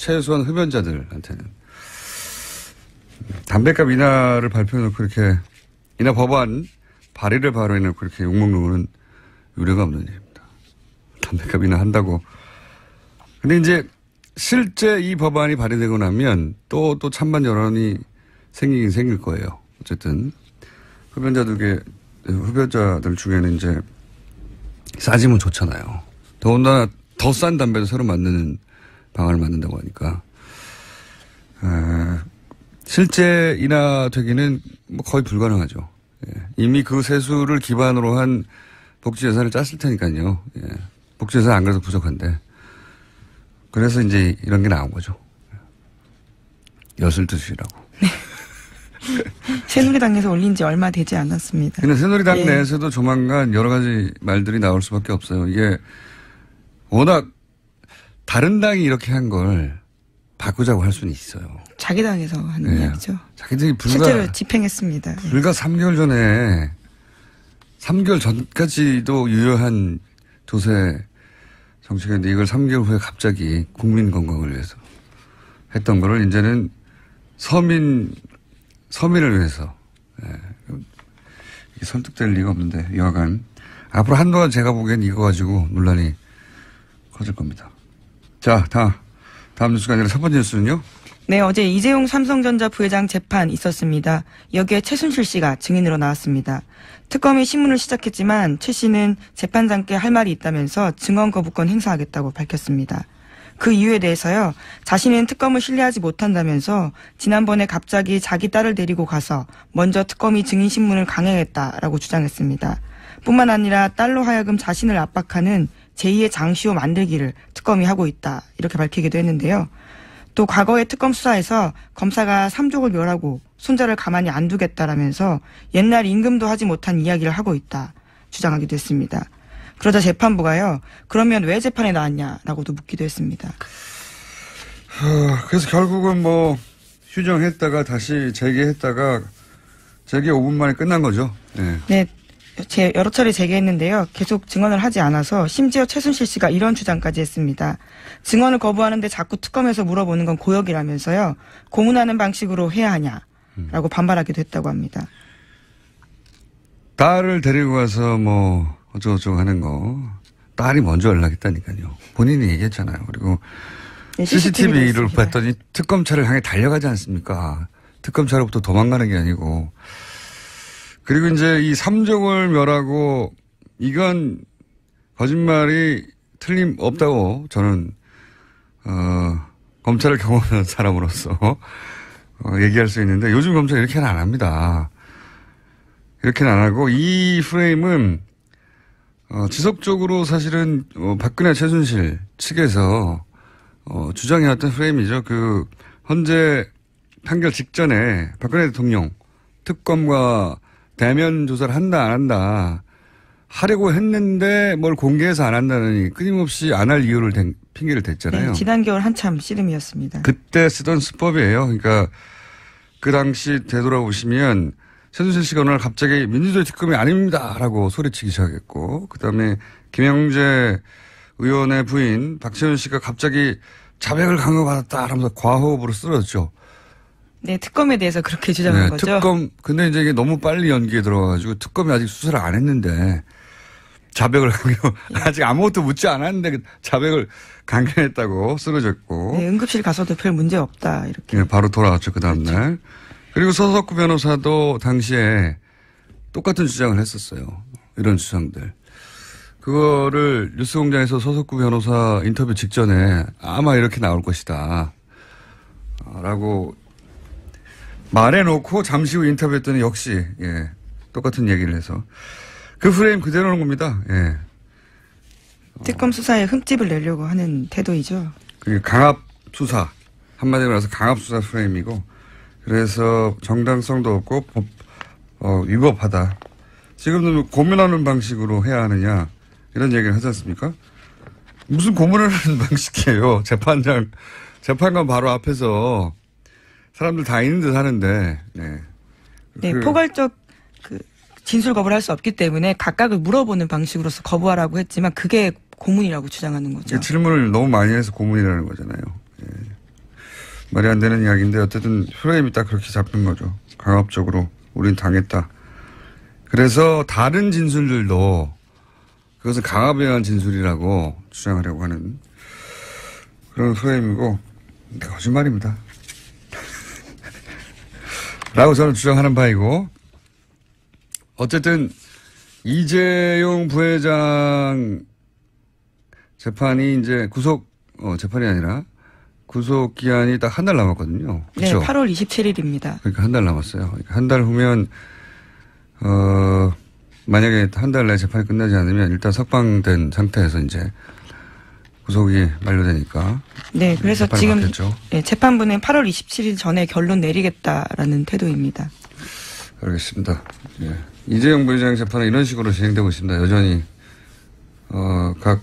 최소한 흡연자들한테는. 담배값 인하를 발표해놓고 이렇게 인하 법안 발의를 바로 해놓고 이렇게 욕먹는 거는 유례가 없는 일입니다. 담배값 인하한다고. 근데 이제 실제 이 법안이 발의되고 나면 또 찬반 여론이 생기긴 생길 거예요. 어쨌든 흡연자들 중에는 이제 싸지면 좋잖아요. 더군다나 더 싼 담배도 새로 만드는 방안을 만든다고 하니까. 실제 인하되기는 뭐 거의 불가능하죠. 예. 이미 그 세수를 기반으로 한 복지 예산을 짰을 테니까요. 예. 복지 예산 안 그래도 부족한데. 그래서 이제 이런 게 나온 거죠. 엿을 드시라고. 네. 새누리당에서 올린 지 얼마 되지 않았습니다. 근데 새누리당 내에서도 조만간 여러 가지 말들이 나올 수밖에 없어요. 이게 워낙 다른 당이 이렇게 한 걸 바꾸자고 할 수는 있어요. 자기 당에서 하는 이야기죠. 자기들이 실제로 집행했습니다. 불과 3개월 전에 3개월 전까지도 유효한 조세 정책인데 이걸 3개월 후에 갑자기 국민 건강을 위해서 했던 거를 이제는 서민을 위해서 이게 설득될 리가 없는데 여하간 앞으로 한동안 제가 보기엔 이거 가지고 논란이 커질 겁니다. 자, 다음 뉴스가 아니라 첫 번째 뉴스는요. 네, 어제 이재용 삼성전자 부회장 재판 있었습니다. 여기에 최순실 씨가 증인으로 나왔습니다. 특검이 신문을 시작했지만 최 씨는 재판장께 할 말이 있다면서 증언 거부권 행사하겠다고 밝혔습니다. 그 이유에 대해서요. 자신은 특검을 신뢰하지 못한다면서 지난번에 갑자기 자기 딸을 데리고 가서 먼저 특검이 증인 신문을 강행했다라고 주장했습니다. 뿐만 아니라 딸로 하여금 자신을 압박하는 제2의 장시호 만들기를 특검이 하고 있다. 이렇게 밝히기도 했는데요. 또 과거의 특검 수사에서 검사가 삼족을 멸하고 손자를 가만히 안 두겠다라면서 옛날 임금도 하지 못한 이야기를 하고 있다. 주장하기도 했습니다. 그러자 재판부가요. 그러면 왜 재판에 나왔냐라고도 묻기도 했습니다. 그래서 결국은 뭐 휴정했다가 다시 재개했다가 재개 5분 만에 끝난 거죠. 네. 여러 차례 재개했는데요. 계속 증언을 하지 않아서 심지어 최순실 씨가 이런 주장까지 했습니다. 증언을 거부하는데 자꾸 특검에서 물어보는 건 고역이라면서요. 고문하는 방식으로 해야 하냐라고 반발하기도 했다고 합니다. 딸을 데리고 가서 뭐 어쩌고저쩌고 하는 거 딸이 먼저 연락했다니까요. 본인이 얘기했잖아요. 그리고 네, CCTV를 봤더니 특검차를 향해 달려가지 않습니까? 특검차로부터 도망가는 게 아니고. 그리고 이제 이 삼족을 멸하고 이건 거짓말이 틀림없다고 저는 검찰을 경험한 사람으로서 얘기할 수 있는데 요즘 검찰이 이렇게는 안 합니다. 이렇게는 안 하고 이 프레임은 지속적으로 사실은 박근혜 최순실 측에서 주장해왔던 프레임이죠. 그 헌재 판결 직전에 박근혜 대통령 특검과 대면 조사를 한다 안 한다 하려고 했는데 뭘 공개해서 안 한다느니 끊임없이 안 할 이유를 핑계를 댔잖아요. 네, 지난 겨울 한참 씨름이었습니다. 그때 쓰던 수법이에요. 그러니까 그 당시 되돌아보시면 최순실 씨가 어느 날 갑자기 민주주의 특검이 아닙니다라고 소리치기 시작했고 그다음에 김영재 의원의 부인 박채윤 씨가 갑자기 자백을 강요받았다 하면서 과호흡으로 쓰러졌죠. 네, 특검에 대해서 그렇게 주장한 거죠. 특검, 근데 이제 이게 너무 빨리 연기에 들어가가지고 특검이 아직 수사를 안 했는데 자백을 강요, 아직 아무것도 묻지 않았는데 자백을 강요했다고 쓰러졌고. 네, 응급실 가서도 별 문제 없다, 이렇게. 네, 바로 돌아왔죠, 그 다음날. 그렇죠. 그리고 서석구 변호사도 당시에 똑같은 주장을 했었어요. 이런 주장들. 그거를 뉴스공장에서 서석구 변호사 인터뷰 직전에 아마 이렇게 나올 것이다. 라고 말해놓고 잠시 후 인터뷰했더니 역시 똑같은 얘기를 해서 그 프레임 그대로는 겁니다. 특검 수사에 흠집을 내려고 하는 태도이죠. 강압 수사 한마디로 말해서 강압 수사 프레임이고 그래서 정당성도 없고 위법하다. 지금은 고문하는 방식으로 해야 하느냐 이런 얘기를 하지 않습니까? 무슨 고문을 하는 방식이에요. 재판관 바로 앞에서 사람들 다 있는 듯 하는데. 네, 포괄적 진술 거부를 할 수 없기 때문에 각각을 물어보는 방식으로서 거부하라고 했지만 그게 고문이라고 주장하는 거죠. 질문을 너무 많이 해서 고문이라는 거잖아요. 말이 안 되는 이야기인데 어쨌든 프레임이 딱 그렇게 잡힌 거죠. 강압적으로 우린 당했다. 그래서 다른 진술들도 그것은 강압에 의한 진술이라고 주장하려고 하는 그런 프레임이고 거짓말입니다. 라고 저는 주장하는 바이고 어쨌든 이재용 부회장 재판이 이제 재판이 아니라 구속 기한이 딱 한 달 남았거든요. 그렇죠? 네, 8월 27일입니다. 그러니까 한 달 남았어요. 그러니까 한 달 후면 만약에 한 달 내에 재판이 끝나지 않으면 일단 석방된 상태에서 이제 구속이 만료되니까. 네, 그래서 지금 받겠죠. 재판부는 8월 27일 전에 결론 내리겠다라는 태도입니다. 알겠습니다. 예. 이재용 부회장 재판은 이런 식으로 진행되고 있습니다. 여전히 각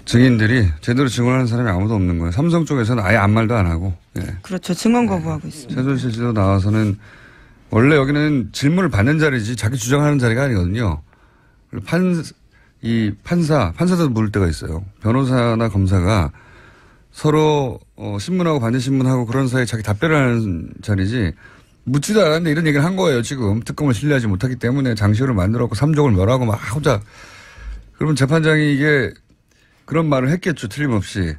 증인들이 제대로 증언하는 사람이 아무도 없는 거예요. 삼성 쪽에서는 아예 아무 말도 안 하고. 예. 그렇죠. 증언 거부하고 있습니다. 최순실 씨도 나와서는 원래 여기는 질문을 받는 자리지 자기 주장하는 자리가 아니거든요. 판사도 물을 때가 있어요. 변호사나 검사가 서로 신문하고 반대 신문하고 그런 사이에 자기 답변을 하는 자리지 묻지도 않았는데 이런 얘기를 한 거예요. 지금 특검을 신뢰하지 못하기 때문에 장시호를 만들었고 삼족을 멸하고 막 혼자. 그러면 재판장이 이게 그런 말을 했겠죠. 틀림없이.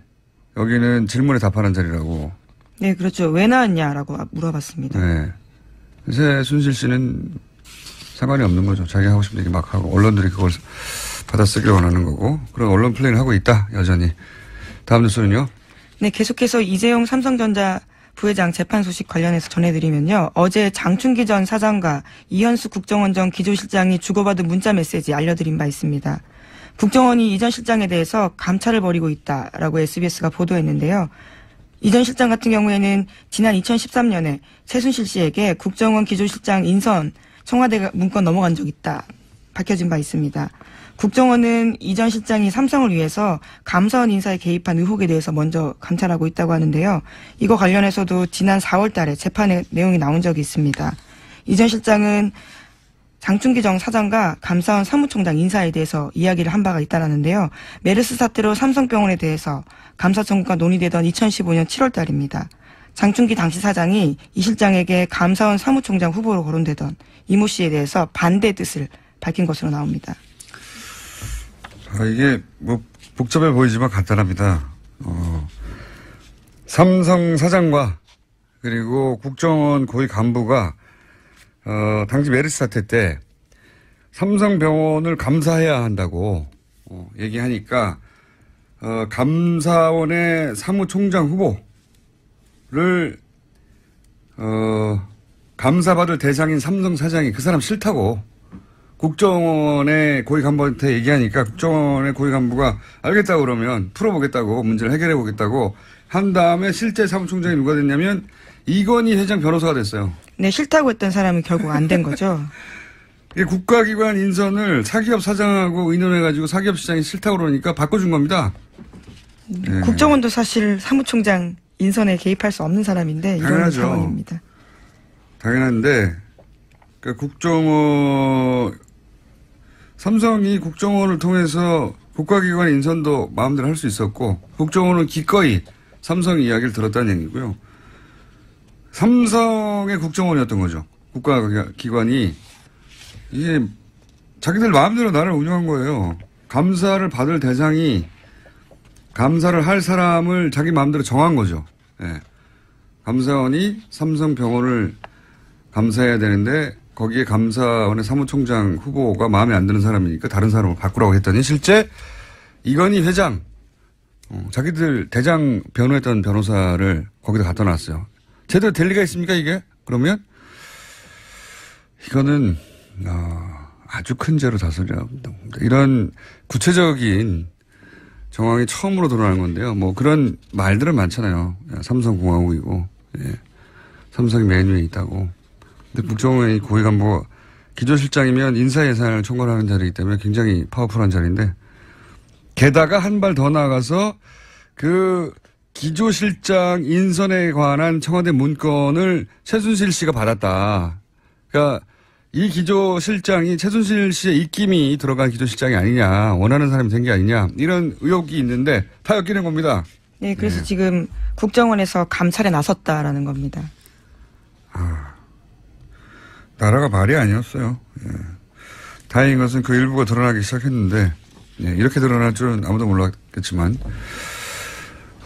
여기는 질문에 답하는 자리라고. 네, 그렇죠. 왜 나왔냐라고 물어봤습니다. 네. 최순실 씨는 상관이 없는 거죠. 자기 하고 싶은 얘기 막 하고 언론들이 그걸 받아쓰기를 원하는 거고 그런 언론 플레이를 하고 있다. 여전히. 다음 뉴스는요. 네, 계속해서 이재용 삼성전자 부회장 재판 소식 관련해서 전해드리면요. 어제 장충기 전 사장과 이현수 국정원 전 기조실장이 주고받은 문자 메시지 알려드린 바 있습니다. 국정원이 이 전 실장에 대해서 감찰을 벌이고 있다라고 SBS가 보도했는데요. 이 전 실장 같은 경우에는 지난 2013년에 최순실 씨에게 국정원 기조실장 인선 청와대 문건 넘어간 적 있다 밝혀진 바 있습니다. 국정원은 이 전 실장이 삼성을 위해서 감사원 인사에 개입한 의혹에 대해서 먼저 감찰하고 있다고 하는데요. 이거 관련해서도 지난 4월 달에 재판에 내용이 나온 적이 있습니다. 이 전 실장은 장충기 전 사장과 감사원 사무총장 인사에 대해서 이야기를 한 바가 있다는데요. 메르스 사태로 삼성병원에 대해서 감사 청구가 논의되던 2015년 7월 달입니다. 장충기 당시 사장이 이 실장에게 감사원 사무총장 후보로 거론되던 이모 씨에 대해서 반대 뜻을 밝힌 것으로 나옵니다. 이게 뭐 복잡해 보이지만 간단합니다. 삼성 사장과 그리고 국정원 고위 간부가 당시 메르스 사태 때 삼성병원을 감사해야 한다고 얘기하니까 감사원의 사무총장 후보를 감사받을 대상인 삼성 사장이 그 사람 싫다고 국정원의 고위 간부한테 얘기하니까 국정원의 고위 간부가 알겠다고 그러면 풀어보겠다고 문제를 해결해보겠다고 한 다음에 실제 사무총장이 누가 됐냐면 이건희 회장 변호사가 됐어요. 네, 싫다고 했던 사람은 결국 안 된 거죠. 이게 국가기관 인선을 사기업 사장하고 의논해가지고 사기업 시장이 싫다고 그러니까 바꿔준 겁니다. 네. 국정원도 사실 사무총장 인선에 개입할 수 없는 사람인데 이런 당연하죠. 상황입니다. 당연한데 그러니까 삼성이 국정원을 통해서 국가기관 인선도 마음대로 할 수 있었고 국정원은 기꺼이 삼성 이야기를 들었다는 얘기고요. 삼성의 국정원이었던 거죠. 국가기관이 이게 자기들 마음대로 나를 운영한 거예요. 감사를 받을 대상이 감사를 할 사람을 자기 마음대로 정한 거죠. 네. 감사원이 삼성병원을 감사해야 되는데 거기에 감사원의 사무총장 후보가 마음에 안 드는 사람이니까 다른 사람을 바꾸라고 했더니 실제 이건희 회장 자기들 대장 변호했던 변호사를 거기다 갖다 놨어요. 제대로 될 리가 있습니까 이게? 그러면 이거는 아주 큰 죄로 다스려야 합니다. 이런 구체적인 정황이 처음으로 드러나는 건데요. 뭐 그런 말들은 많잖아요. 삼성공화국이고 삼성이 맨 위에 있다고. 근데 국정원의 고위 간부가 기조실장이면 인사 예산을 총괄하는 자리이기 때문에 굉장히 파워풀한 자리인데 게다가 한 발 더 나아가서 그 기조실장 인선에 관한 청와대 문건을 최순실 씨가 받았다. 그러니까 이 기조실장이 최순실 씨의 입김이 들어간 기조실장이 아니냐. 원하는 사람이 된 게 아니냐. 이런 의혹이 있는데 다 엮이는 겁니다. 네, 그래서 지금 국정원에서 감찰에 나섰다라는 겁니다. 나라가 말이 아니었어요. 예. 다행인 것은 그 일부가 드러나기 시작했는데 예, 이렇게 드러날 줄은 아무도 몰랐겠지만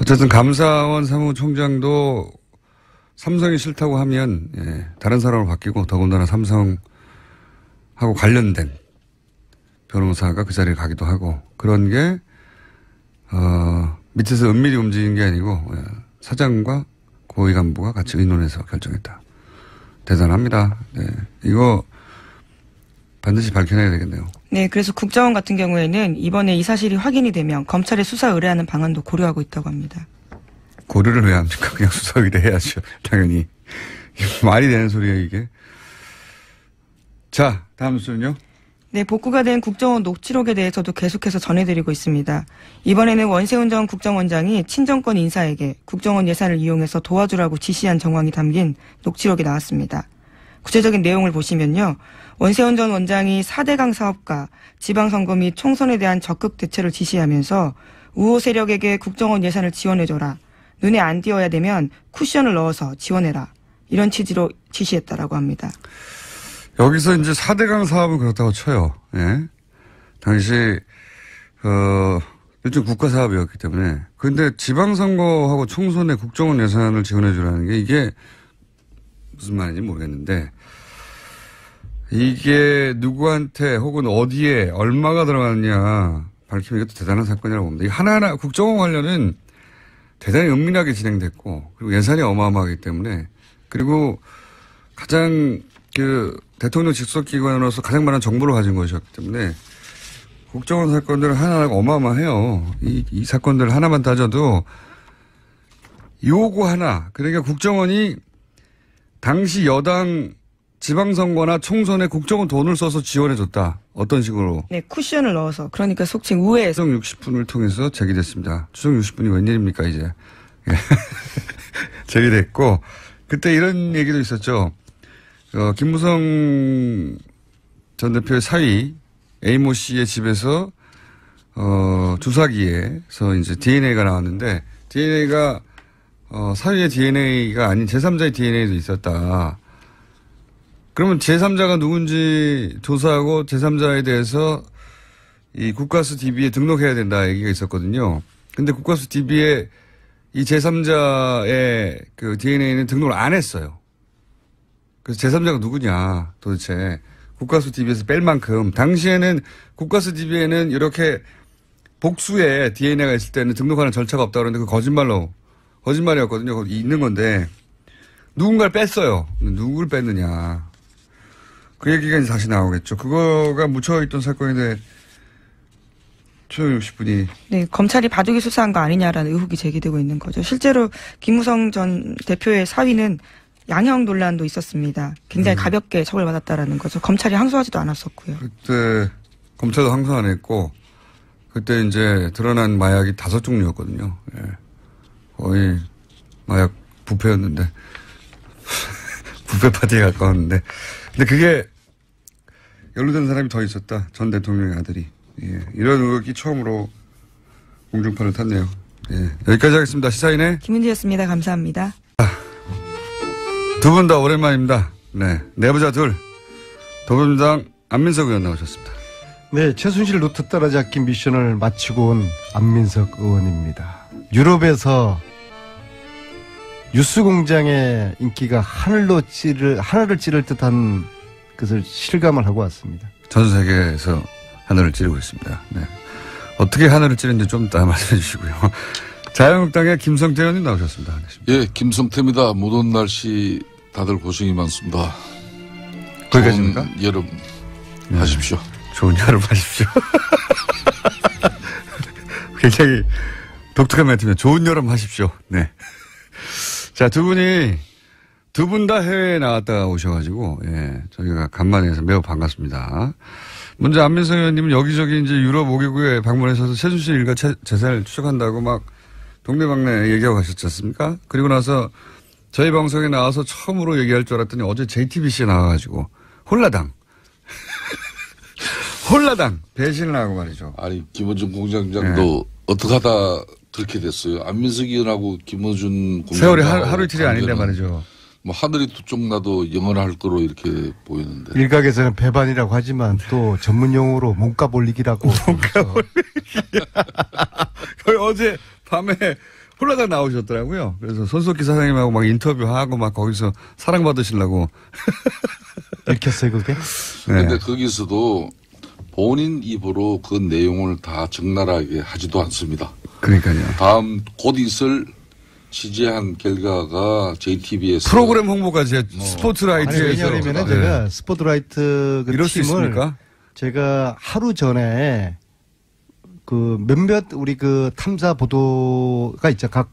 어쨌든 감사원 사무총장도 삼성이 싫다고 하면 예, 다른 사람으로 바뀌고 더군다나 삼성하고 관련된 변호사가 그 자리에 가기도 하고 그런 게 밑에서 은밀히 움직인 게 아니고 예, 사장과 고위 간부가 같이 의논해서 결정했다. 대단합니다. 네. 이거 반드시 밝혀내야 되겠네요. 네, 그래서 국정원 같은 경우에는 이번에 이 사실이 확인이 되면 검찰에 수사 의뢰하는 방안도 고려하고 있다고 합니다. 고려를 왜 합니까? 그냥 수사 의뢰해야죠. 당연히. 말이 되는 소리예요, 이게. 자, 다음 순요. 네, 복구가 된 국정원 녹취록에 대해서도 계속해서 전해드리고 있습니다. 이번에는 원세훈 전 국정원장이 친정권 인사에게 국정원 예산을 이용해서 도와주라고 지시한 정황이 담긴 녹취록이 나왔습니다. 구체적인 내용을 보시면요. 원세훈 전 원장이 4대강 사업과 지방선거 및 총선에 대한 적극 대처를 지시하면서 우호 세력에게 국정원 예산을 지원해줘라. 눈에 안 띄어야 되면 쿠션을 넣어서 지원해라. 이런 취지로 지시했다라고 합니다. 여기서 이제 4대강 사업은 그렇다고 쳐요. 예. 당시, 일종 국가 사업이었기 때문에. 근데 지방선거하고 총선에 국정원 예산을 지원해주라는 게 이게 무슨 말인지 모르겠는데 이게 누구한테 혹은 어디에 얼마가 들어갔냐 밝히면 이것도 대단한 사건이라고 봅니다. 이 하나하나 국정원 관련은 대단히 은밀하게 진행됐고 그리고 예산이 어마어마하기 때문에 그리고 가장 대통령 직속기관으로서 가장 많은 정보를 가진 것이었기 때문에 국정원 사건들은 하나하나가 어마어마해요. 이 사건들 하나만 따져도 요거 하나 그러니까 국정원이 당시 여당 지방선거나 총선에 국정원 돈을 써서 지원해줬다. 어떤 식으로? 네, 쿠션을 넣어서 그러니까 속칭 우회해서. 추석 60분을 통해서 제기됐습니다. 추석 60분이 웬일입니까 이제. 제기됐고 그때 이런 얘기도 있었죠. 김무성 전 대표의 사위 A모 씨의 집에서 주사기에서 이제 DNA가 나왔는데 DNA가 사위의 DNA가 아닌 제3자의 DNA도 있었다. 그러면 제3자가 누군지 조사하고 제3자에 대해서 이 국가수 DB에 등록해야 된다 얘기가 있었거든요. 근데 국가수 DB에 이 제3자의 그 DNA는 등록을 안 했어요. 그래서 제3자가 누구냐 도대체 국가수 DB에서 뺄 만큼 당시에는 국가수 DB에는 이렇게 복수의 DNA가 있을 때는 등록하는 절차가 없다 그러는데 그 거짓말이었거든요. 거기 있는 건데 누군가를 뺐어요. 누구를 뺐느냐. 그 얘기가 이제 다시 나오겠죠. 그거가 묻혀있던 사건인데 추석 60분이. 네, 검찰이 바둑이 수사한 거 아니냐라는 의혹이 제기되고 있는 거죠. 실제로 김무성 전 대표의 사위는 양형 논란도 있었습니다. 굉장히 가볍게 처벌받았다라는 거죠. 검찰이 항소하지도 않았었고요. 그때 검찰도 항소 안 했고 그때 이제 드러난 마약이 5종류였거든요. 예. 거의 마약 부패였는데 부패 파티에 가까웠는데 근데 그게 연루된 사람이 더 있었다. 전 대통령의 아들이. 예. 이런 의혹이 처음으로 공중파를 탔네요. 예. 여기까지 하겠습니다. 시사인의 김은지였습니다. 감사합니다. 두 분 다 오랜만입니다. 네. 내부자 둘. 더불어민주당 안민석 의원 나오셨습니다. 네, 최순실 루트 따라잡기 미션을 마치고 온 안민석 의원입니다. 유럽에서 뉴스공장의 인기가 하늘을 찌를 듯한 것을 실감을 하고 왔습니다. 전 세계에서 하늘을 찌르고 있습니다. 네. 어떻게 하늘을 찌르는지 좀 이따 말씀해 주시고요. 자유한국당의 김성태 의원님 나오셨습니다. 예, 김성태입니다. 무더운 날씨 다들 고생이 많습니다. 거기까지입니까? 좋은 여름 하십시오. 좋은 여름 하십시오. 굉장히 독특한 멘트면 좋은 여름 하십시오. 네. 자, 두 분 다 해외에 나갔다 오셔가지고, 예, 저희가 간만에 해서 매우 반갑습니다. 먼저 안민석 의원님은 여기저기 이제 유럽 5개국에 방문하셔서 최순실 일가 재산을 추적한다고 막 동네방네 얘기하고 가셨지 않습니까? 그리고 나서 저희 방송에 나와서 처음으로 얘기할 줄 알았더니 어제 JTBC에 나와가지고 홀라당 배신을 하고 말이죠. 아니 김원중 공장장도 어떻게 하다 그렇게 됐어요. 안민석 의원하고 김어준 세월이 공장장하고 하루 이틀이 아닌데 말이죠. 뭐 하늘이 두 쪽 나도 영원할 거로 이렇게 보이는데. 일각에서는 배반이라고 하지만 또 전문 용어로 몸값 올리기라고. 몸값 올리기. 어제 밤에 홀라당 나오셨더라고요. 그래서 손석희 사장님하고 막 인터뷰하고 막 거기서 사랑받으시려고. 읽혔어요, 그게? 그런데 거기서도 본인 입으로 그 내용을 다 적나라하게 하지도 않습니다. 그러니까요. 다음 곧 있을 취재한 결과가 JTBS 프로그램 홍보까지 스포트라이트에서. 아니, 왜냐하면 제가 스포트라이트 그 이럴 수 팀을 있습니까? 제가 하루 전에 그 몇몇 우리 그 탐사 보도가 있죠. 각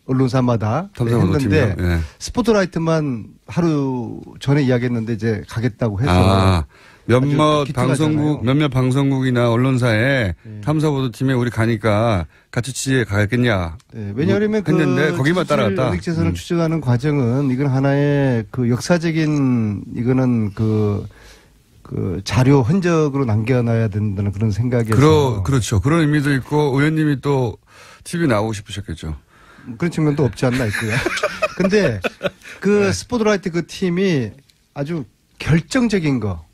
언론사마다 탐사 했는데 보도팀이요? 예. 스포트라이트만 하루 전에 이야기했는데 이제 가겠다고 해서 몇몇 방송국이나 언론사에 탐사보도팀에 우리 가니까 같이 취재에 가겠냐. 네, 왜냐하면 했는데 거기만 따라갔다. 은닉재산을 추적하는 과정은 이건 하나의 그 역사적인 이거는 그 자료 흔적으로 남겨놔야 된다는 그런 생각에서. 그렇죠. 그런 의미도 있고 의원님이 또 TV 나오고 싶으셨겠죠. 그런 측면도 없지 않나 있고요. 근데 그 스포트라이트 그 팀이 아주 결정적인 거.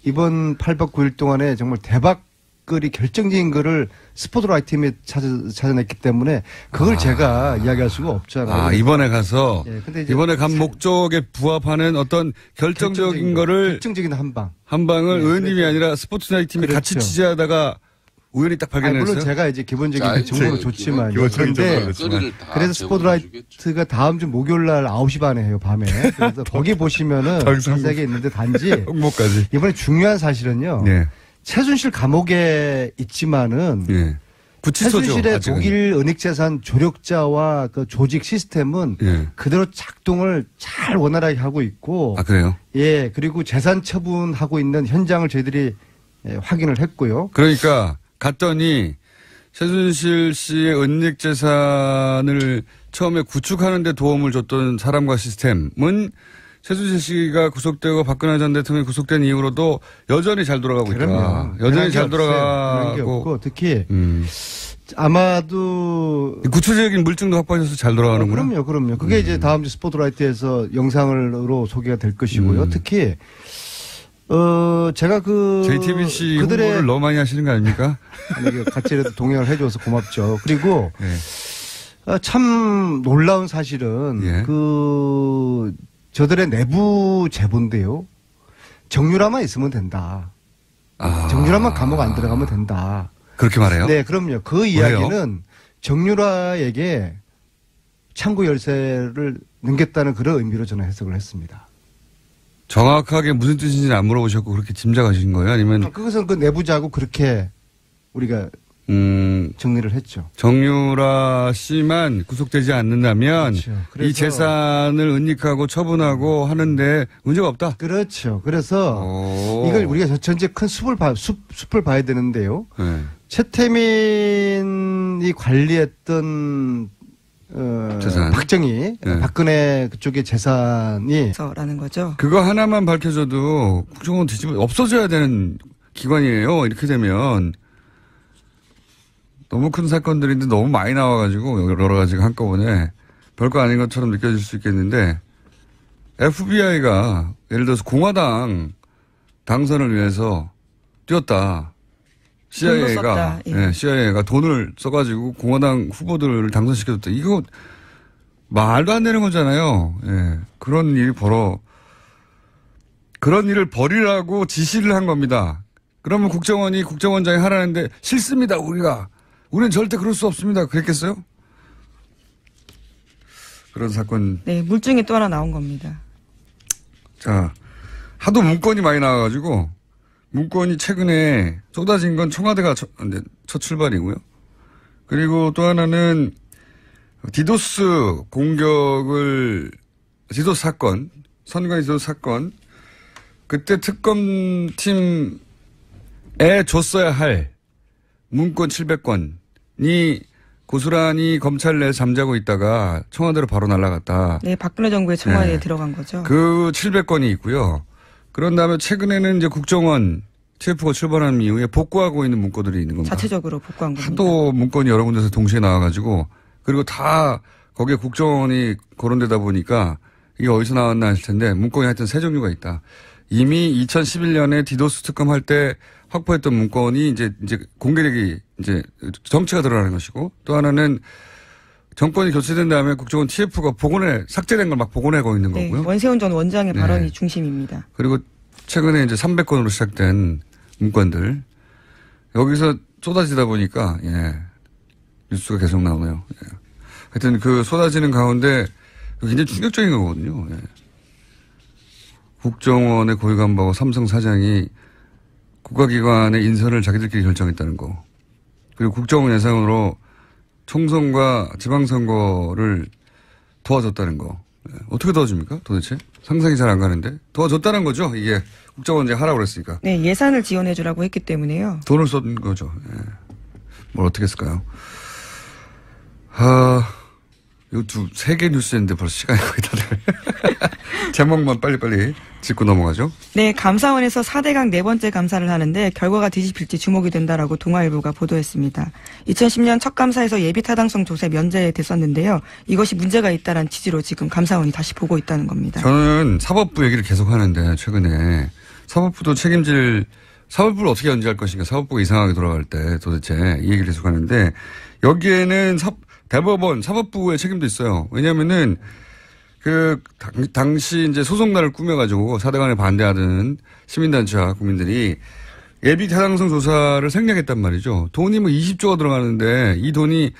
이번 8박 9일 동안에 정말 대박거리 결정적인 거를 스포트라이트 팀이 찾아냈기 때문에 그걸 제가 이야기할 수가 없잖아요. 이번에 가서 근데 이번에 간 목적에 부합하는 어떤 결정적인 거를 결정적인 한방을 의원님이 아니라 스포트라이트 팀이 그렇죠. 같이 취재하다가 우연히 딱 발견했어요. 물론 제가 이제 기본적인 정보를 줬지만 그런데 그래서 스포트라이트가 다음 주 목요일 날 9시 반에 해요, 밤에. 그래서 거기 보시면은 자세하게 있는데 단지 홍보까지. 이번에 중요한 사실은요. 최순실 감옥에 있지만은 최순실의 아직은. 독일 은닉재산 조력자와 그 조직 시스템은 그대로 작동을 잘 원활하게 하고 있고. 아, 그래요? 예, 그리고 재산 처분하고 있는 현장을 저희들이 확인을 했고요. 그러니까 갔더니 최순실 씨의 은닉재산을 처음에 구축하는 데 도움을 줬던 사람과 시스템은 최순실 씨가 구속되고 박근혜 전 대통령이 구속된 이후로도 여전히 잘 돌아가고 있다. 여전히 잘 돌아가고. 특히 아마도 구체적인 물증도 확보하셔서 잘 돌아가는구나. 그럼요. 그게 이제 다음 주 스포트라이트에서 영상으로 소개가 될 것이고요. 특히 제가 JTBC 홍보를 너무 많이 하시는 거 아닙니까? 아니, 같이라도 동행을 해줘서 고맙죠. 그리고 참 놀라운 사실은 저들의 내부 제보인데요. 정유라만 있으면 된다. 정유라만 감옥 안 들어가면 된다. 그렇게 말해요? 네, 그럼요. 그 이야기는 정유라에게 창구 열쇠를 넘겼다는 그런 의미로 저는 해석을 했습니다. 정확하게 무슨 뜻인지는 안 물어보셨고 그렇게 짐작하신 거예요? 아니면? 그것은 그 내부자고 그렇게 우리가 정리를 했죠. 정유라 씨만 구속되지 않는다면 그렇죠. 이 재산을 은닉하고 처분하고 하는데 문제가 없다. 그렇죠. 그래서 이걸 우리가 전체 큰 숲을 봐야 되는데요. 최태민이 관리했던 재산. 박정희, 박근혜 그쪽의 재산이 라는 거죠. 그거 하나만 밝혀져도 국정원 뒤집어 없어져야 되는 기관이에요. 이렇게 되면 너무 큰 사건들인데 너무 많이 나와가지고 여러 가지가 한꺼번에 별거 아닌 것처럼 느껴질 수 있겠는데 FBI가 예를 들어서 공화당 당선을 위해서 뛰었다. CIA가 돈을 써가지고 공화당 후보들을 당선시켜줬다. 이거 말도 안 되는 거잖아요. 그런 일을 벌이라고 지시를 한 겁니다. 그러면 국정원장이 하라는데 싫습니다. 우리는 절대 그럴 수 없습니다. 그랬겠어요? 그런 사건. 네, 물증이 또 하나 나온 겁니다. 자, 하도 문건이 많이 나와가지고 문건이 최근에 쏟아진 건 청와대가 첫 출발이고요. 그리고 또 하나는 디도스 사건, 선관위 디도스 사건, 그때 특검팀에 줬어야 할 문건 700건이 고스란히 검찰 내에 잠자고 있다가 청와대로 바로 날아갔다. 네, 박근혜 정부의 청와대에 들어간 거죠. 그 700건이 있고요. 그런 다음에 최근에는 이제 국정원 TF가 출발한 이후에 복구하고 있는 문건들이 있는 겁니다. 자체적으로 복구한 겁니다. 하도 문건이 여러 군데서 동시에 나와가지고 그리고 다 거기에 국정원이 거론되다 보니까 이게 어디서 나왔나 했을 텐데 문건이 하여튼 세 종류가 있다. 이미 2011년에 디도스 특검 할 때 확보했던 문건이 이제 공개되기 이제 정체가 드러나는 것이고 또 하나는 정권이 교체된 다음에 국정원 TF가 삭제된 걸 막 복원하고 있는 거고요. 원세훈 전 원장의 네. 발언이 중심입니다. 그리고 최근에 이제 300건으로 시작된 문건들 여기서 쏟아지다 보니까 뉴스가 계속 나오네요. 하여튼 그 쏟아지는 가운데 굉장히 충격적인 거거든요. 국정원의 고위간부하고 삼성 사장이 국가기관의 인선을 자기들끼리 결정했다는 거. 그리고 국정원 예산으로 총선과 지방선거를 도와줬다는 거. 어떻게 도와줍니까 도대체? 상상이 잘 안 가는데. 도와줬다는 거죠. 이게 국정원 이제 하라고 그랬으니까. 네, 예산을 지원해주라고 했기 때문에요. 돈을 쏜 거죠. 뭘 어떻게 했을까요? 이거 세 개 뉴스였는데 벌써 시간이 거의 다 돼. 제목만 빨리빨리 짚고 넘어가죠. 네, 감사원에서 4대강 네 번째 감사를 하는데 결과가 뒤집힐지 주목이 된다라고 동아일보가 보도했습니다. 2010년 첫 감사에서 예비 타당성 조사에 면제됐었는데요. 이것이 문제가 있다는 취지로 지금 감사원이 다시 보고 있다는 겁니다. 저는 사법부 얘기를 계속 하는데 최근에 사법부도 사법부를 어떻게 연주할 것인가 사법부가 이상하게 돌아갈 때 도대체 이 얘기를 계속 하는데 여기에는 대법원 사법부의 책임도 있어요. 왜냐면은 당시 이제 소송단을 꾸며가지고 4대강에 반대하던 시민단체와 국민들이 예비 타당성 조사를 생략했단 말이죠. 돈이 20조가 들어가는데 이 돈이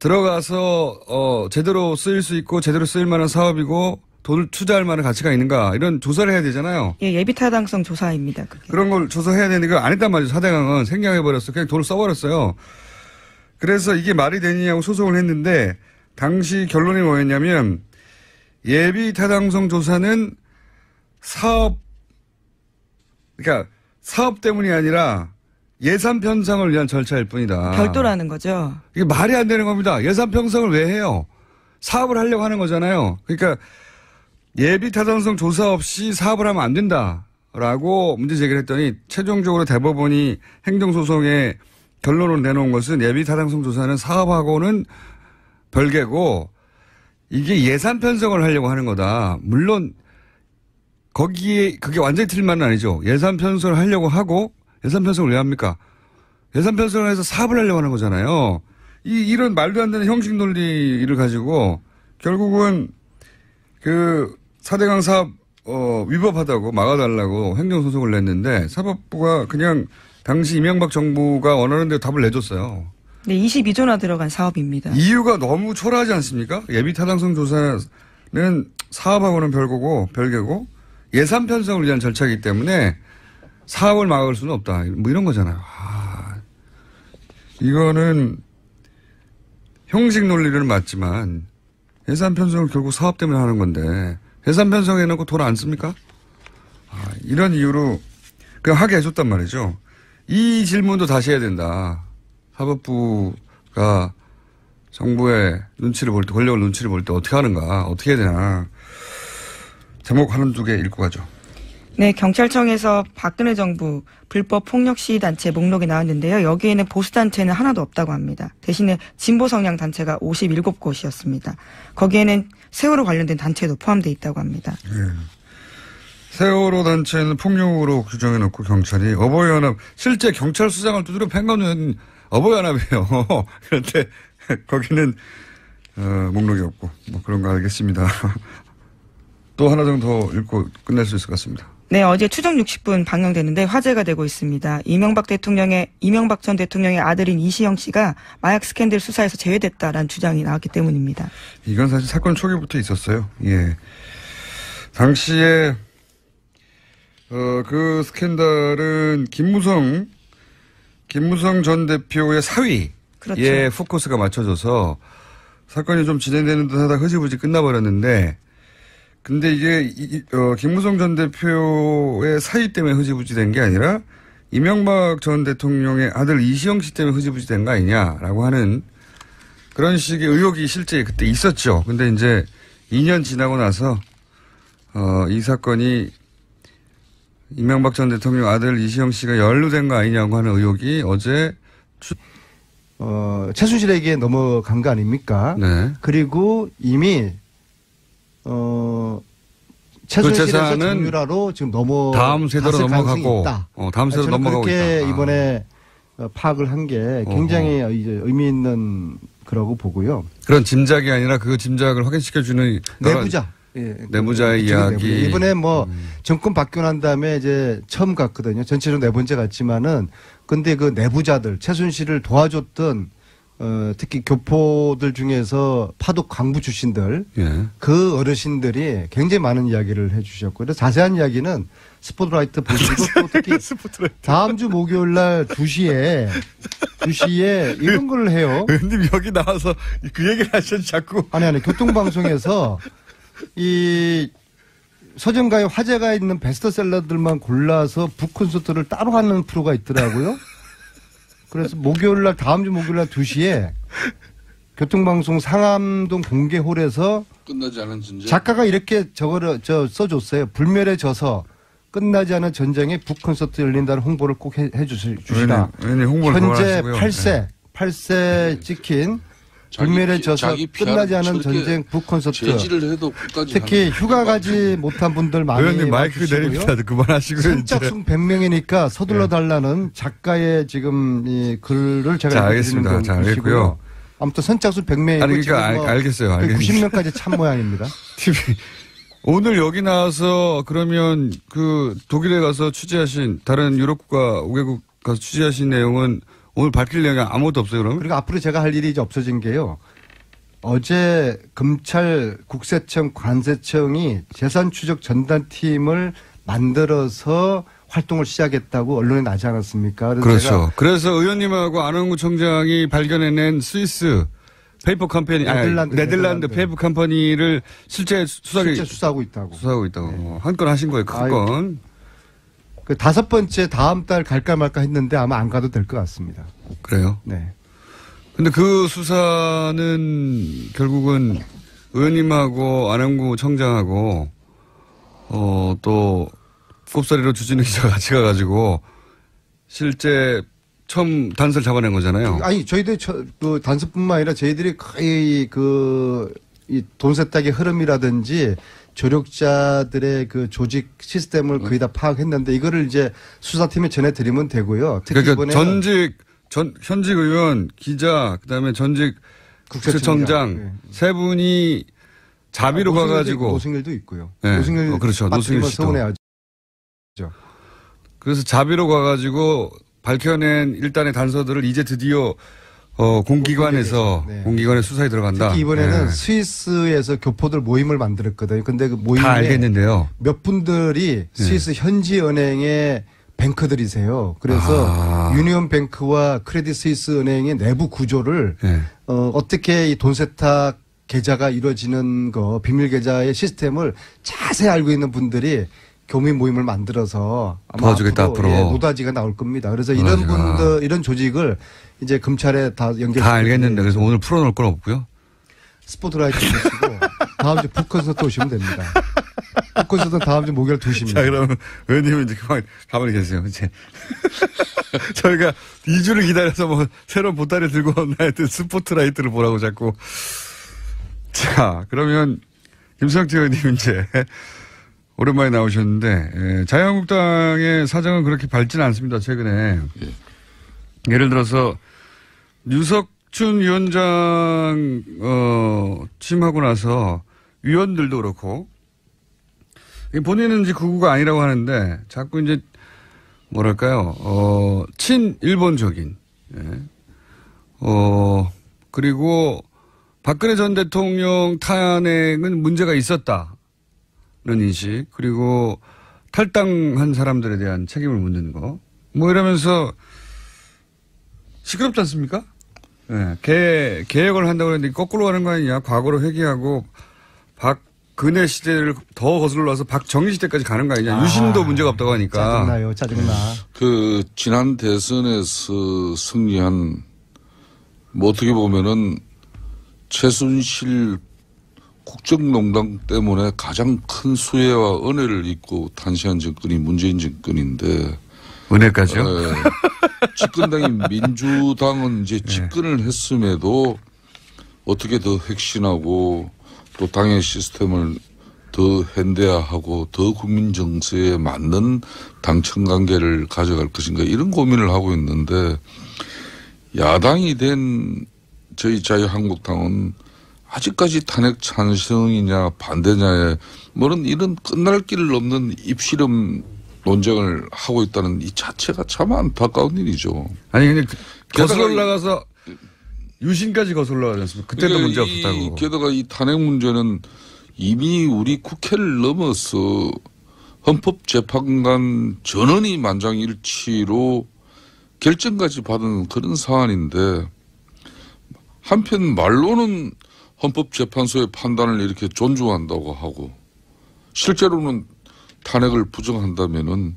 들어가서 제대로 쓰일 수 있고 제대로 쓰일 만한 사업이고 돈을 투자할 만한 가치가 있는가 이런 조사를 해야 되잖아요. 예, 예비 타당성 조사입니다. 그게. 그런 걸 조사해야 되는데 그걸 안 했단 말이죠. 4대강은 생략해버렸어. 그냥 돈을 써버렸어요. 그래서 이게 말이 되느냐고 소송을 했는데 당시 결론이 뭐였냐면 예비 타당성 조사는 그러니까 사업 때문이 아니라 예산 편성을 위한 절차일 뿐이다. 별도라는 거죠. 이게 말이 안 되는 겁니다. 예산 편성을 왜 해요? 사업을 하려고 하는 거잖아요. 그러니까 예비 타당성 조사 없이 사업을 하면 안 된다라고 문제 제기를 했더니 최종적으로 대법원이 행정소송에 결론을 내놓은 것은 예비 타당성 조사는 사업하고는 별개고 이게 예산 편성을 하려고 하는 거다. 물론 거기에 그게 완전히 틀린 말은 아니죠. 예산 편성을 하려고 하고 예산 편성을 왜 합니까? 예산 편성을 해서 사업을 하려고 하는 거잖아요. 이런 말도 안 되는 형식 논리를 가지고 결국은 4대강 사업 위법하다고 막아달라고 행정소송을 냈는데 사법부가 그냥 당시 이명박 정부가 원하는 대로 답을 내줬어요. 네, 22조나 들어간 사업입니다. 이유가 너무 초라하지 않습니까? 예비 타당성 조사는 사업하고는 별개고 예산 편성을 위한 절차이기 때문에 사업을 막을 수는 없다. 이런 거잖아요. 이거는 형식 논리는 맞지만 예산 편성을 결국 사업 때문에 하는 건데 예산 편성해놓고 돈 안 씁니까? 이런 이유로 그냥 하게 해줬단 말이죠. 이 질문도 다시 해야 된다. 사법부가 정부의 눈치를 볼 때, 권력을 눈치를 볼 때 어떻게 하는가, 어떻게 해야 되나. 제목 한두 개 읽고 가죠. 네, 경찰청에서 박근혜 정부 불법 폭력 시위 단체 목록이 나왔는데요. 여기에는 보수 단체는 하나도 없다고 합니다. 대신에 진보 성향 단체가 57곳이었습니다. 거기에는 세월호 관련된 단체도 포함되어 있다고 합니다. 네. 세월호 단체는 폭력으로 규정해놓고 경찰이 어버이연합 실제 경찰 수장을 두드려 팬 거는 어버이연합이에요. 그런데 거기는 목록이 없고 뭐 그런 거 알겠습니다. 또 하나 정도 읽고 끝낼 수 있을 것 같습니다. 네, 어제 추정 60분 방영되는데 화제가 되고 있습니다. 이명박 전 대통령의 아들인 이시영 씨가 마약 스캔들 수사에서 제외됐다라는 주장이 나왔기 때문입니다. 이건 사실 사건 초기부터 있었어요. 예. 당시에 그 스캔들은 김무성 전 대표의 사위에 그렇죠. 포커스가 맞춰져서 사건이 좀 진행되는 듯 하다 흐지부지 끝나버렸는데 근데 이게 김무성 전 대표의 사위 때문에 흐지부지 된 게 아니라 이명박 전 대통령의 아들 이시영 씨 때문에 흐지부지 된 거 아니냐라고 하는 그런 식의 의혹이 실제 그때 있었죠. 근데 이제 2년 지나고 나서 이 사건이 이명박 전 대통령 아들 이시영 씨가 연루된 거 아니냐고 하는 의혹이 어제 최순실에게 넘어간 거 아닙니까? 네. 그리고 이미 최순실에서 재산은 정유라로 지금 다음 세대로 넘어가고 있다. 다음 세대로 넘어가고 그렇게 있다. 이번에 파악을 한 게 굉장히 이제 의미 있는 거라고 보고요. 그런 짐작이 아니라 그 짐작을 확인시켜주는 내부자. 예, 내부자의 이야기. 내부자. 이번에 뭐 정권 바뀌고 난 다음에 이제 처음 갔거든요. 전체적으로 네 번째 갔지만은 근데 그 내부자들 최순실을 도와줬던 특히 교포들 중에서 파독 강부 출신들 예. 그 어르신들이 굉장히 많은 이야기를 해주셨고 그래서 자세한 이야기는 스포트라이트 보시고 또 특히 다음 주 목요일 날 2시에 이런 걸 해요. 의원님 여기 나와서 그 얘기를 하셔서 자꾸. 아니 교통방송에서 이 서정가에 화제가 있는 베스트셀러들만 골라서 북콘서트를 따로 하는 프로가 있더라고요. 그래서 다음 주 목요일 날 2시에 교통방송 상암동 공개홀에서 끝나지 않은 전쟁. 작가가 이렇게 써줬어요. 불멸의 저서 끝나지 않은 전쟁에 북콘서트 열린다는 홍보를 꼭 해주시라. 현재 8세 찍힌 불멸의 저서 끝나지 않은 전쟁 북콘서트. 제지를 해도 끝까지 특히 휴가 가지 못한 분들 많이 의원님 마이크 내립니다. 그만하시고요. 선착순 100명이니까 서둘러 달라는 작가의 지금 이 글을 제가 자, 알겠습니다. 자, 알겠고요. 아무튼 선착순 100명이고 아니 그러니까 알겠어요. 90명까지 참모양입니다. TV 오늘 여기 나와서 그러면 그 독일에 가서 취재하신 다른 유럽국가 5개국 가서 취재하신 내용은 오늘 밝힐 내용이 아무것도 없어요, 그러면? 그리고 앞으로 제가 할 일이 이제 없어진 게요. 어제 검찰 국세청 관세청이 재산 추적 전담팀을 만들어서 활동을 시작했다고 언론에 나지 않았습니까? 그렇죠. 그래서 의원님하고 안원구 청장이 발견해낸 스위스 페이퍼 컴퍼니, 네덜란드 페이퍼 컴퍼니를 실제 수사하고 있다고. 네. 한 건 하신 거예요, 큰 건. 그 5번째 다음 달 갈까 말까 했는데 아마 안 가도 될 것 같습니다. 그래요? 네. 근데 그 수사는 결국은 의원님하고 안원구 청장하고 또 꼽사리로 주진우 기자가 같이 가가지고 실제 처음 단서를 잡아낸 거잖아요. 아니 저희들 그 단서뿐만 아니라 저희들이 거의 이 돈 세탁의 흐름이라든지 조력자들의 그 조직 시스템을 거의 다 파악했는데 이거를 이제 수사팀에 전해드리면 되고요. 특히 그러니까 현직 의원, 기자, 그다음에 전직 국세청장 네. 세 분이 자비로 가가지고 노승일도 있고요. 네. 노승일 그렇죠. 노승일 씨도 서운해하죠. 그래서 자비로 가가지고 밝혀낸 일단의 단서들을 이제 드디어 공기관에서 네. 공기관의 수사에 들어간다. 특히 이번에는 네. 스위스에서 교포들 모임을 만들었거든요. 근데 그 모임에 다 알겠는데요. 몇 분들이 스위스 현지 은행의 뱅커들이세요. 그래서 유니온뱅크와 크레딧 스위스 은행의 내부 구조를 어떻게 이 돈 세탁 계좌가 이루어지는 거 비밀 계좌의 시스템을 자세히 알고 있는 분들이 교민 모임을 만들어서 아마 도와주겠다 앞으로. 노다지가 나올 겁니다. 그래서 이런 분들 이런 조직을 이제 검찰에 다 연결. 다 알겠는데 그래서 오늘 풀어놓을 건 없고요. 스포트라이트 보시고 다음 주 북콘서트 오시면 됩니다. 북콘서트 다음 주 목요일 2시입니다. 자 그러면 의원님은 이제 가만히 계세요. 이제 저희가 2주를 기다려서 뭐 새로운 보따리 들고 온나 했더니 스포트라이트를 보라고 자꾸. 자 그러면 김성태 의원님 이제. 오랜만에 나오셨는데 자유한국당의 사정은 그렇게 밝지는 않습니다. 최근에 예를 들어서 유석춘 위원장 취임하고 나서 위원들도 그렇고 본인은 이제 극우가 아니라고 하는데 자꾸 이제 뭐랄까요 친일본적인 그리고 박근혜 전 대통령 탄핵은 문제가 있었다. 는 인식, 그리고 탈당한 사람들에 대한 책임을 묻는 거. 뭐 이러면서 시끄럽지 않습니까? 네. 개혁을 한다고 했는데 거꾸로 가는 거 아니냐. 과거로 회귀하고 박근혜 시대를 더 거슬러 와서 박정희 시대까지 가는 거 아니냐. 유신도 문제가 없다고 하니까. 짜증나. 그 지난 대선에서 승리한 뭐 어떻게 보면은 최순실 국정농단 때문에 가장 큰 수혜와 은혜를 입고 탄생한 정권이 문재인 정권인데. 은혜까지요? 집권당인 민주당은 이제 집권을 했음에도 어떻게 더 혁신하고 또 당의 시스템을 더 현대화하고 더 국민 정서에 맞는 당청 관계를 가져갈 것인가 이런 고민을 하고 있는데 야당이 된 저희 자유한국당은 아직까지 탄핵 찬성이냐 반대냐에 뭐는 이런 끝날 길 없는 입시름 논쟁을 하고 있다는 이 자체가 참 안타까운 일이죠. 아니 근데 거슬러 올라가서 유신까지 거슬러 올라가지 않습니까? 그때도 문제 없었다고. 게다가 이 탄핵 문제는 이미 우리 국회를 넘어서 헌법재판관 전원이 만장일치로 결정까지 받은 그런 사안인데 한편 말로는 헌법재판소의 판단을 이렇게 존중한다고 하고 실제로는 탄핵을 부정한다면은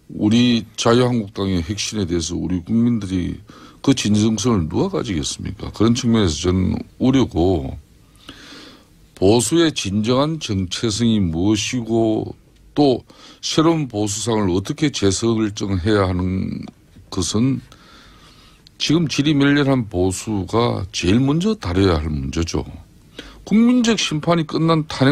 우리 자유한국당의 혁신에 대해서 우리 국민들이 그 진정성을 누가 가지겠습니까? 그런 측면에서 저는 우려고 보수의 진정한 정체성이 무엇이고 또 새로운 보수상을 어떻게 재설정해야 하는 것은 지금 질이 멸렬한 보수가 제일 먼저 다뤄야 할 문제죠. 국민적 심판이 끝난 탄핵